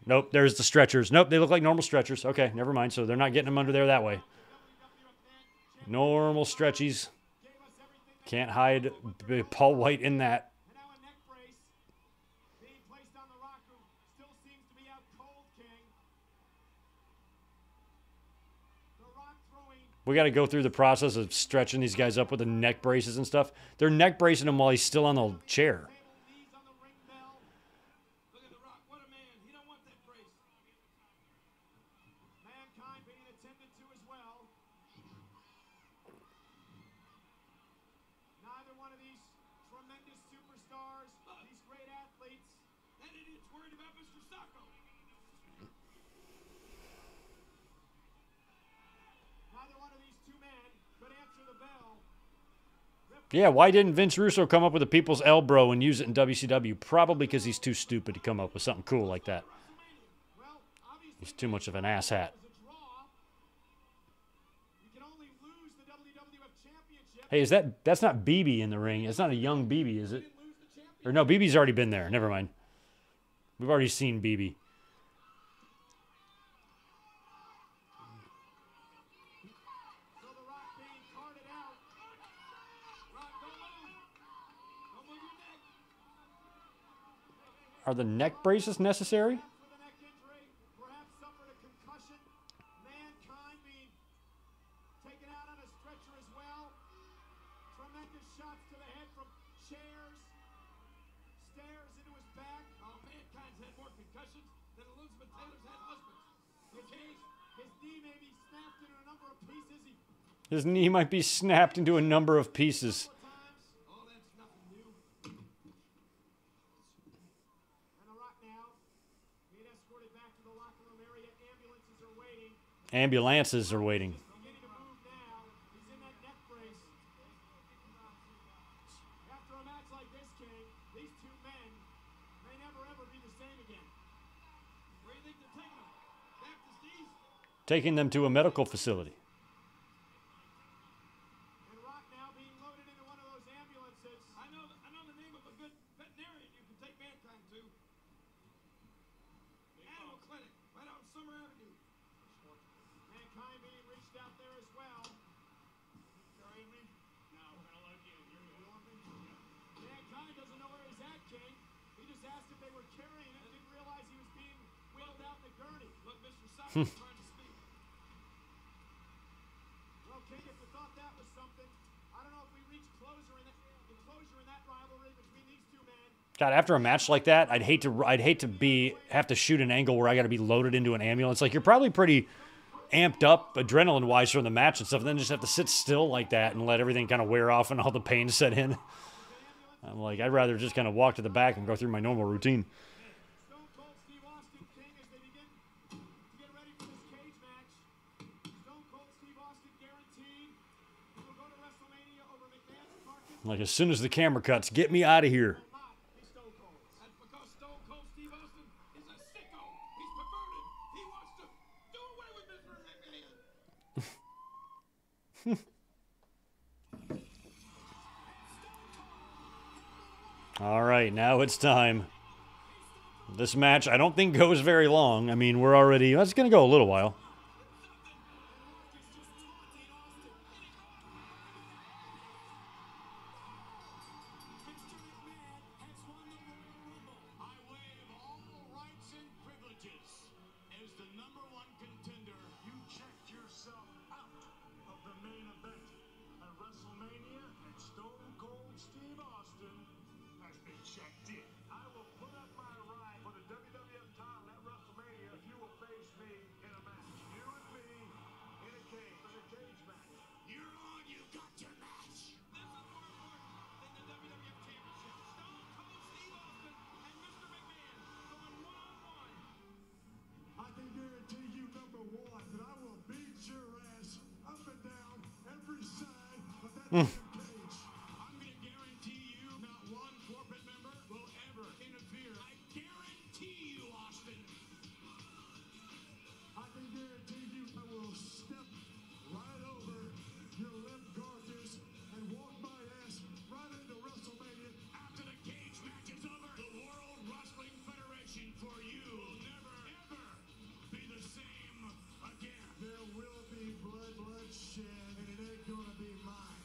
Nope, there's the stretchers. Nope, they look like normal stretchers. Okay, never mind. So they're not getting them under there that way. Normal stretchies. Can't hide Paul White in that. And now a neck brace being placed on The Rock, who still seems to be out cold, King. The Rock throwing We got to go through the process of stretching these guys up with the neck braces and stuff. They're neck bracing him while he's still on the chair. table knees on the ring bell. Look at The Rock, what a man. He don't want that brace. Mankind being attended to as well. Neither one of these tremendous superstars, these great athletes. That idiot's worried about Mr. Sacco. Neither one of these two men could answer the bell. Yeah, why didn't Vince Russo come up with a people's elbow and use it in WCW? Probably because he's too stupid to come up with something cool like that. Well, obviously He's too much of an asshat. it's a draw. You can only lose the WWF Championship. Hey, that's not BB in the ring. It's not a young BB, is it? Lose the championship. Or no, BB's already been there. Never mind. We've already seen BB. So The Rock being carted out. Rock, don't move. Don't move your neck. Are the neck braces necessary? For the neck injury, perhaps suffered a concussion. Mankind being taken out on a stretcher as well. Tremendous shots to the head from chairs. Stairs into his back. Oh, Mankind's had more concussions than Elizabeth Taylor's had husbands. His knee may be snapped into a number of pieces. His knee might be snapped into a number of pieces. Times. Oh, that's nothing new. And The Rock now being escorted back to the locker room area. Ambulances are waiting. Ambulances are waiting. Beginning to move now. He's in that neck brace. After a match like this, King, these two men may never ever be the same again. Where do you think they're taking them? Back to Steve's? Taking them to a medical facility. And Rock now being loaded into one of those ambulances. I know the name of a good veterinarian you can take Mankind to. Animal Clinic, right on Summer Avenue. Mankind being reached out there as well. Carrying me? No, we're gonna load you in. You want me? Mankind doesn't know where he's at, King. He just asked if they were carrying him and didn't realize he was being wheeled out in the gurney. Look, Mr. Sutton's trying to speak. Well, King, if you thought that was something, I don't know if we reach closure in that rivalry between these two men. God, after a match like that, I'd hate to have to shoot an angle where I got to be loaded into an ambulance. Like, you're probably pretty amped up adrenaline-wise from the match and stuff, and then just have to sit still like that and let everything kind of wear off and all the pain set in. I'm like, I'd rather just kind of walk to the back and go through my normal routine. Stone Cold Steve Austin, King, as they begin to get ready for this cage match. Stone Cold Steve Austin guaranteed he will go to WrestleMania over McMahon's carcass. Like, as soon as the camera cuts, get me out of here. Not be Stone Cold. That's because Stone Cold Steve Austin is a sicko. He's perverted. He wants to do away with Mr. McMahon. All right, now it's time. This match, I don't think goes very long. I mean, we're already, well, it's going to go a little while. I waive all rights and privileges. As the #1 contender, You checked yourself out of the main event at WrestleMania, and Stone Cold Steve Austin has been checked in. I will put up my ride for the WWF title at WrestleMania if you will face me in a match. You and me in a cage match. you're on. You got your match. This is more important than the WWF Championship. Stone Cold Steve Austin and Mr. McMahon going one-on-one. I can guarantee you, #1, that I will beat your ass up and down every side of that damn cage. I'm going to guarantee you not one corporate member will ever interfere. I guarantee you, Austin. I can guarantee you I will step right over your limp carcass and walk my ass right into WrestleMania. After the cage match is over, the World Wrestling Federation for you will never, ever be the same again. There will be blood shed, and it ain't gonna be mine.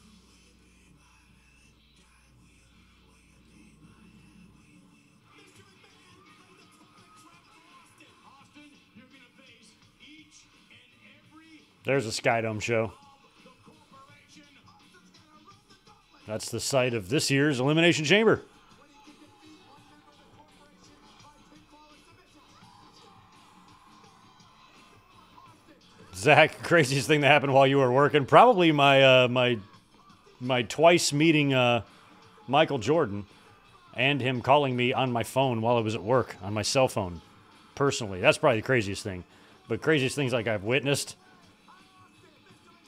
Mr. McMahon from the Chronic Trap of Austin. Austin, you're going to face each and every There's a Skydome show. the corporation. Austin's going to run the gauntlet. That's the site of this year's Elimination Chamber. When he can defeat one member of the corporation by pinfall or submission. Zach, craziest thing that happened while you were working, probably my my twice meeting Michael Jordan and him calling me on my phone while I was at work on my cell phone. Personally, that's probably the craziest thing. But craziest things like I've witnessed,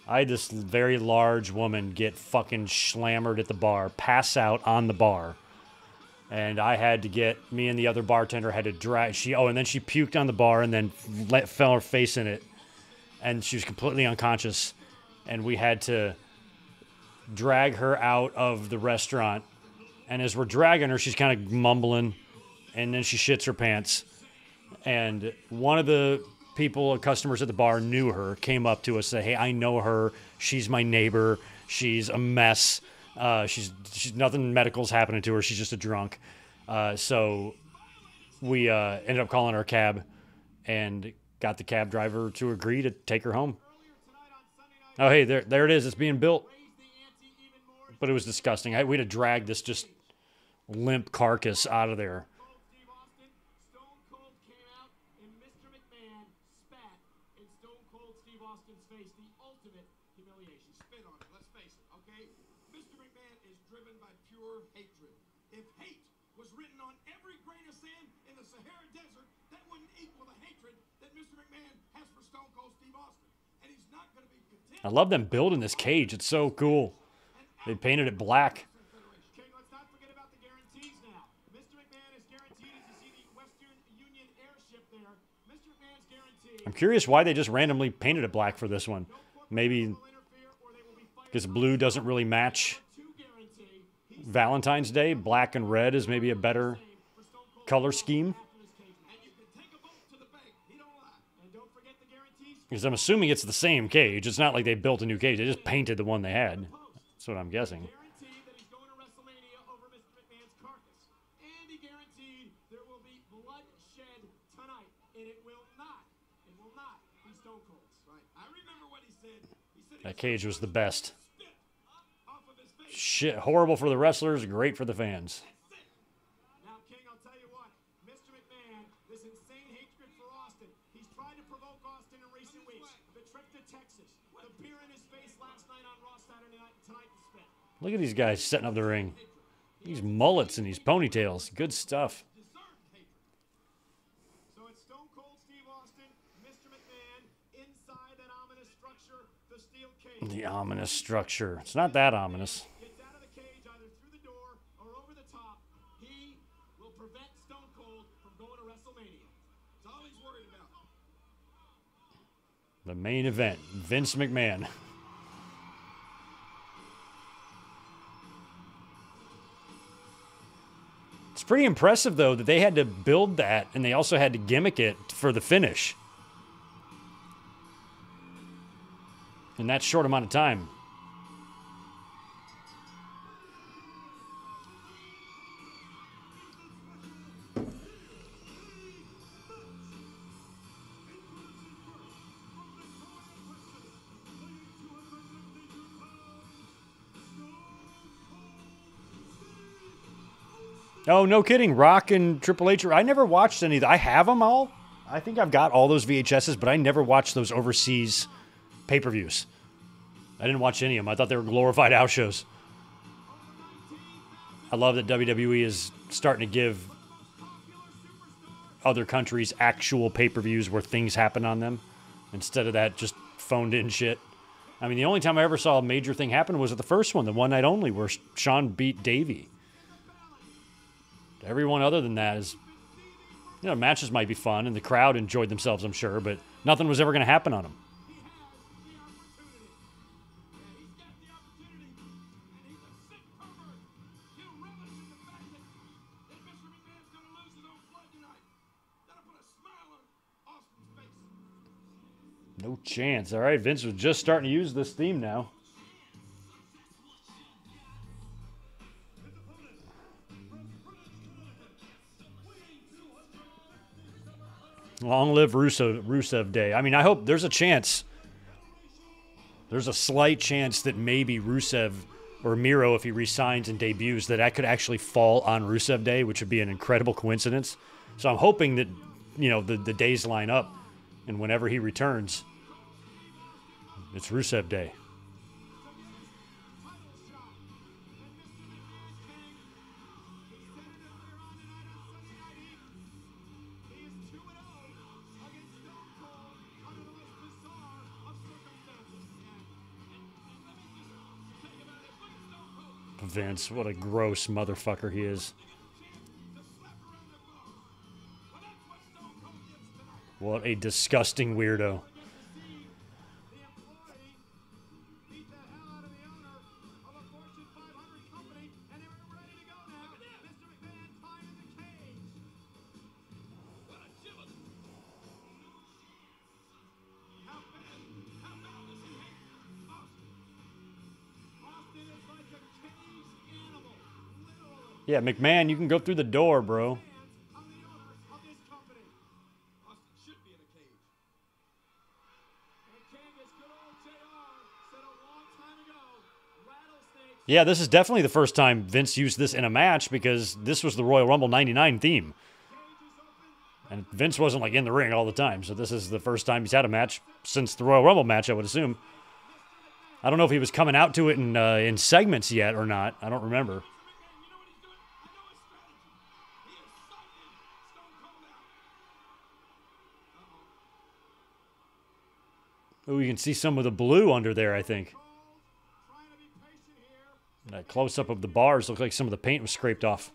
I had this very large woman get fucking slammered at the bar, pass out on the bar. And I had to get, me and the other bartender had to drag, and then she puked on the bar and then fell her face in it. And she was completely unconscious. And we had to drag her out of the restaurant. And as we're dragging her, she's kind of mumbling. And then she shits her pants. And one of the customers at the bar knew her, came up to us, said, "Hey, I know her. She's my neighbor. She's a mess. She's nothing medical's happening to her. She's just a drunk." So we ended up calling her a cab and got the cab driver to agree to take her home. Oh, hey, there it is. It's being built. But it was disgusting. We had to drag this just limp carcass out of there. Steve Austin, Stone Cold came out and Mr. McMahon spat in Stone Cold Steve Austin's face. The ultimate humiliation. Spit on it. Let's face it, okay? Mr. McMahon is driven by pure hatred. If hate was written on every grain of sand in the Sahara Desert, that wouldn't equal the hatred that Mr. McMahon has for Stone Cold Steve Austin. And he's not going to be content. I love them building this cage. It's so cool. They painted it black. King, let's not forget about the guarantees now. Mr. McMahon is guaranteed, as you see the Western Union airship there. Mr. McMahon's guaranteed. I'm curious why they just randomly painted it black for this one. Maybe because blue doesn't really match Valentine's Day, black and red is maybe a better color scheme. Because I'm assuming it's the same cage. It's not like they built a new cage. They just painted the one they had. That's what I'm guessing. Guaranteed that he's going to WrestleMania over Mr. McMahon's carcass. And he guaranteed there will be bloodshed tonight. And it will not be Stone Cold's. Right. I remember what he said. That cage was the best. Shit, horrible for the wrestlers, great for the fans. Now, King, I'll tell you what. Mr. McMahon, this insane hatred for Austin. He's tried to provoke Austin in recent weeks. The trip to Texas. The beer in his face last night on Raw Saturday night. Tonight to spit. Look at these guys setting up the ring. These mullets and these ponytails. Good stuff. So it's Stone Cold Steve Austin, Mr. McMahon, inside that ominous structure, the steel cage. The ominous structure. It's not that ominous. Gets out of the cage either through the door or over the top. He will prevent Stone Cold from going to WrestleMania. That's all he's worried about. The main event, Vince McMahon. It's pretty impressive, though, that they had to build that and they also had to gimmick it for the finish in that short amount of time. Oh, no kidding. Rock and Triple H. I never watched any of that. I have them all. I think I've got all those VHSs, but I never watched those overseas pay-per-views. I didn't watch any of them. I thought they were glorified house shows. I love that WWE is starting to give other countries actual pay-per-views where things happen on them instead of that just phoned-in shit. I mean, the only time I ever saw a major thing happen was at the first one, the one night only, where Shawn beat Davey. Everyone other than that is, you know, matches might be fun and the crowd enjoyed themselves, I'm sure, but nothing was ever going to happen on them. No chance. All right, Vince was just starting to use this theme now. Long live Rusev Day. I mean, I hope there's a chance. There's a slight chance that maybe Rusev or Miro, if he resigns and debuts, that could actually fall on Rusev Day, which would be an incredible coincidence. So I'm hoping that, you know, the days line up, and whenever he returns, it's Rusev Day. Vince, what a gross motherfucker he is. What a disgusting weirdo. Yeah, McMahon, you can go through the door, bro. Yeah, this is definitely the first time Vince used this in a match because this was the Royal Rumble 99 theme. And Vince wasn't like in the ring all the time, so this is the first time he's had a match since the Royal Rumble match, I would assume. I don't know if he was coming out to it in segments yet or not. I don't remember. Oh, you can see some of the blue under there, I think. That close-up of the bars looked like some of the paint was scraped off.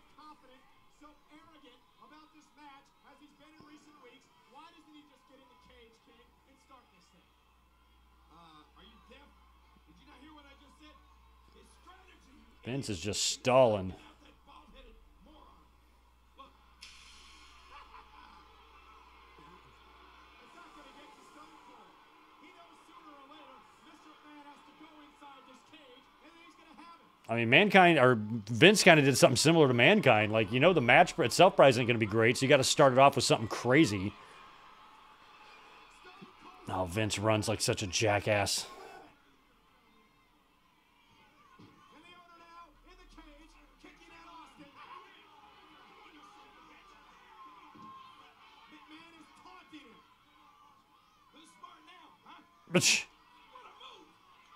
Vince is just stalling. I mean, Mankind, or Vince kind of did something similar to Mankind. Like, you know, the match itself probably isn't going to be great, so you got to start it off with something crazy. Oh, Vince runs like such a jackass.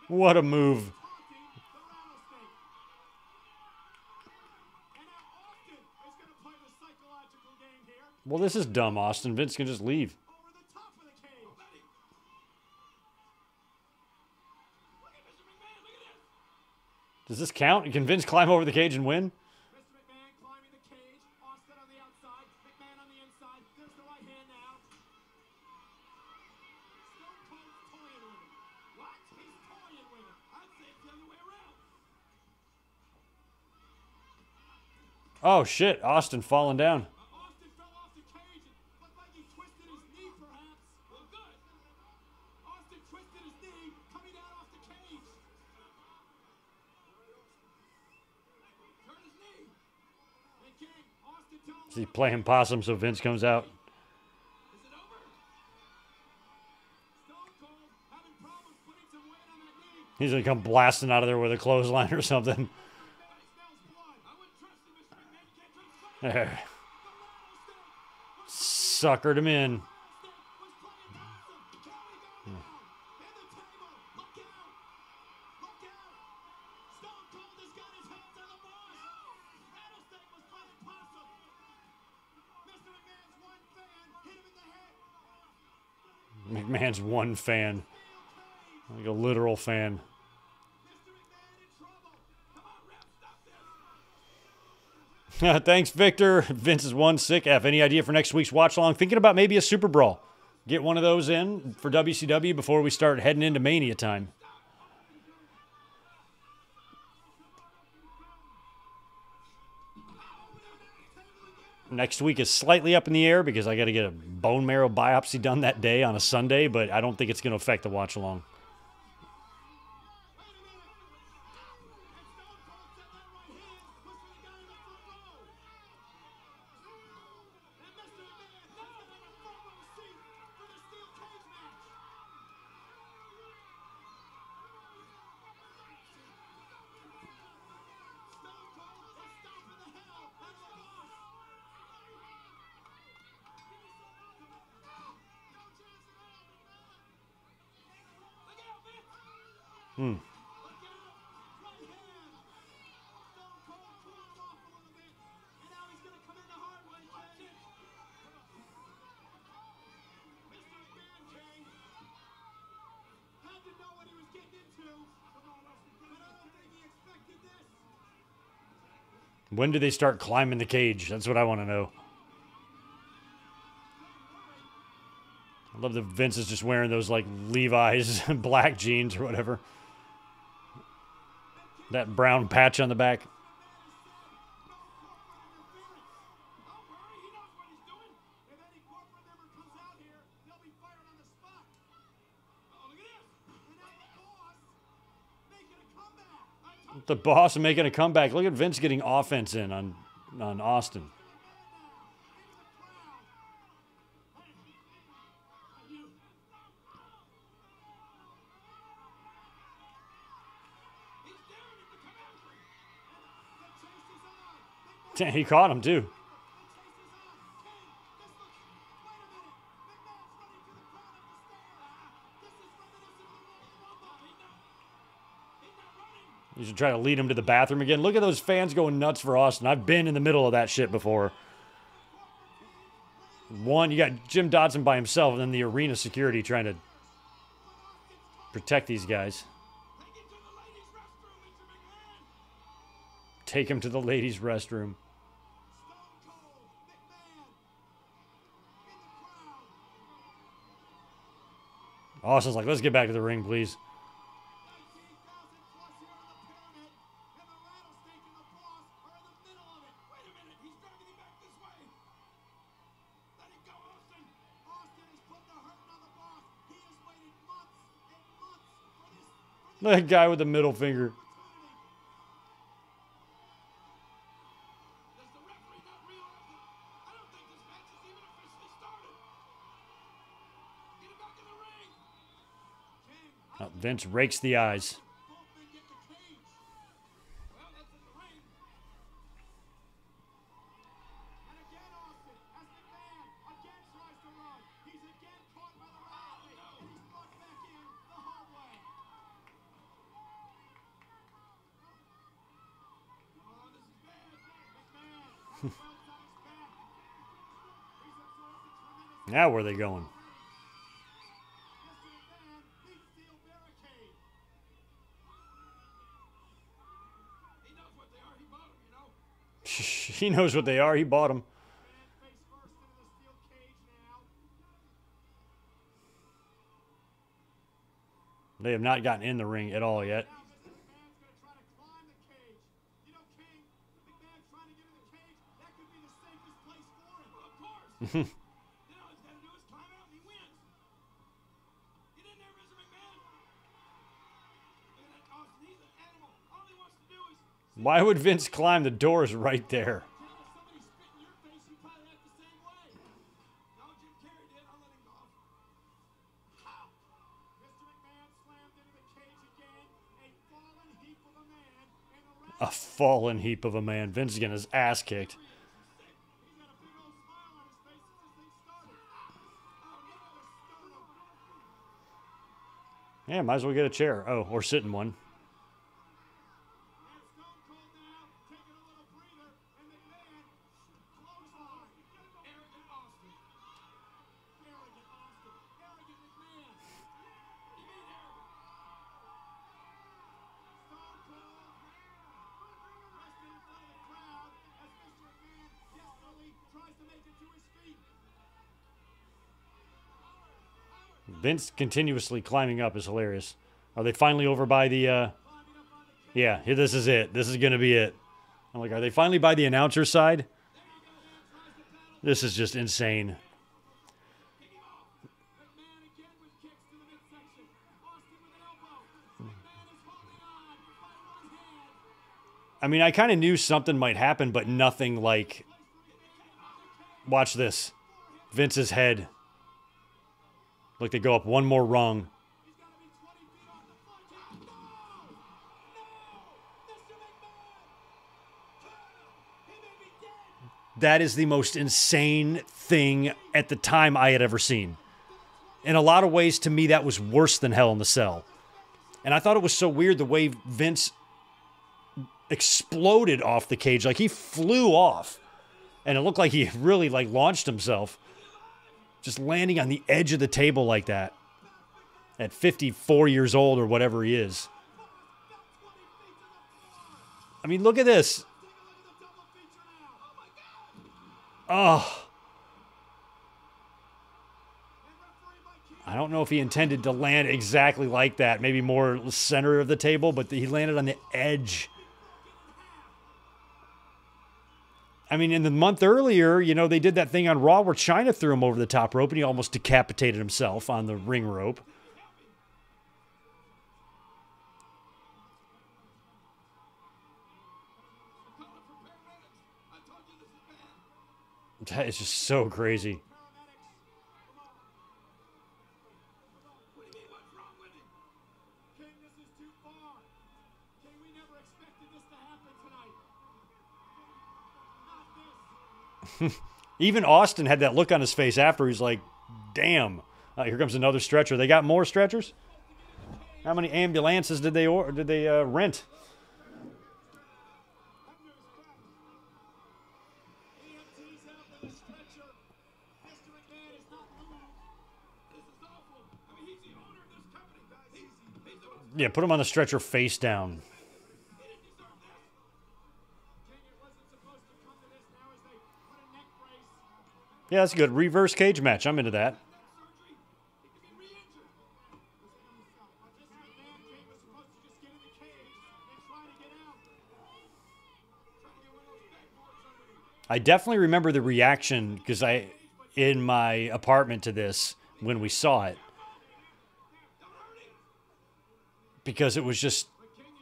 What a move. Well, this is dumb, Austin. Vince can just leave. Does this count? Can Vince climb over the cage and win? Oh, shit. Austin falling down. Austin fell off the cage and looked like he twisted his knee, perhaps. Well, good. Austin twisted his knee coming down off the cage. Hurt his knee. And King, Austin telling Is he playing possum so Vince comes out? Is it over? Stone Cold having problems putting some weight on that knee. He's going to come blasting out of there with a clothesline or something. There. Suckered him in. McMahon's one fan. Like a literal fan. Thanks, Victor. Vince is one sick F. Any idea for next week's watch along? Thinking about maybe a Super Brawl. Get one of those in for WCW before we start heading into Mania time. Next week is slightly up in the air because I got to get a bone marrow biopsy done that day on a Sunday, but I don't think it's going to affect the watch along. When do they start climbing the cage? That's what I want to know. I love that Vince is just wearing those, like, Levi's black jeans or whatever. That brown patch on the back. The boss making a comeback. Look at Vince getting offense in on Austin. He caught him too. You should try to lead him to the bathroom again. Look at those fans going nuts for Austin. I've been in the middle of that shit before. One, you got Jim Dodson by himself, and then the arena security trying to protect these guys. Take him to the ladies' restroom. Austin's like, let's get back to the ring, please. That guy with the middle finger. Does the referee not realize it? I don't think this match is even officially started. Get him back in the ring. King, Oh, Vince rakes the eyes. both men get the cage. Well, that's in the ring. And again, Austin, as McMahon again tries to run. He's again caught by the referee. He's brought back in the hard way. Oh, this is bad. McMahon has the belts on his back. He's absorbed the tremendous. Now where are they going? Mr. McMahon beats steel barricade. He knows what they are. He bought them, you know. He knows what they are. He bought them. Man face first into the steel cage now. They have not gotten in the ring at all yet. Now Mr. McMahon's going to try to climb the cage. You know, King, McMahon's trying to get in the cage. That could be the safest place for him. Well, of course. You know, all he's got to do is climb out and he wins. Get in there, Mr. McMahon. Look at that, Austin. He's an animal. All he wants to do is Why would Vince climb the doors right there? tell if somebody spit in your face, you probably act the same way. No, Jim Carrey did. I'll let him go. Ow. Mr. McMahon slammed into the cage again. A fallen heap of a man. And the A fallen heap of a man. Vince is getting his ass kicked. He's got a big old smile on his face since this thing started. Oh, look at the sternum. Yeah, might as well get a chair. Oh, or sit in one. And Stone Cold now taking a little breather. And McMahon clothesline. Arrogant Austin. Arrogant Austin. Arrogant McMahon. What do you mean arrogant? Stone Cold resting in front of the crowd as Mr. McMahon desperately tries to make it to his feet. Vince continuously climbing up is hilarious. Are they finally over by the, Climbing up on the cage. yeah, here, this is it. This is going to be it. I'm like, are they finally by the announcer side? This is just insane. Kick him off. McMahon again with kicks to the midsection. Austin with an elbow. McMahon is holding on by one hand. I mean, I kind of knew something might happen, but nothing like, watch this. Vince's head. Look, they go up one more rung. He's got to be 20 feet off the floor. No! No! Mr. McMahon! He may be dead. That is the most insane thing at the time I had ever seen. In a lot of ways, to me, that was worse than Hell in the Cell. And I thought it was so weird the way Vince exploded off the cage. Like, he flew off. And it looked like he really, like, launched himself. Just landing on the edge of the table like that. At 54 years old or whatever he is. I mean, look at this. Oh. I don't know if he intended to land exactly like that. Maybe more center of the table, but he landed on the edge. I mean, in the month earlier, you know, they did that thing on Raw where Chyna threw him over the top rope and he almost decapitated himself on the ring rope. That is just so crazy. What do you mean, what's wrong with him? King, this is too far. King, we never expected this to happen tonight. Not this. Even Austin had that look on his face after. He's like, damn. Here comes another stretcher. They got more stretchers? How many ambulances did they rent? EMT's out with a stretcher. Mr. McMahon is not moved. This is awful. I mean, he's the owner of this company, guys. He's the one. Yeah, put him on the stretcher face down. He didn't deserve this. King, it wasn't supposed to come to this now as they put a neck brace. Yeah, that's good. Reverse cage match. I'm into that. Neck surgery. He could be re-injured. Mr. McMahon, King was supposed to just get in the cage and try to get out. Try to get one of those backboards underneath. I definitely remember the reaction because in my apartment to this when we saw it. because it was just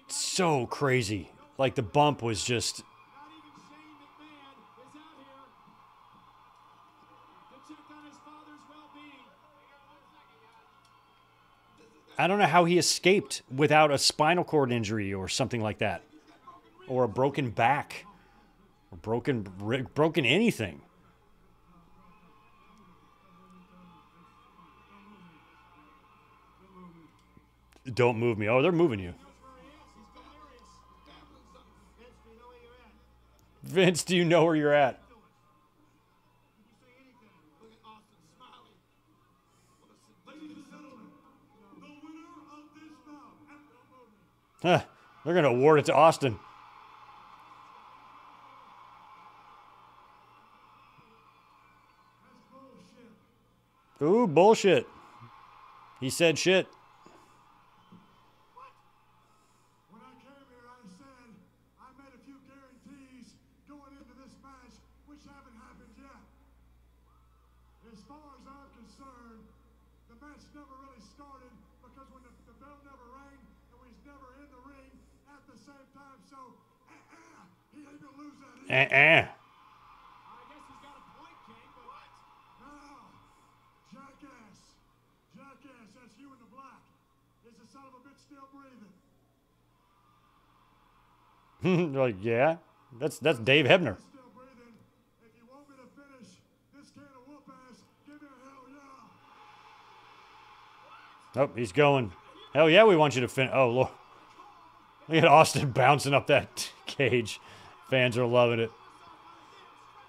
so crazy. Like, the bump was just... Not even Shane McMahon is out here to check on his father's well-being. I don't know how he escaped without a spinal cord injury or something like that. Or a broken back. Or broken anything. Don't move me. Oh, they're moving you. Vince, do you know where you're at? Huh, they're going to award it to Austin. Ooh, bullshit. He said shit. When I came here, I said I made a few guarantees going into this match, which haven't happened yet. As far as I'm concerned, the match never really started because when the bell never rang and we was never in the ring at the same time. So, he ain't gonna lose that. I guess he's got a point, King, but what? Now, jackass, that's you in the black. Is the son of a bitch still breathing? Like, yeah, that's Dave Hebner. Still breathing. If you want me to finish this can of whoop ass, give me a hell yeah. Oh, he's going. Hell yeah, we want you to finish. Oh, Lord. Look at Austin bouncing up that cage. Fans are loving it.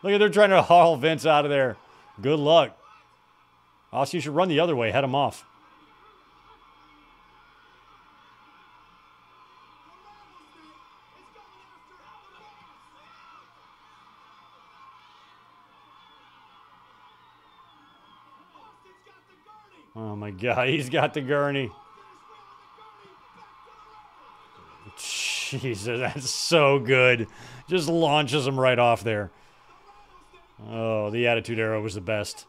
Look at they're trying to haul Vince out of there. Good luck. Austin, you should run the other way. Head him off. Oh my God, he's got the gurney. Jesus, that's so good. Just launches him right off there. Oh, the Attitude Era was the best.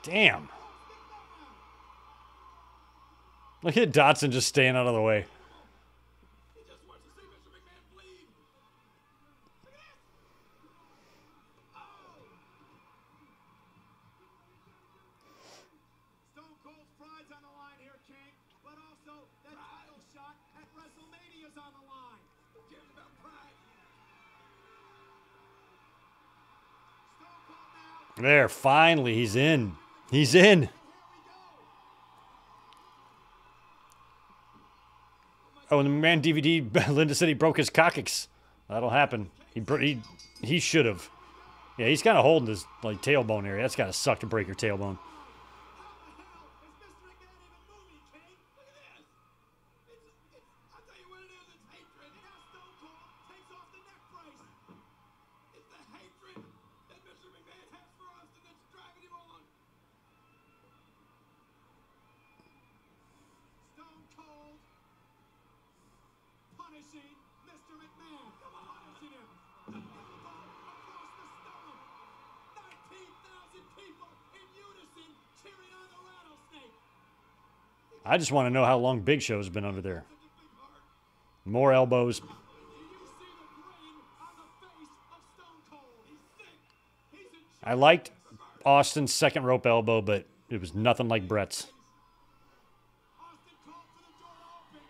Damn. Look at Dotson just staying out of the way. Stone Cold's pride's on the line here, King, but also that title shot at WrestleMania's on the line. Who cares about pride? Stone Cold now. There, finally, he's in. He's in. Oh, and the man DVD, Linda said he broke his coccyx. That'll happen. He should have. Yeah, he's kind of holding his like tailbone area. That's gotta suck to break your tailbone. Mr. McMahon, punishing him. The elbow across the stomach. 19,000 people in unison cheering on the rattlesnake. I just want to know how long Big Show's been under there. More elbows. Do you see the grin on the face of Stone Cold? He's sick. He's in I liked Austin's second rope elbow, but it was nothing like Brett's. Austin called for the door to open.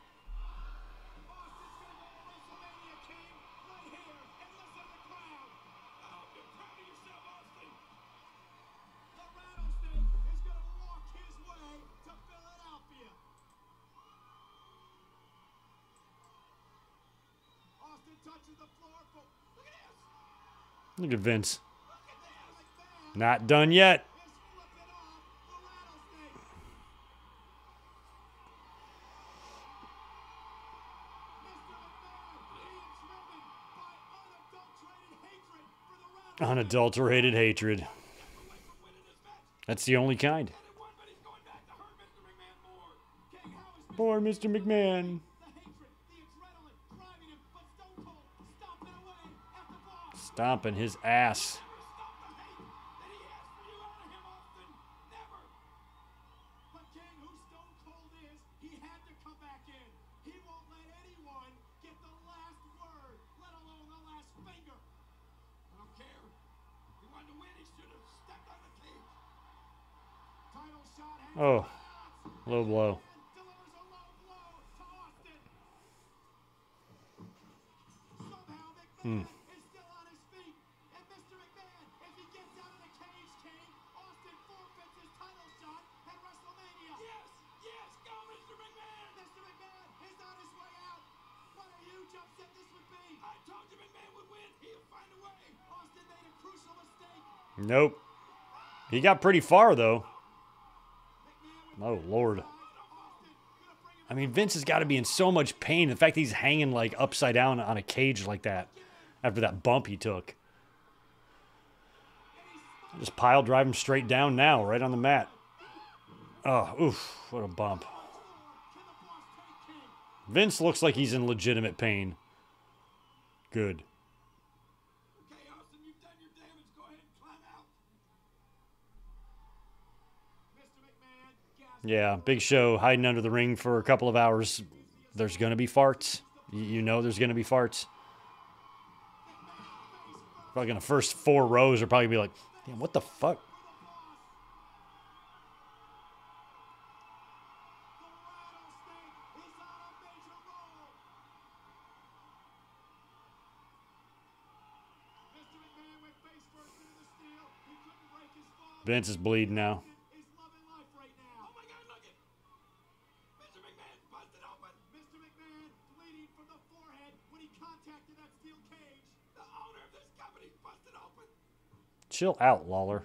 Austin's gonna go to WrestleMania, King, right here, and listen to the crowd. Oh, be proud of yourself, Austin. The rattlesnake is gonna walk his way to Philadelphia. Austin touches the floor for. Look at this. Look at Vince. Look at this. McMahon Not done yet. is flipping off the rattlesnake. Mr. McMahon being driven by unadulterated hatred for the rattlesnake. Unadulterated hatred. Away from winning this match. That's the only kind. He won, but he's going back to hurt Mr. McMahon more. King, how is Poor Mr. McMahon. the hatred, the adrenaline driving him, but Stone Cold stomping away at the bar. Stomping his ass. Never stop the hate that he has for you out of him, Austin. Never. Oh, low blow. Hmm. Nope. He got pretty far, though. Oh, Lord. I mean, Vince has got to be in so much pain. The fact that he's hanging, like, upside down on a cage like that after that bump he took. Just pile drive him straight down now, right on the mat. Oh, oof, what a bump. Vince looks like he's in legitimate pain. Good. Yeah, Big Show hiding under the ring for a couple of hours. There's going to be farts. You know there's going to be farts. Probably in the first 4 rows are probably be like, damn, what the fuck? Vince is bleeding now. Chill out, Lawler.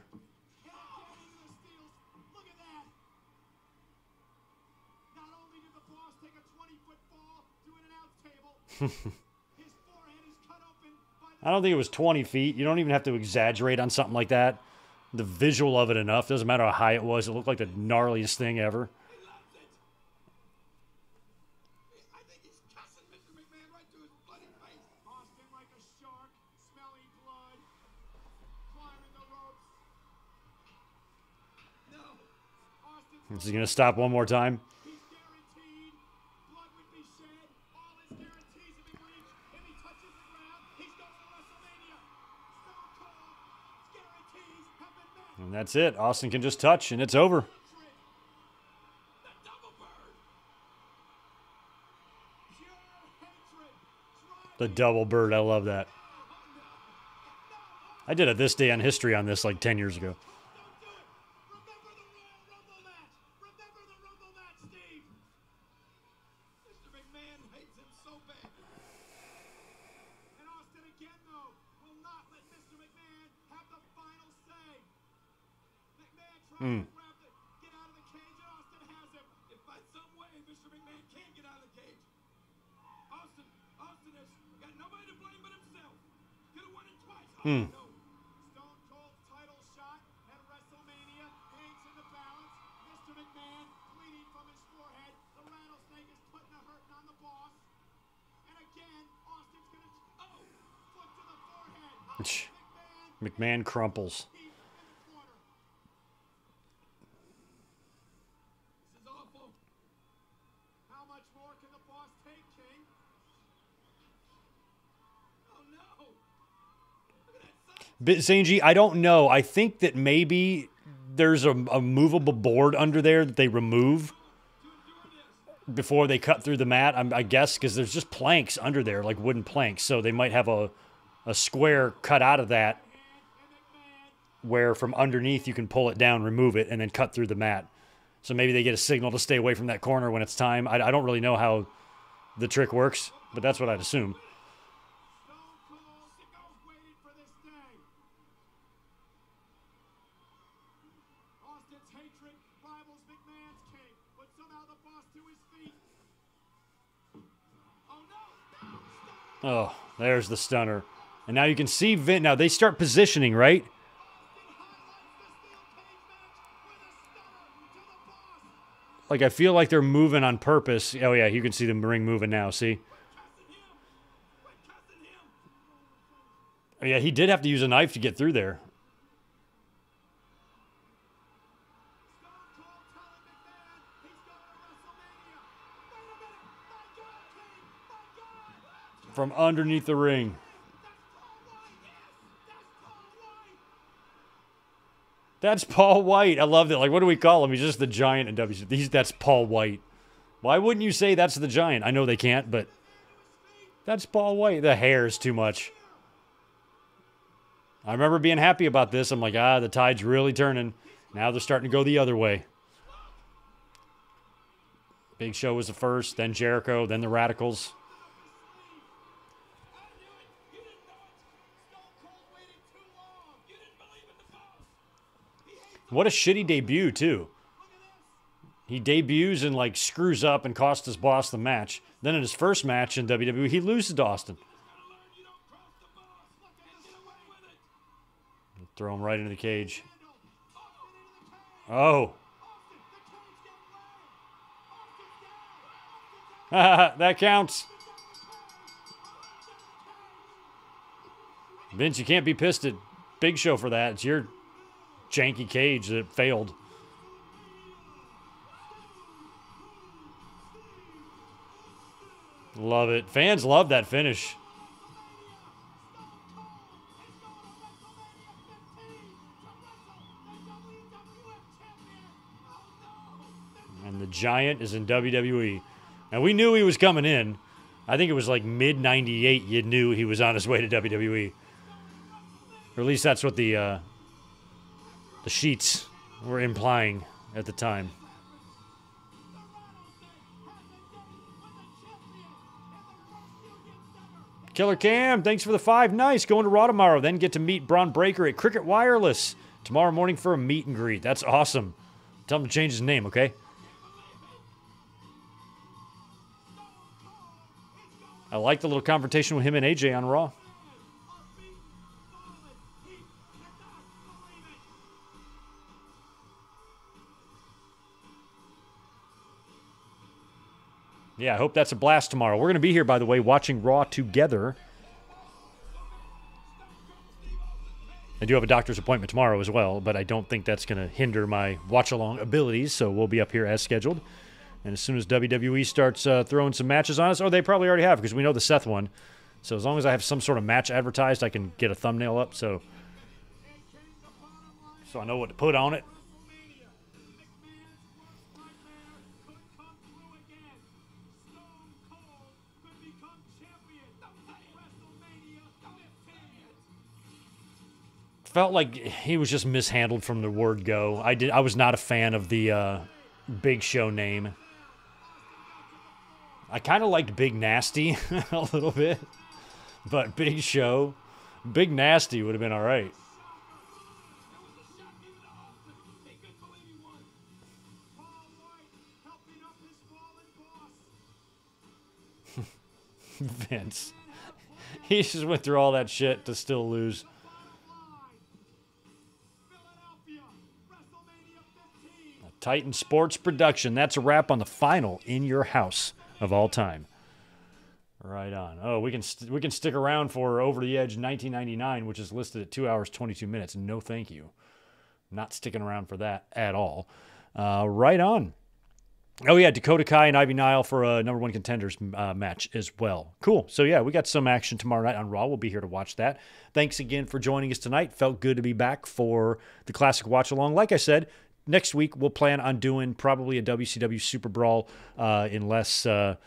I don't think it was 20 feet. You don't even have to exaggerate on something like that. The visual of it enough. Doesn't matter how high it was. It looked like the gnarliest thing ever. Is he going to stop one more time? And that's it. Austin can just touch, and it's over. The double bird. I love that. I did a This Day on History on this like 10 years ago. Mm. Mm. McMahon crumples. Sanji, I don't know. I think that maybe there's a movable board under there that they remove before they cut through the mat, I guess, because there's just planks under there, like wooden planks. So they might have a square cut out of that where from underneath you can pull it down, remove it, and then cut through the mat. So maybe they get a signal to stay away from that corner when it's time. I don't really know how the trick works, but that's what I'd assume. Oh, there's the stunner. And now you can see Vince. Now they start positioning, right? Like, I feel like they're moving on purpose. Oh, yeah, you can see the ring moving now, see? Oh, yeah, he did have to use a knife to get through there. From underneath the ring. That's Paul White. I love that. Like, what do we call him? He's just the Giant in WCW. That's Paul White. Why wouldn't you say that's the Giant? I know they can't, but that's Paul White. The hair is too much. I remember being happy about this. I'm like, the tide's really turning. Now they're starting to go the other way. Big Show was the first, then Jericho, then the Radicals. What a shitty debut, too. He debuts and, like, screws up and costs his boss the match. Then in his first match in WWE, he loses to Austin. Throw him right into the cage. Oh. That counts. Vince, you can't be pissed at Big Show for that. It's your janky cage that failed. Love it. Fans love that finish. And the Giant is in WWE. And we knew he was coming in. I think it was like mid-98 you knew he was on his way to WWE. Or at least that's what the sheets were implying at the time. Killer Cam, thanks for the 5. Nice. Going to Raw tomorrow. Then get to meet Braun Breaker at Cricket Wireless tomorrow morning for a meet and greet. That's awesome. Tell him to change his name, okay? I like the little confrontation with him and AJ on Raw. Yeah, I hope that's a blast tomorrow. We're going to be here, by the way, watching Raw together. I do have a doctor's appointment tomorrow as well, but I don't think that's going to hinder my watch-along abilities, so we'll be up here as scheduled. And as soon as WWE starts throwing some matches on us, they probably already have, because we know the Seth one. So as long as I have some sort of match advertised, I can get a thumbnail up, so I know what to put on it. Felt like he was just mishandled from the word go. I was not a fan of the Big Show name. I kind of liked Big Nasty a little bit, but Big Show, Big Nasty would have been all right. Vince. He just went through all that shit to still lose. Titan Sports Production. That's a wrap on the final In Your House of all time. Right on. Oh, we can stick around for Over the Edge 1999, which is listed at 2 hours 22 minutes. No, thank you. Not sticking around for that at all. Right on. Oh yeah, Dakota Kai and Ivy Nile for a number one contenders match as well. Cool. So yeah, we got some action tomorrow night on Raw. We'll be here to watch that. Thanks again for joining us tonight. Felt good to be back for the classic watch along. Like I said, next week, we'll plan on doing probably a WCW Super Brawl unless, I'm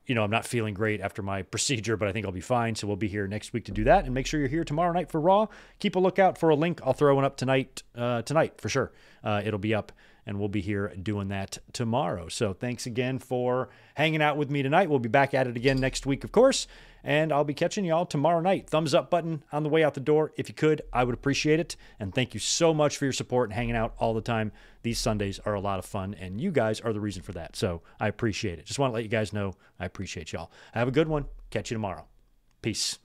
not feeling great after my procedure, but I think I'll be fine. So we'll be here next week to do that. And make sure you're here tomorrow night for Raw. Keep a lookout for a link. I'll throw one up tonight for sure. It'll be up, and we'll be here doing that tomorrow. So thanks again for hanging out with me tonight. We'll be back at it again next week, of course. And I'll be catching y'all tomorrow night. Thumbs up button on the way out the door. If you could, I would appreciate it. And thank you so much for your support and hanging out all the time. These Sundays are a lot of fun, and you guys are the reason for that. So I appreciate it. Just want to let you guys know I appreciate y'all. Have a good one. Catch you tomorrow. Peace.